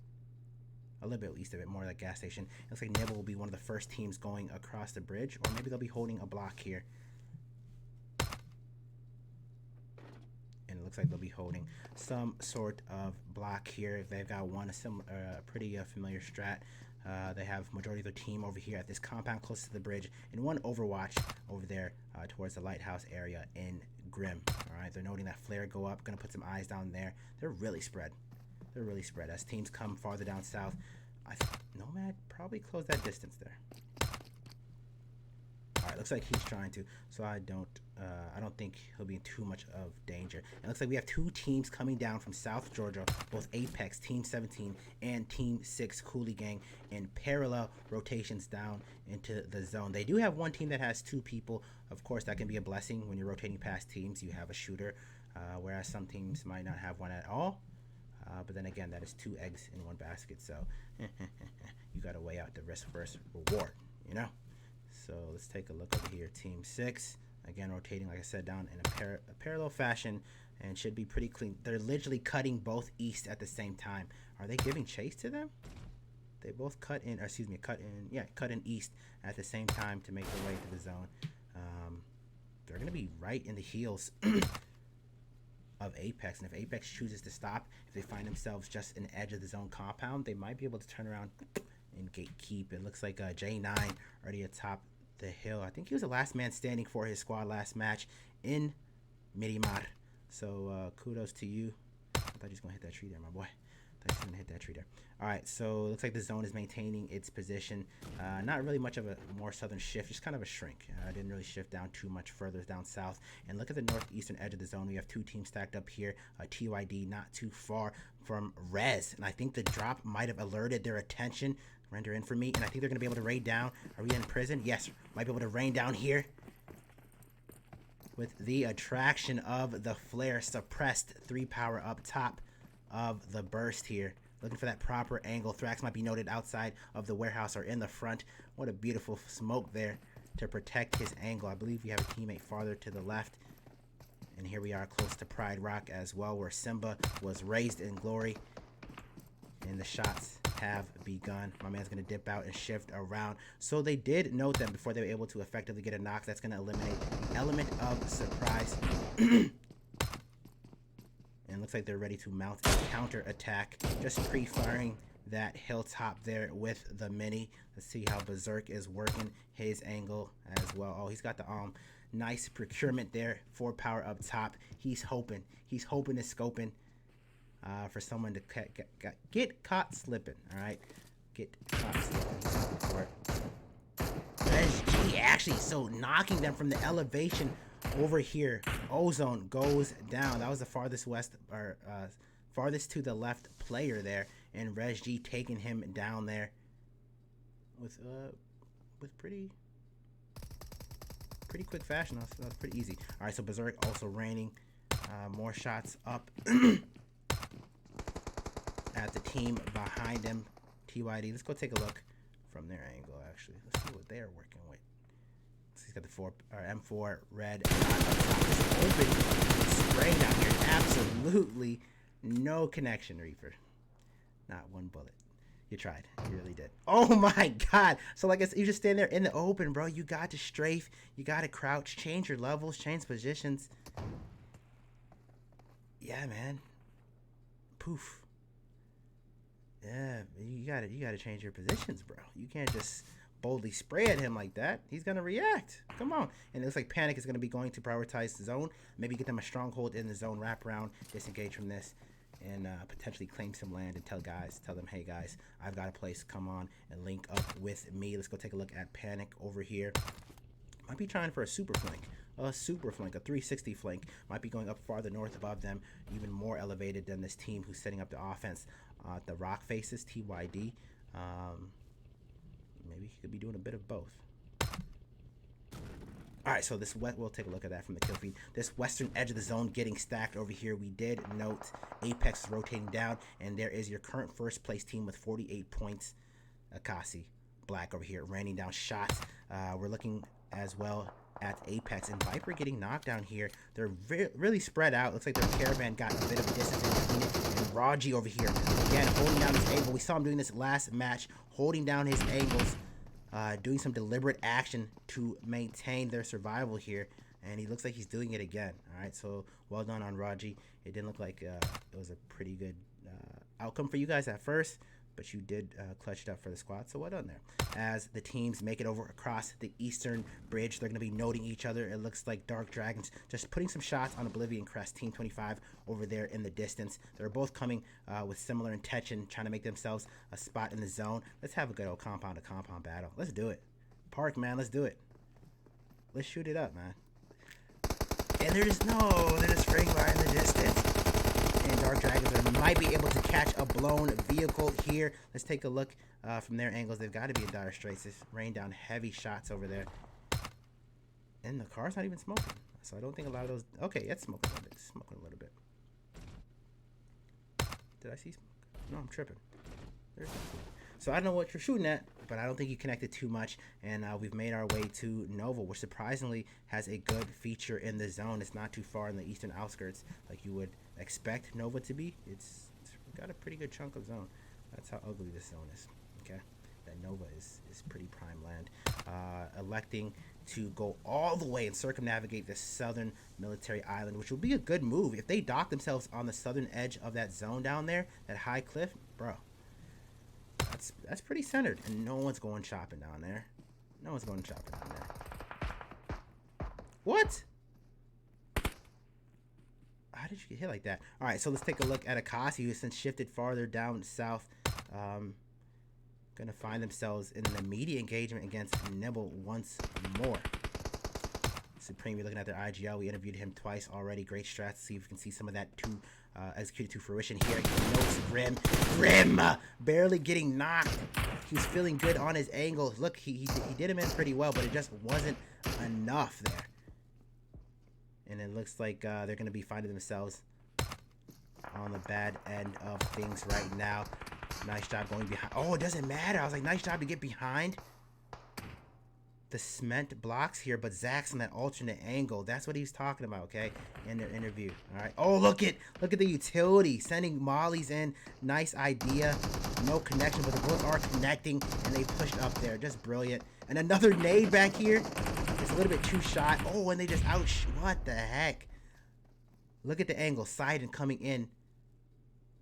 Speaker 1: A little bit east of it, more like gas station. It looks like Nibble will be one of the first teams going across the bridge, or maybe they'll be holding a block here. And it looks like they'll be holding some sort of block here. They've got one, a pretty familiar strat. They have majority of their team over here at this compound close to the bridge, and one Overwatch over there towards the lighthouse area in Grim. All right, they're noting that flare go up. Gonna put some eyes down there. They're really spread. They're really spread as teams come farther down south. I think Nomad probably closed that distance there. All right, looks like he's trying to, so I don't think he'll be in too much of danger. It looks like we have two teams coming down from South Georgia, both Apex, Team 17, and Team 6, Coolie Gang, in parallel rotations down into the zone. They do have one team that has 2 people. Of course, that can be a blessing when you're rotating past teams. You have a shooter, whereas some teams might not have one at all. But then again, that is 2 eggs in one basket, so you got to weigh out the risk versus reward, you know? So let's take a look over here. Team 6, again, rotating, like I said, down in a parallel fashion, and should be pretty clean. They're literally cutting both east at the same time. Are they giving chase to them? They both cut in east at the same time to make their way to the zone. They're going to be right in the heels of Apex, and if Apex chooses to stop, if they find themselves just in the edge of the zone compound, they might be able to turn around and gatekeep. It looks like J9 already atop the hill. I think he was the last man standing for his squad last match in Miramar. So kudos to you. I thought he was gonna hit that tree there, my boy. That's gonna hit that tree there. All right, so it looks like the zone is maintaining its position. Not really much of a more southern shift, just kind of a shrink. Didn't really shift down too much further down south. And look at the northeastern edge of the zone. We have two teams stacked up here. TYD not too far from Rez, and I think the drop might have alerted their attention. Render in for me, and I think they're gonna be able to raid down. Are we in prison? Yes, might be able to rain down here. With the attraction of the flare, suppressed 3 power up top of the burst here. Looking for that proper angle. Thrax might be noted outside of the warehouse or in the front. What a beautiful smoke there to protect his angle. I believe we have a teammate farther to the left. And here we are close to Pride Rock as well, where Simba was raised in glory. And the shots have begun. My man's going to dip out and shift around. So they did note them before they were able to effectively get a knock. That's going to eliminate the element of surprise. And looks like they're ready to mount a counter attack. Just pre-firing that hilltop there with the mini. Let's see how Berserk is working his angle as well. Oh, he's got the nice procurement there. 4 power up top. He's hoping and scoping for someone to get caught slipping. All right, get caught slipping. He's hoping for it. SG actually, so knocking them from the elevation over here. Ozone goes down. That was the farthest west or farthest to the left player there, and Res G taking him down there with pretty quick fashion. That was pretty easy. All right, so Berserk also raining more shots up at the team behind him. TYD. Let's go take a look from their angle. Actually, let's see what they're working with. He's got the M4 red open spray down here. Absolutely no connection, Reaper. Not one bullet. You tried. You really did. Oh my god. So like I said, you just stand there in the open, bro. You got to strafe. You got to crouch. Change your levels. Change positions. Yeah, man. Poof. Yeah, you gotta change your positions, bro. You can't just boldly spray at him like that. He's gonna react. Come on. And it looks like Panic is gonna be going to prioritize the zone. Maybe get them a stronghold in the zone, wrap around, disengage from this, and potentially claim some land and tell them, hey guys, I've got a place. Come on and link up with me. Let's go take a look at Panic over here. Might be trying for a super flank. A 360 flank. Might be going up farther north above them, even more elevated than this team who's setting up the offense. The rock faces, TYD. Maybe he could be doing a bit of both. All right, so we'll take a look at that from the kill feed. This western edge of the zone getting stacked over here. We did note Apex is rotating down, and there is your current first place team with 48 points. Akasi Black over here raining down shots. We're looking as well at Apex and Viper getting knocked down here. They're really spread out. Looks like their caravan got a bit of distance in between it. And Raji over here again holding down his angle. We saw him doing this last match, holding down his angles, doing some deliberate action to maintain their survival here. And he looks like he's doing it again. All right, so well done on Raji. It didn't look like it was a pretty good outcome for you guys at first, but you did clutch it up for the squad, so well done there. As the teams make it over across the eastern bridge, they're going to be noting each other. It looks like Dark Dragons just putting some shots on Oblivion Crest, Team 25 over there in the distance. They're both coming with similar intention, trying to make themselves a spot in the zone. Let's have a good old compound-to-compound battle. Let's do it. Park, man, let's do it. Let's shoot it up, man. And they're just spraying by in the distance. And Dark Dragons might be able to catch a blown vehicle here. Let's take a look from their angles. They've got to be in dire straits. It's rained down heavy shots over there. And the car's not even smoking. So I don't think a lot of those... Okay, it's smoking a little bit. It's smoking a little bit. Did I see smoke? No, I'm tripping. There's no smoke. So I don't know what you're shooting at, but I don't think you connected too much. And we've made our way to Nova, which surprisingly has a good feature in the zone. It's not too far in the eastern outskirts like you would expect Nova to be. It's got a pretty good chunk of zone. That's how ugly this zone is. Okay, that Nova is pretty prime land. Electing to go all the way and circumnavigate the southern military island, which will be a good move if they dock themselves on the southern edge of that zone down there, that high cliff, bro. That's pretty centered, and no one's going shopping down there. No one's going shopping down there. What? how did you get hit like that? All right, so let's take a look at Akasi, who's since shifted farther down south. Gonna find themselves in an immediate engagement against Nibble once more. Supreme, you're looking at their IGL. We interviewed him twice already. Great strats. See if we can see some of that executed to fruition here. Notes Grim barely getting knocked. He's feeling good on his angles. Look, he did him in pretty well, but it just wasn't enough there. And it looks like they're going to be finding themselves on the bad end of things right now. Nice job going behind. Oh, it doesn't matter. I was like, nice job to get behind the cement blocks here, but Zach's on that alternate angle. That's what he's talking about, okay? In their interview. All right. Oh, look at the utility. Sending mollies in. Nice idea. No connection, but the bullets are connecting, and they pushed up there. Just brilliant. And another nade back here. It's a little bit too shot. Oh, and they just what the heck? Look at the angle. Side and coming in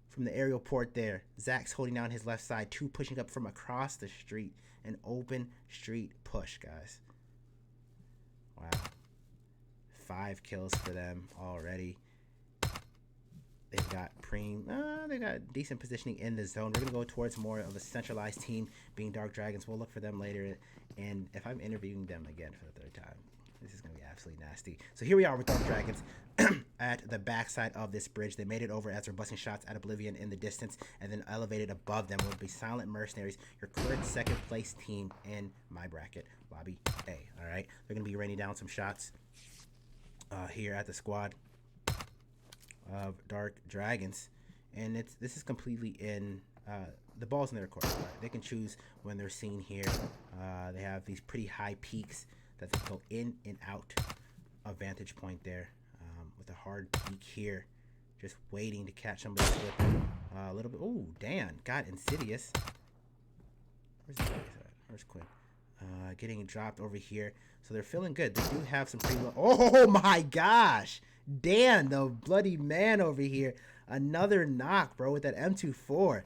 Speaker 1: from the aerial port there. Zach's holding down his left side. 2 pushing up from across the street. An open street push, guys. Wow. 5 kills for them already. They've got they got decent positioning in the zone. We're going to go towards more of a centralized team, being Dark Dragons. We'll look for them later. And if I'm interviewing them again for the 3rd time, this is going to be absolutely nasty. So here we are with Dark Dragons at the backside of this bridge. They made it over as they're busting shots at Oblivion in the distance, and then elevated above them will be Silent Mercenaries, your current 2nd place team in my bracket, Lobby A. All right, they're going to be raining down some shots here at the squad of Dark Dragons, and this is completely in the ball's in their court. Right? They can choose when they're seen here. They have these pretty high peaks that they go in and out of vantage point there, with a hard peak here, just waiting to catch somebody slipping a little bit. Oh, Dan got Insidious. Where's Insidious at? Where's Quinn? Getting dropped over here, so they're feeling good. They do have some pretty low. Oh my gosh, Dan, the bloody man over here. Another knock, bro, with that M24.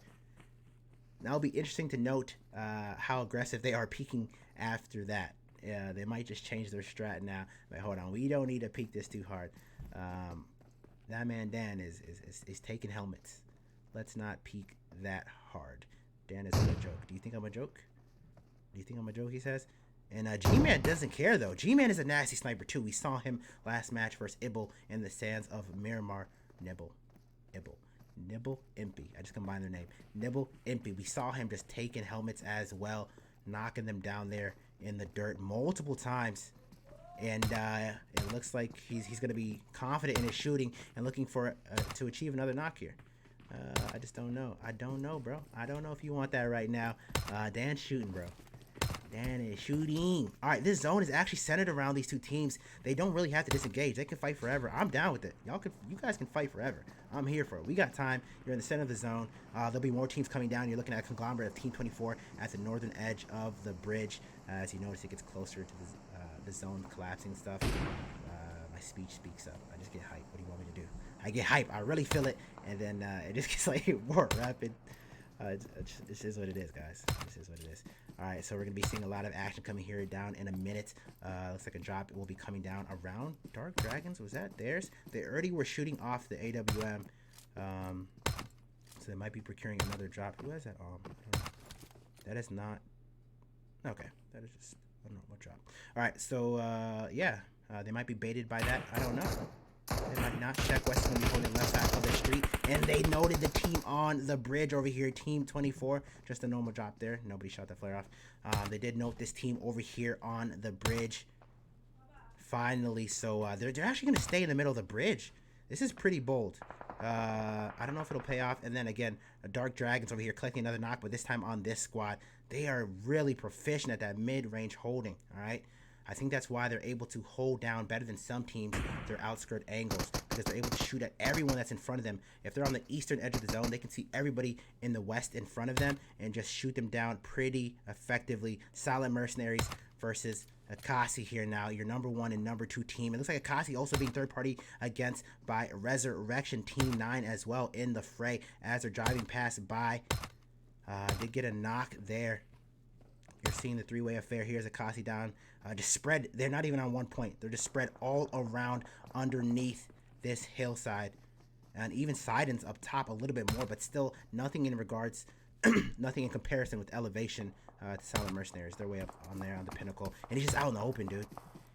Speaker 1: That'll be interesting to note how aggressive they are peeking after that. They might just change their strat now. But hold on, we don't need to peek this too hard. That man Dan is taking helmets. Let's not peek that hard. Dan is a joke. Do you think I'm a joke? Do you think I'm a joke, he says? And G-Man doesn't care, though. G-Man is a nasty sniper, too. We saw him last match versus Ibble in the sands of Miramar. Nibble, Impy. I just combined their name. Nibble, Impy. We saw him just taking helmets as well, knocking them down there in the dirt multiple times. And it looks like he's going to be confident in his shooting and looking for to achieve another knock here. I just don't know. I don't know, bro. I don't know if you want that right now. Dan's shooting, bro. Dan is shooting. All right, this zone is actually centered around these 2 teams. They don't really have to disengage. They can fight forever. I'm down with it. You guys can fight forever. I'm here for it. We got time. You're in the center of the zone. There'll be more teams coming down. You're looking at a conglomerate of Team 24 at the northern edge of the bridge. As you notice, it gets closer to the zone collapsing and stuff. My speech speaks up. I just get hype. What do you want me to do? I get hype. I really feel it, and then it just gets like more rapid. This is what it is, guys. This is what it is. All right, so we're going to be seeing a lot of action coming here down in a minute. Looks like a drop will be coming down around Dark Dragons. Was that theirs? They already were shooting off the AWM. So they might be procuring another drop. Who has that? That is not... Okay, that is just... I don't know what drop. All right, so, yeah. They might be baited by that. I don't know. They might not. Check West is going to be holding left side of the street. And they noted the team on the bridge over here. Team 24. Just a normal drop there. Nobody shot the flare off. They did note this team over here on the bridge. Finally. So they're actually going to stay in the middle of the bridge. This is pretty bold. I don't know if it'll pay off. And then again, Dark Dragons over here collecting another knock. But this time on this squad. They are really proficient at that mid-range holding. All right. I think that's why they're able to hold down better than some teams their outskirt angles, because they're able to shoot at everyone that's in front of them. If they're on the eastern edge of the zone, they can see everybody in the west in front of them and just shoot them down pretty effectively. Silent Mercenaries versus Akasi here now, your number 1 and number 2 team. It looks like Akasi also being third party against by Resurrection Team 9 as well in the fray as they're driving past by. Did get a knock there. You're seeing the 3-way affair. Here's Akasi down. Just spread. They're not even on 1 point. They're just spread all around underneath this hillside And even Sidon's up top a little bit more, but still nothing in regards, nothing in comparison with elevation to Silent Mercenaries. They're way up on there on the pinnacle. And he's just out in the open, dude.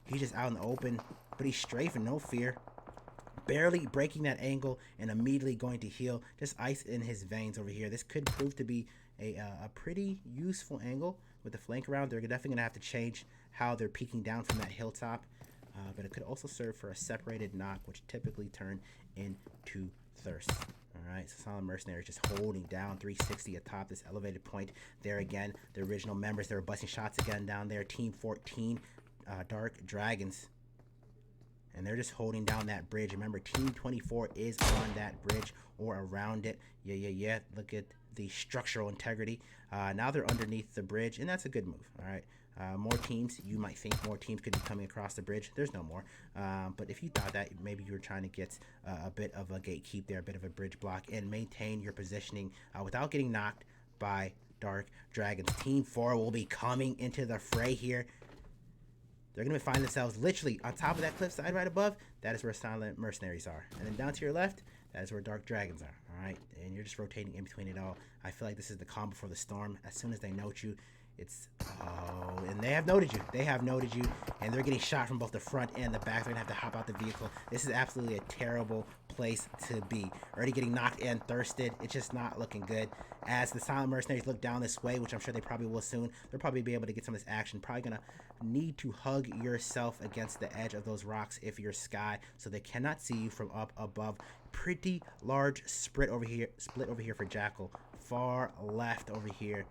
Speaker 1: He's just out in the open, but he's strafing, no fear. Barely breaking that angle and immediately going to heal. Just ice in his veins over here. This could prove to be a pretty useful angle with the flank around. They're definitely going to have to change how they're peeking down from that hilltop. But it could also serve for a separated knock, which typically turn into thirst. Alright, so Silent Mercenaries just holding down 360 atop this elevated point. There again, the original members, they were busting shots again down there. Team 14, Dark Dragons. And they're just holding down that bridge. Remember, Team 24 is on that bridge or around it. Yeah. Look at the structural integrity. Now they're underneath the bridge, and that's a good move. All right. More teams. You might think more teams could be coming across the bridge. There's no more. But if you thought that, maybe you were trying to get a bit of a gatekeep there, a bit of a bridge block, and maintain your positioning without getting knocked by Dark Dragons. Team 4 will be coming into the fray here. They're going to find themselves literally on top of that cliffside right above. That is where Silent Mercenaries are. And then down to your left, that is where Dark Dragons are. All right? And you're just rotating in between it all. I feel like this is the calm before the storm. As soon as they note you, it's... Oh, and they have noted you. They have noted you. And they're getting shot from both the front and the back. They're going to have to hop out the vehicle. This is absolutely a terrible place to be. Already getting knocked and thirsted. It's just not looking good. As the Silent Mercenaries look down this way, which I'm sure they probably will soon, they'll probably be able to get some of this action. Probably going to need to hug yourself against the edge of those rocks if you're Sky, so they cannot see you from up above. Pretty large split over here for Jackal. Far left over here.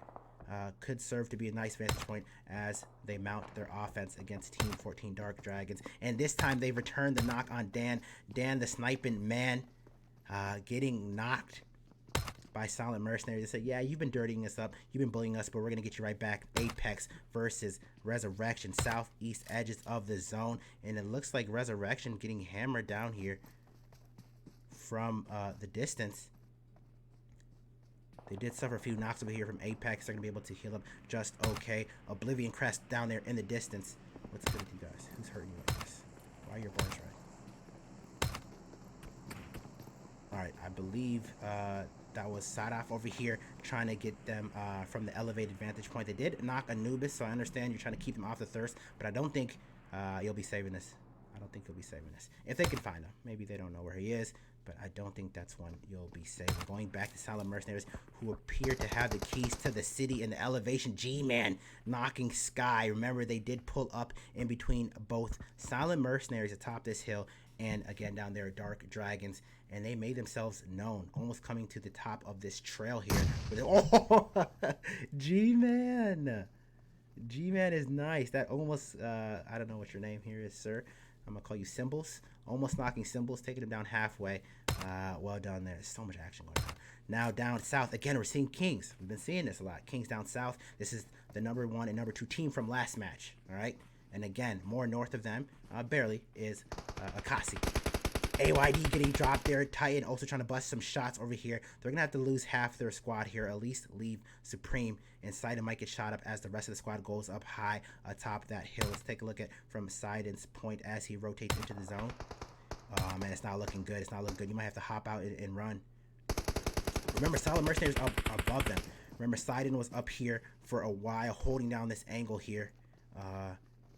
Speaker 1: Could serve to be a nice vantage point as they mount their offense against Team 14 Dark Dragons. And this time they've returned the knock on Dan. Dan, the sniping man, getting knocked by Silent Mercenaries. They said, yeah, you've been dirtying us up. You've been bullying us, but we're going to get you right back. Apex versus Resurrection. Southeast edges of the zone. And it looks like Resurrection getting hammered down here from the distance. They did suffer a few knocks over here from Apex. They're going to be able to heal up just okay. Oblivion Crest down there in the distance. What's good with you guys? Who's hurting you like this? Why are your bars right? Alright, I believe that was Sadaf over here trying to get them from the elevated vantage point. They did knock Anubis, so I understand you're trying to keep them off the thirst, but I don't think you'll be saving this. I don't think you'll be saving this. If they can find him. Maybe they don't know where he is, but I don't think that's one you'll be saving. Going back to Silent Mercenaries, who appear to have the keys to the city and the elevation. G-Man knocking Sky. Remember, they did pull up in between both Silent Mercenaries atop this hill and again down there Dark Dragons, and they made themselves known, almost coming to the top of this trail here. Oh, G-Man. G-Man is nice. That almost, I don't know what your name here is, sir. I'm going to call you Symbols. Almost knocking Symbols, taking him down halfway. Well done there. There's so much action going on. Now down south, again, we're seeing Kings. We've been seeing this a lot. Kings down south. This is the #1 and #2 team from last match. All right? And again, more north of them, barely, is Akasi. AYD getting dropped there. Titan also trying to bust some shots over here. They're going to have to lose half their squad here, at least leave Supreme. And Sidon might get shot up as the rest of the squad goes up high atop that hill. Let's take a look at from Sidon's point as he rotates into the zone. Oh, man, it's not looking good. It's not looking good. You might have to hop out and run. Remember, Silent Mercenaries up above them. Remember, Sidon was up here for a while, holding down this angle here.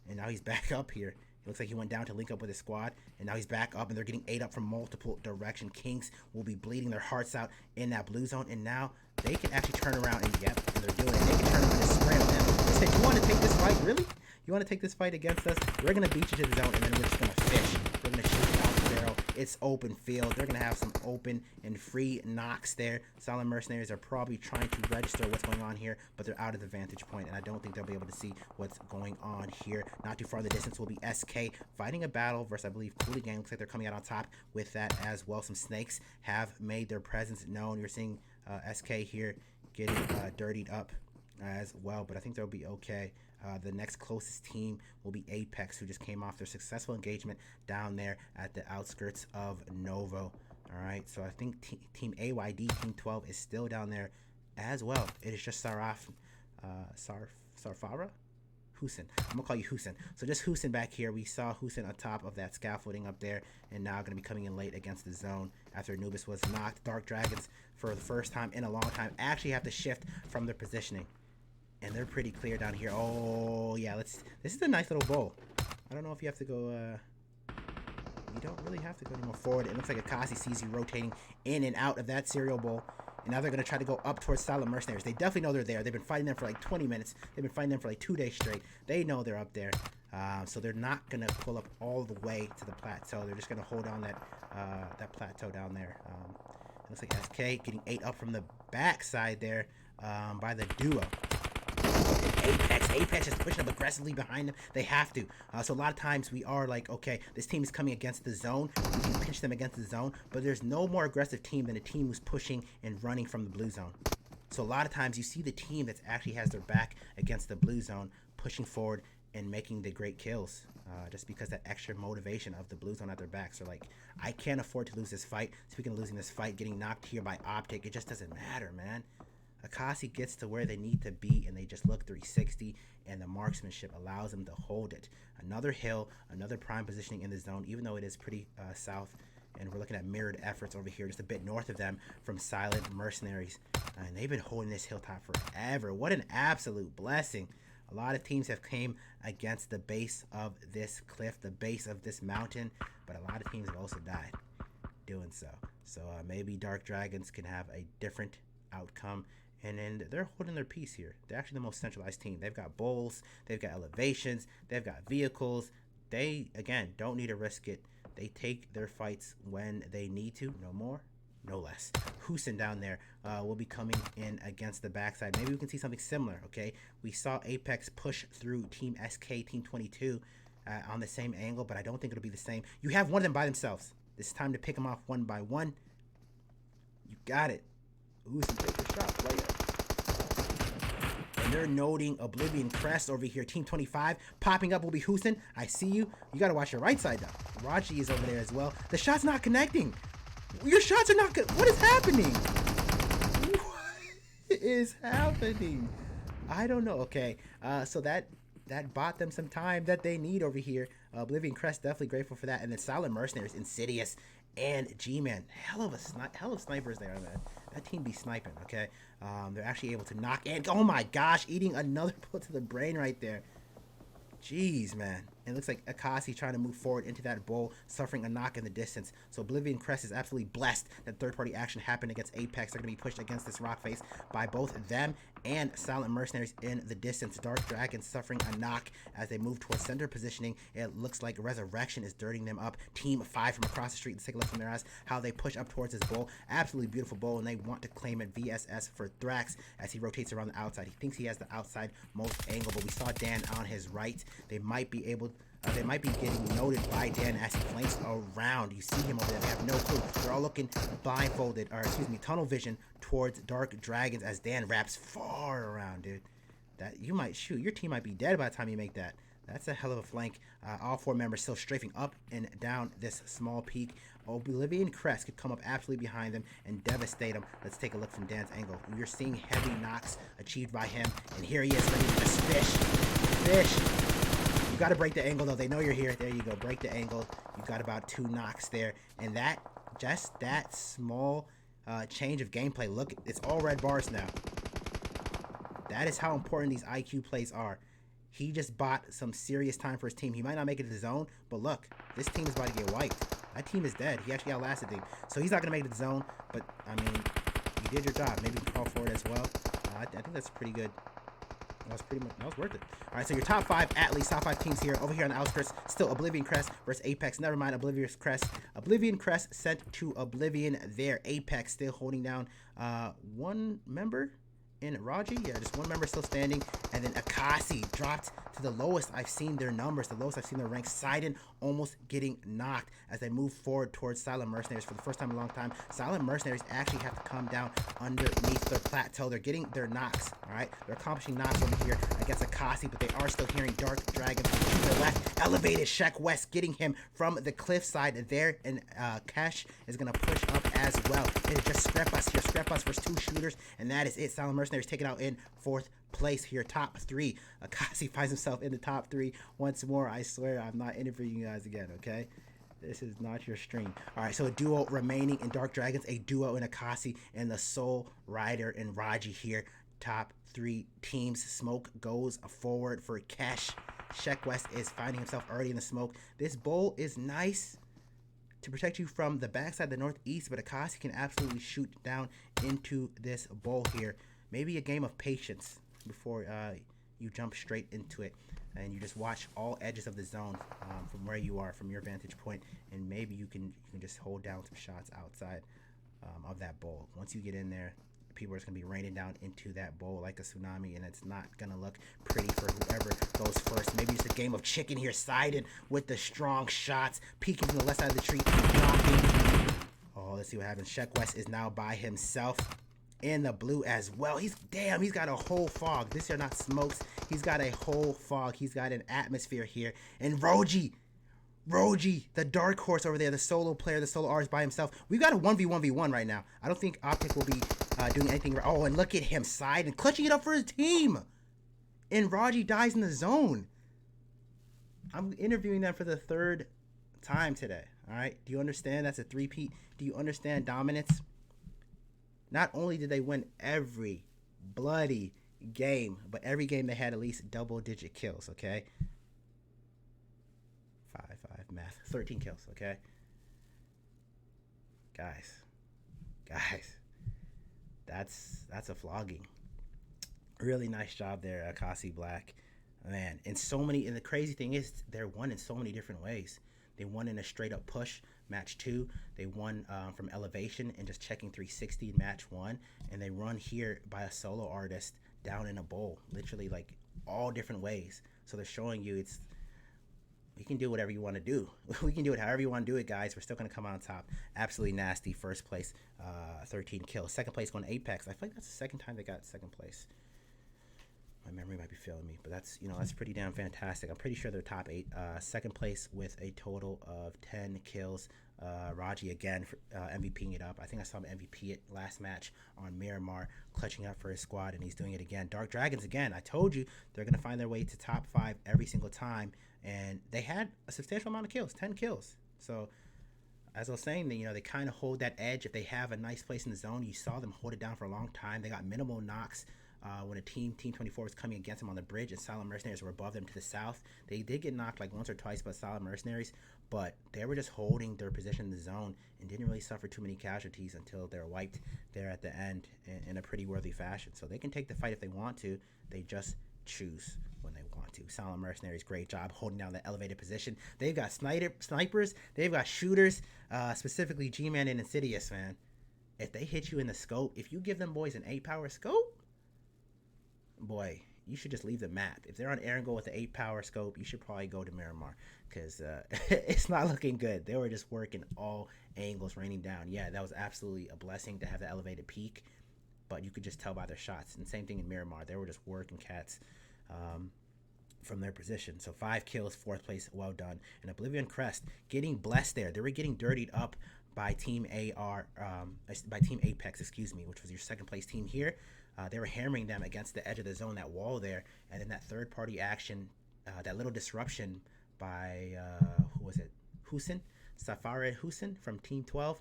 Speaker 1: And now he's back up here. It looks like he went down to link up with his squad, and now he's back up, and they're getting ate up from multiple directions. Kings will be bleeding their hearts out in that blue zone, and now they can actually turn around, and yep, and they're doing it. They can turn around and spray on them. They said, you want to take this fight? Really? You want to take this fight against us? We're going to beat you to the zone, and then we're just going to fish. We're going to shoot out the barrel. It's open field. They're going to have some open and free knocks there. Silent Mercenaries are probably trying to register what's going on here, but they're out of the vantage point, and I don't think they'll be able to see what's going on here. Not too far in the distance will be SK fighting a battle versus, I believe, Coolie Gang. Looks like they're coming out on top with that as well. Some snakes have made their presence known. You're seeing SK here getting dirtied up as well, but I think they'll be okay. The next closest team will be Apex, who just came off their successful engagement down there at the outskirts of Novo. All right, so I think Team AYD, Team 12, is still down there as well. It is just Sarfara, Husin. I'm gonna call you Husin. So just Husin back here. We saw Husin on top of that scaffolding up there, and now gonna be coming in late against the zone after Anubis was knocked. Dark Dragons, for the first time in a long time, actually have to shift from their positioning, and they're pretty clear down here. Oh yeah, this is a nice little bowl. I don't know if you have to go. You don't really have to go any more forward. It looks like Akasi sees you rotating in and out of that cereal bowl. And now they're going to try to go up towards Silent Mercenaries. They definitely know they're there. They've been fighting them for like 20 minutes. They've been fighting them for like 2 days straight. They know they're up there. So they're not going to pull up all the way to the plateau. They're just going to hold on that plateau down there. It looks like SK getting 8 up from the backside there by the duo. Apex is pushing up aggressively behind them. They have to. So a lot of times we are like, okay, this team is coming against the zone. We can pinch them against the zone, but there's no more aggressive team than a team who's pushing and running from the blue zone. So a lot of times you see the team that actually has their back against the blue zone, pushing forward and making the great kills. Just because that extra motivation of the blue zone at their backs. So like, I can't afford to lose this fight. Speaking of losing this fight, getting knocked here by Optic, it just doesn't matter, man. Akasi gets to where they need to be, and they just look 360, and the marksmanship allows them to hold it. Another hill, another prime positioning in the zone, even though it is pretty south, and we're looking at mirrored efforts over here just a bit north of them from Silent Mercenaries, and they've been holding this hilltop forever. What an absolute blessing. A lot of teams have came against the base of this cliff, the base of this mountain, but a lot of teams have also died doing so. So maybe Dark Dragons can have a different outcome. And they're holding their peace here. They're actually the most centralized team. They've got bowls, they've got elevations, they've got vehicles. They, again, don't need to risk it. They take their fights when they need to, no more, no less. Husin down there will be coming in against the backside. Maybe we can see something similar, okay? We saw Apex push through Team SK, Team 22 on the same angle, but I don't think it'll be the same. You have one of them by themselves. It's time to pick them off one by one. You got it. Husin, take a shot, player. And they're noting Oblivion Crest over here. Team 25 popping up will be Husin. I see you. You got to watch your right side, though. Raji is over there as well. The shot's not connecting. Your shots are not good. What is happening? What is happening? I don't know. Okay, so that bought them some time that they need over here. Oblivion Crest, definitely grateful for that. And then Silent Mercenaries, Insidious, and G-Man. Hell of snipers there, man. That team be sniping, okay? They're actually able to knock and, oh my gosh, eating another bullet to the brain right there. Jeez, man. It looks like Akasi trying to move forward into that bowl, suffering a knock in the distance. So Oblivion Crest is absolutely blessed that third-party action happened against Apex. They're going to be pushed against this rock face by both them and Silent Mercenaries in the distance. Dark Dragons suffering a knock as they move towards center positioning. It looks like Resurrection is dirtying them up. Team 5 from across the street. Let's take a look from their eyes how they push up towards this bowl. Absolutely beautiful bowl, and they want to claim it. VSS for Thrax as he rotates around the outside. He thinks he has the outside most angle, but we saw Dan on his right. They might be getting noted by Dan as he flanks around. You see him over there. They have no clue. They're all looking blindfolded, or excuse me, tunnel vision towards Dark Dragons as Dan wraps far around, dude. That you might shoot. Your team might be dead by the time you make that. That's a hell of a flank. All 4 members still strafing up and down this small peak. Oblivion Crest could come up absolutely behind them and devastate them. Let's take a look from Dan's angle. You're seeing heavy knocks achieved by him, and here he is ready to just fish. You got to break the angle, though. They know you're here. There you go. Break the angle. You've got about 2 knocks there, and just that small change of gameplay. Look, it's all red bars now. That is how important these IQ plays are. He just bought some serious time for his team. He might not make it to the zone, but look, this team is about to get wiped. That team is dead. He actually outlasted them. So he's not going to make it to the zone, but, I mean, you did your job. Maybe you can call for it as well. I think that's pretty good. That was worth it. All right, so your top 5, at least, top 5 teams here. Over here on the outskirts, still Oblivion Crest versus Apex. Never mind Oblivion Crest. Oblivion Crest sent to Oblivion there. Apex still holding down 1 member in Raji. Yeah, just 1 member still standing. And then Akasi dropped to the lowest I've seen their numbers, the lowest I've seen their ranks. Sidon almost getting knocked as they move forward towards Silent Mercenaries for the first time in a long time. Silent Mercenaries actually have to come down underneath their plateau. They're getting their knocks, all right? They're accomplishing knocks over here against Akasi, but they are still hearing Dark Dragons to the left. Elevated Shek West getting him from the cliffside there, and Kesh is going to push up as well. It is just Scrap Us here. Scrap Us versus 2 shooters, and that is it. Silent Mercenaries taken out in 4th place here, top 3. Akasi finds himself in the top 3 once more. I swear I'm not interviewing you guys again, okay? This is not your stream. All right, so a duo remaining in Dark Dragons, a duo in Akasi, and the Soul Rider and Raji here. Top 3 teams. Smoke goes forward for Kesh. Sheck West is finding himself already in the smoke. This bowl is nice to protect you from the backside of the northeast, but Akasi can absolutely shoot down into this bowl here. Maybe a game of patience before you jump straight into it, and you just watch all edges of the zone from where you are, from your vantage point, and maybe you can just hold down some shots outside of that bowl. Once you get in there, people are just going to be raining down into that bowl like a tsunami, and it's not going to look pretty for whoever goes first. Maybe it's a game of chicken here, sided with the strong shots, peeking from the left side of the tree, knocking. Oh, let's see what happens. Sheck West is now by himself in the blue as well. He's got a whole fog. These are not smokes. He's got a whole fog. He's got an atmosphere here. And Roji, the dark horse over there, the solo player, the solo artist by himself. We've got a 1v1v1 right now. I don't think Optic will be doing anything. Oh, and look at him side and clutching it up for his team. And Raji dies in the zone. I'm interviewing them for the 3rd time today. All right. Do you understand? That's a 3-peat. Do you understand dominance? Not only did they win every bloody game, but every game they had at least double-digit kills, okay? 5, math. 13 kills, okay? Guys. That's a flogging. Really nice job there, Akasi Black. Man, and the crazy thing is, they're won in so many different ways. They won in a straight-up push, match 2. They won from elevation and just checking 360 in match 1. And they run here by a solo artist down in a bowl. Literally, like, all different ways. So they're showing you you can do whatever you want to do. We can do it however you want to do it, guys. We're still going to come out on top. Absolutely nasty. First place, 13 kills. Second place going to Apex. I feel like that's the second time they got second place. My memory might be failing me, but that's pretty damn fantastic. I'm pretty sure they're top 8. Second place with a total of 10 kills. Raji again for, MVPing it up. I think I saw him MVP it last match on Miramar, clutching up for his squad, and he's doing it again. Dark Dragons again. I told you they're going to find their way to top 5 every single time, and they had a substantial amount of kills, 10 kills. So as I was saying, they kind of hold that edge. If they have a nice place in the zone, you saw them hold it down for a long time. They got minimal knocks. When a Team 24 was coming against them on the bridge and Silent Mercenaries were above them to the south, they did get knocked like once or twice by Silent Mercenaries, but they were just holding their position in the zone and didn't really suffer too many casualties until they were wiped there at the end in a pretty worthy fashion. So they can take the fight if they want to. They just choose when they want to. Silent Mercenaries, great job holding down the elevated position. They've got snipers, they've got shooters, specifically G-Man and Insidious, man. If they hit you in the scope, if you give them boys an 8-power scope, boy, you should just leave the map. If they're on air and go with the 8-power scope, you should probably go to Miramar, because it's not looking good. They were just working all angles, raining down. Yeah, that was absolutely a blessing to have the elevated peak, but you could just tell by their shots. And same thing in Miramar. They were just working cats from their position. So 5 kills, 4th place, well done. And Oblivion Crest getting blessed there. They were getting dirtied up by Team Apex, which was your 2nd place team here. They were hammering them against the edge of the zone, that wall there, and then that third-party action, that little disruption by, who was it? Safari Hussein from Team 12,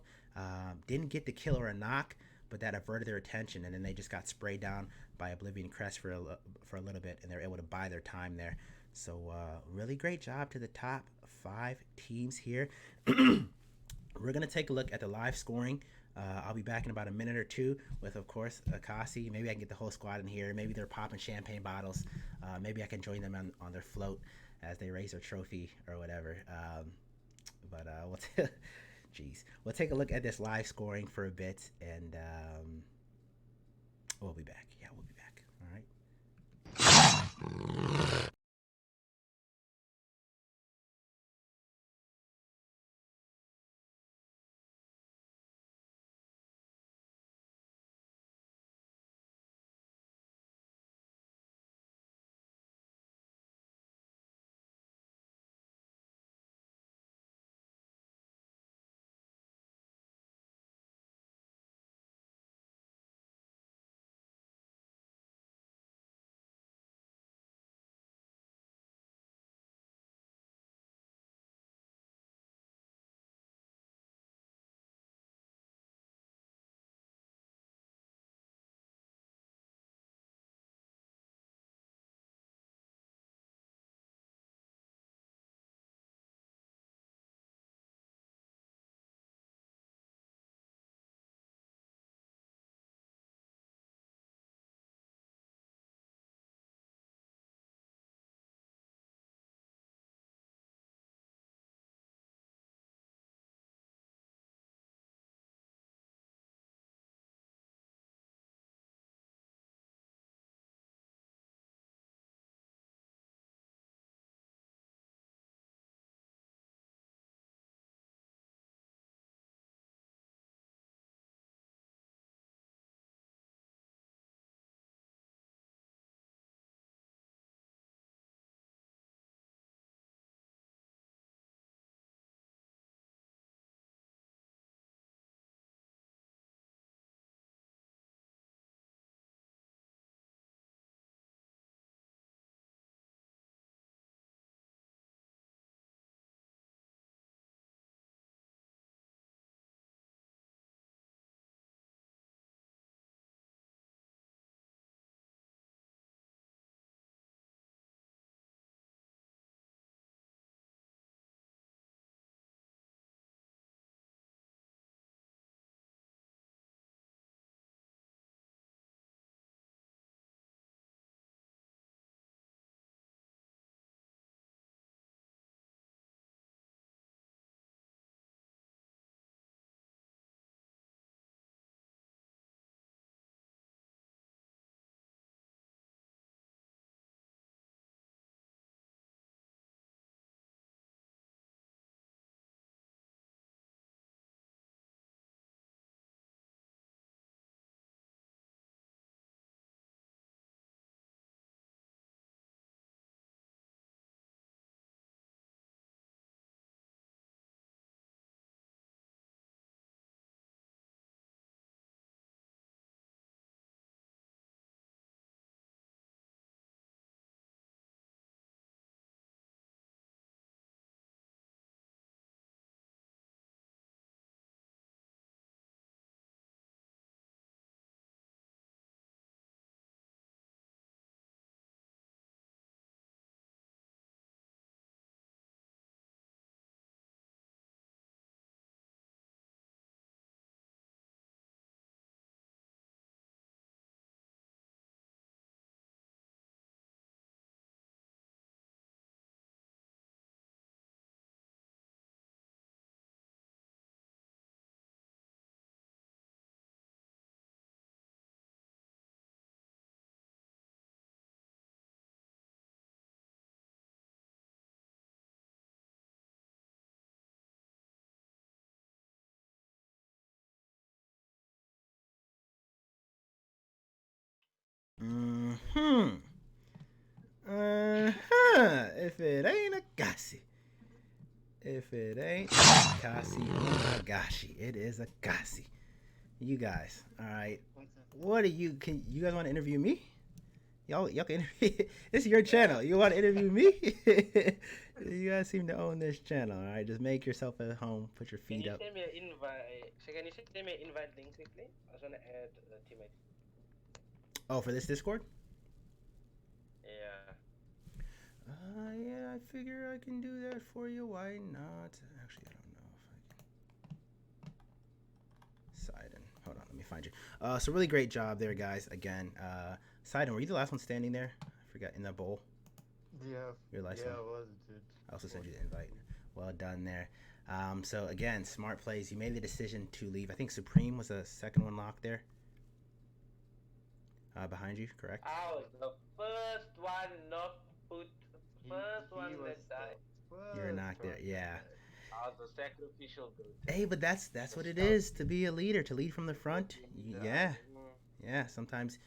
Speaker 1: didn't get the kill or a knock, but that averted their attention, and then they just got sprayed down by Oblivion Crest for a little bit, and they were able to buy their time there. So really great job to the top 5 teams here. We're going to take a look at the live scoring. I'll be back in about a minute or 2 with, of course, Akasi. Maybe I can get the whole squad in here. Maybe they're popping champagne bottles. Maybe I can join them on their float as they raise their trophy or whatever. We'll take a look at this live scoring for a bit, and we'll be back. Yeah, we'll be back. All right. Mm-hmm. If it ain't a Gassi. If it ain't a Gassi, oh my gosh, it is a Gassi. You guys, all right. What do you? Can you guys want to interview me? Y'all can interview. This is your channel. You want to interview me? You guys seem to own this channel. All right, just make yourself at home. Put your
Speaker 2: Can
Speaker 1: feet
Speaker 2: you
Speaker 1: up.
Speaker 2: send me an invite? So can you send me an invite link quickly? I was gonna add a teammate.
Speaker 1: Oh, for this Discord?
Speaker 2: Yeah.
Speaker 1: Yeah, I figure I can do that for you. Why not? Actually, I don't know if I can. Sidon. Hold on, let me find you. So really great job there, guys. Again, Sidon, were you the last one standing there? I forgot in that bowl.
Speaker 4: Yeah.
Speaker 1: Your last
Speaker 4: Yeah,
Speaker 1: one.
Speaker 4: I was, dude.
Speaker 1: I also sent you the invite. Well done there. So again, smart plays. You made the decision to leave. I think Supreme was the second one locked there. Behind you, correct?
Speaker 2: I was the first one not put. First one
Speaker 4: was
Speaker 2: that died.
Speaker 1: You're knocked there, yeah.
Speaker 2: I was the sacrificial goat.
Speaker 1: Hey, but that's what it is to be a leader, to lead from the front. Yeah, yeah. Sometimes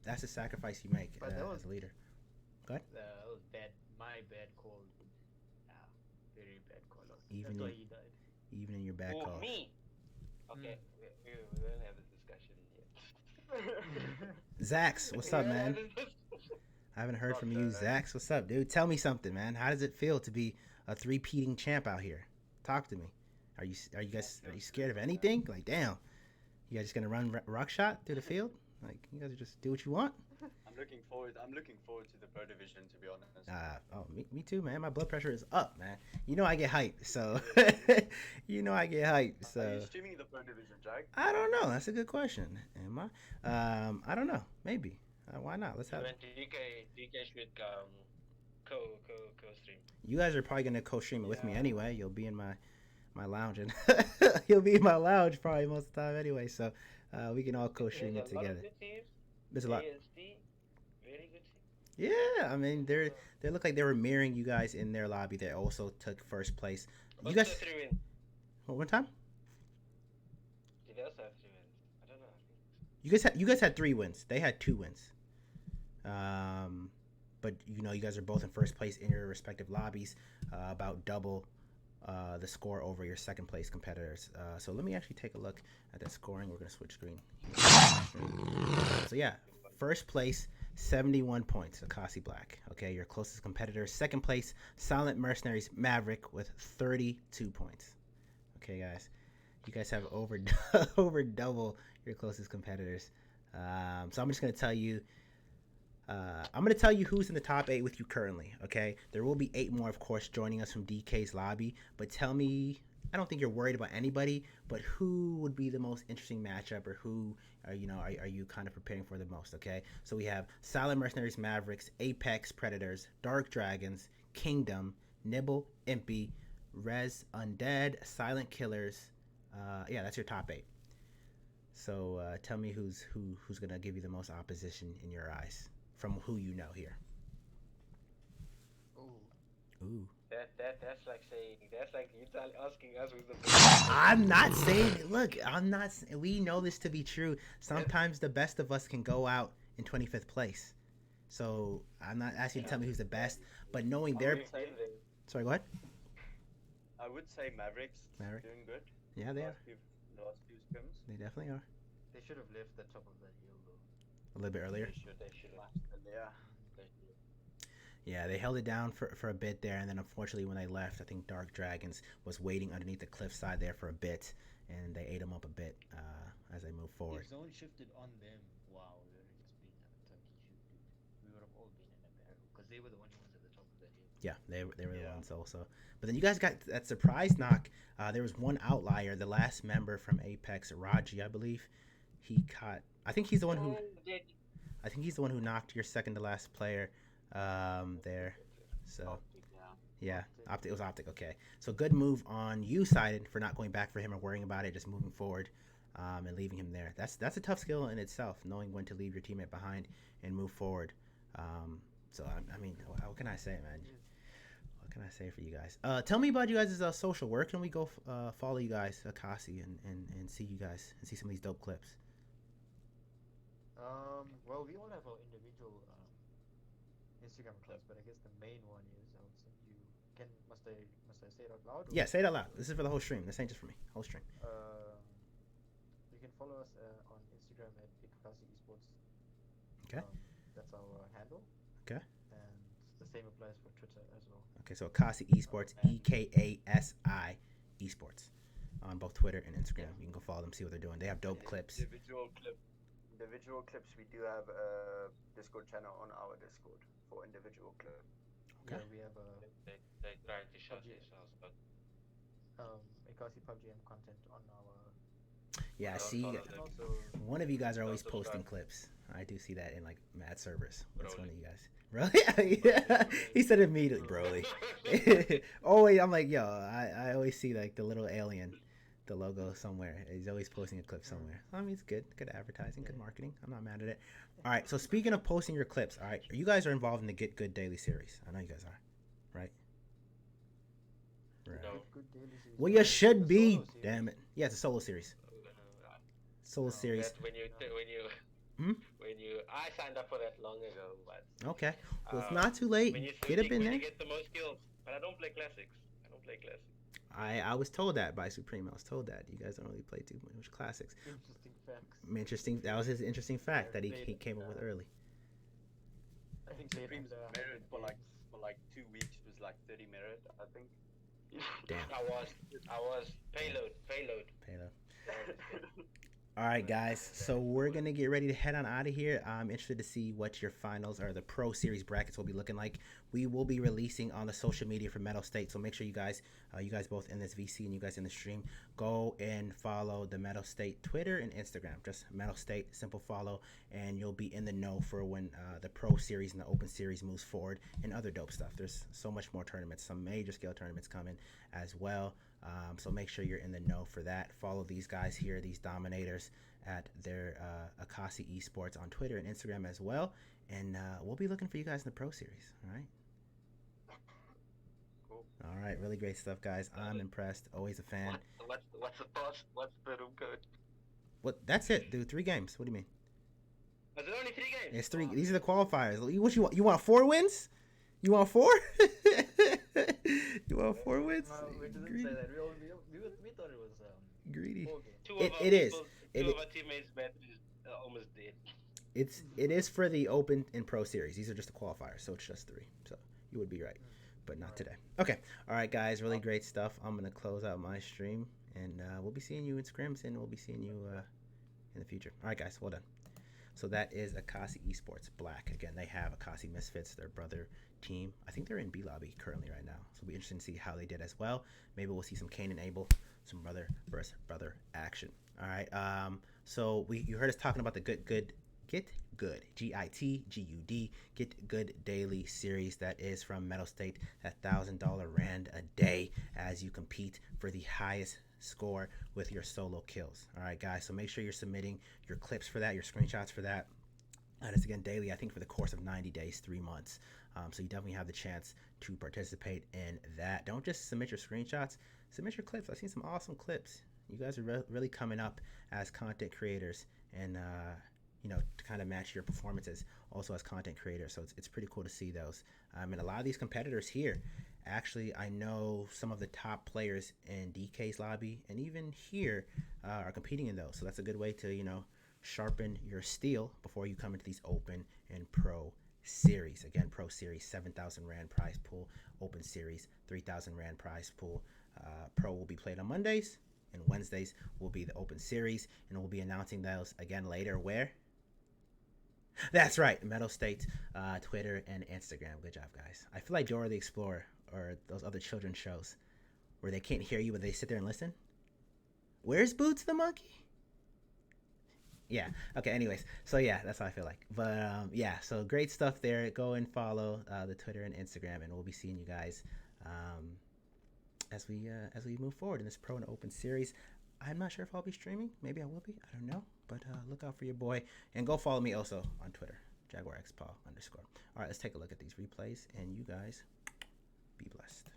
Speaker 1: that's a sacrifice you make
Speaker 4: But that was-
Speaker 1: as a leader. Go ahead.
Speaker 4: That was bad. My bad call. Yeah, very bad call.
Speaker 1: Even
Speaker 4: That's why
Speaker 1: in-
Speaker 4: he died.
Speaker 1: Even in your back
Speaker 2: Oh,
Speaker 1: call.
Speaker 2: me? Okay, we don't have this discussion yet.
Speaker 1: Zax, what's up, man? I haven't heard from you, Zax. What's up, dude? Tell me something, man. How does it feel to be a three-peating champ out here? Talk to me. Are you scared of anything? Like, damn, you guys just gonna run rock shot through the field? Like, you guys just do what you want?
Speaker 5: I'm looking forward to the pro division, to be honest.
Speaker 1: Me too, man. My blood pressure is up, man. You know I get hyped, so you know I get hyped. So
Speaker 5: Are you streaming the pro division, Jack?
Speaker 1: I don't know. That's a good question. Am I? I don't know. Maybe. Why not? Let's have.
Speaker 2: DK should co-stream.
Speaker 1: You guys are probably gonna co-stream it with me anyway. You'll be in my lounge, and you'll be in my lounge probably most of the time anyway. So we can all co-stream it together. There's a lot.
Speaker 2: ASD, very good team.
Speaker 1: Yeah, I mean they look like they were mirroring you guys in their lobby. They also took first place. You
Speaker 2: Also
Speaker 1: guys.
Speaker 2: 3 wins.
Speaker 1: One time.
Speaker 2: Did they also have 3 wins? I don't know.
Speaker 1: You guys had 3 wins. They had 2 wins. But you know you guys are both in first place in your respective lobbies, about double the score over your second place competitors. So let me actually take a look at that scoring. We're gonna switch screen. So yeah, first place, 71 points, Akasi Black. Okay, your closest competitor. Second place, Silent Mercenaries Maverick with 32 points. Okay, guys, you guys have over double your closest competitors. So I'm just gonna tell you. I'm going to tell you who's in the top 8 with you currently, okay? There will be 8 more, of course, joining us from DK's lobby. But tell me, I don't think you're worried about anybody, but who would be the most interesting matchup, or who are you kind of preparing for the most, okay? So we have Silent Mercenaries Mavericks, Apex Predators, Dark Dragons, Kingdom, Nibble, Impy, Rez Undead, Silent Killers. Yeah, that's your top 8. So tell me who's going to give you the most opposition in your eyes. From who you know here. Ooh.
Speaker 2: That's like saying, that's like you asking us who's the best.
Speaker 1: I'm not saying it. Look, we know this to be true. Sometimes the best of us can go out in 25th place. So I'm not asking you to tell me who's the best, but knowing their. Sorry, go ahead.
Speaker 5: I would say Mavericks
Speaker 1: Maverick.
Speaker 5: doing good.
Speaker 1: Yeah, they are.
Speaker 5: The last few scrims.
Speaker 1: They definitely are.
Speaker 4: They should have left the top of that hill, though.
Speaker 1: A little bit earlier.
Speaker 2: They should.
Speaker 5: Yeah.
Speaker 1: Yeah, they held it down for a bit there, and then unfortunately when they left, I think Dark Dragons was waiting underneath the cliffside there for a bit, and they ate them up a bit as they moved forward.
Speaker 4: If zone shifted on them, wow, we would have just been a turkey shoot, dude. We would have all been in a barrel, because they were the only ones at the top of that hill.
Speaker 1: Yeah, they were the ones also. But then you guys got that surprise knock. There was one outlier, the last member from Apex, Raji, I believe. He caught. I think he's the one who knocked your second to last player there. So yeah, Optic. It was Optic. Okay, so good move on you, Sidon, for not going back for him or worrying about it, just moving forward and leaving him there. That's a tough skill in itself, knowing when to leave your teammate behind and move forward. So I mean, what can I say, man? What can I say for you guys? Tell me about you guys' social. Where can we go follow you guys, Akasi, and see you guys and see some of these dope clips?
Speaker 4: Well, we all have our individual Instagram accounts, but I guess the main one is I'll send you. Must I say it out loud?
Speaker 1: Yeah, say it out loud. This is for the whole stream. This ain't just for me. Whole stream.
Speaker 4: You can follow us on Instagram at Ikasi Esports.
Speaker 1: Okay.
Speaker 4: That's our handle.
Speaker 1: Okay.
Speaker 4: And the same applies for Twitter as well.
Speaker 1: Okay, so Akasi Esports, EKASI Esports, on both Twitter and Instagram. You can go follow them, see what they're doing. They have dope clips.
Speaker 5: Individual clips. We do have a Discord channel on our Discord for individual clips.
Speaker 1: Okay.
Speaker 4: Yeah, we have
Speaker 2: They try to shut themselves, but
Speaker 4: Ikasi PUBG content on our.
Speaker 1: Yeah, I
Speaker 2: don't
Speaker 1: see.
Speaker 2: follow
Speaker 4: And
Speaker 2: them.
Speaker 4: also,
Speaker 1: One of you guys are always
Speaker 2: Don't
Speaker 1: posting
Speaker 2: subscribe.
Speaker 1: clips. I do see that in like mad servers. That's one
Speaker 2: Broly.
Speaker 1: of you guys. Really? Yeah. He said immediately, Broly. Always, I'm like, yo, I always see like the little alien, the logo somewhere. He's always posting a clip somewhere. I mean, it's good advertising, good marketing. I'm not mad at it. All right, so speaking of posting your clips, all right, you guys are involved in the Get Good Daily series. I know you guys are, right? Right.
Speaker 2: No.
Speaker 4: good daily series.
Speaker 1: Well, you
Speaker 4: It's
Speaker 1: should
Speaker 4: a
Speaker 1: be.
Speaker 4: solo series.
Speaker 1: Damn it. Yeah, it's a solo series. Solo series.
Speaker 2: That when you
Speaker 1: Hmm?
Speaker 2: I signed up for that long ago, but
Speaker 1: Okay. Well, it's
Speaker 2: Um,
Speaker 1: not too late.
Speaker 2: when you
Speaker 1: Get up in
Speaker 2: when
Speaker 1: there.
Speaker 2: you get the most kills, but I don't play classics.
Speaker 1: I was told that by Supreme. I was told that you guys don't really play too much classics.
Speaker 4: Interesting facts.
Speaker 1: Interesting. That was his interesting fact that he
Speaker 4: Played,
Speaker 1: came up with early.
Speaker 4: I think they
Speaker 5: Supreme's
Speaker 4: had,
Speaker 5: merit for
Speaker 4: 100
Speaker 5: like 2 weeks was like 30 merit, I think.
Speaker 1: Damn.
Speaker 2: I was payload.
Speaker 1: Payload. All right, guys. So we're gonna get ready to head on out of here. I'm interested to see what your finals or the Pro Series brackets will be looking like. We will be releasing on the social media for Mettlestate, so make sure you guys both in this VC and you guys in the stream, go and follow the Mettlestate Twitter and Instagram. Just Mettlestate, simple follow, and you'll be in the know for when the Pro Series and the Open Series moves forward and other dope stuff. There's so much more tournaments, some major scale tournaments coming as well. So make sure you're in the know for that. Follow these guys here, these dominators, at their Akasi Esports on Twitter and Instagram as well. And we'll be looking for you guys in the Pro Series. All right.
Speaker 5: Cool.
Speaker 1: All right. Really great stuff, guys. I'm impressed. Always a fan.
Speaker 2: What's the thoughts? What's the room code?
Speaker 1: What? That's it, dude. 3 games. What do you mean?
Speaker 2: Is it only 3 games?
Speaker 1: It's 3. These are the qualifiers. What you want? You want 4 wins? You want 4? You want 4 wins?
Speaker 4: we didn't
Speaker 1: Greedy.
Speaker 4: say that. We thought it was
Speaker 1: Greedy.
Speaker 4: 4 games.
Speaker 2: Two
Speaker 1: It-
Speaker 2: of our
Speaker 1: it is.
Speaker 2: people-
Speaker 1: It
Speaker 2: Two
Speaker 1: i-
Speaker 2: of our teammates' battery is almost dead.
Speaker 1: It is for the Open and Pro Series. These are just the qualifiers, so it's just 3. So you would be right, but not today. Okay. All right, guys. Really great stuff. I'm gonna close out my stream, and we'll be seeing you in scrims, and we'll be seeing you in the future. All right, guys. Well done. So that is Akasi Esports Black. Again, they have Akasi Misfits, their brother team. I think they're in B lobby currently right now. So it'll be interesting to see how they did as well. Maybe we'll see some Kane and Abel, some brother versus brother action. All right. So you heard us talking about the Get Good GITGUD Get Good Daily series that is from Mettlestate. That $1,000 rand a day as you compete for the highest score with your solo kills. All right, guys. So make sure you're submitting your clips for that, your screenshots for that. That is again daily, I think, for the course of 90 days, 3 months. So you definitely have the chance to participate in that. Don't just submit your screenshots, submit your clips. I've seen some awesome clips. You guys are really coming up as content creators, and to kind of match your performances also as content creators. So it's pretty cool to see those. And a lot of these competitors here, actually, I know some of the top players in DK's lobby and even here are competing in those. So that's a good way to sharpen your steel before you come into these Open and Pro Series. Again, Pro Series, 7,000 Rand prize pool. Open Series, 3,000 Rand prize pool. Pro will be played on Mondays, and Wednesdays will be the Open Series, and we'll be announcing those again later. Where? That's right, Mettlestate, Twitter, and Instagram. Good job, guys. I feel like Dora the Explorer or those other children's shows where they can't hear you, but they sit there and listen. Where's Boots the monkey? Yeah. Okay. Anyways, so yeah, that's how I feel like. But yeah, so great stuff there. Go and follow the Twitter and Instagram, and we'll be seeing you guys as we move forward in this Pro and Open series. I'm not sure if I'll be streaming. Maybe I will be. I don't know. But look out for your boy, and go follow me also on Twitter, JaguarXPaw_. All right, let's take a look at these replays, and you guys be blessed.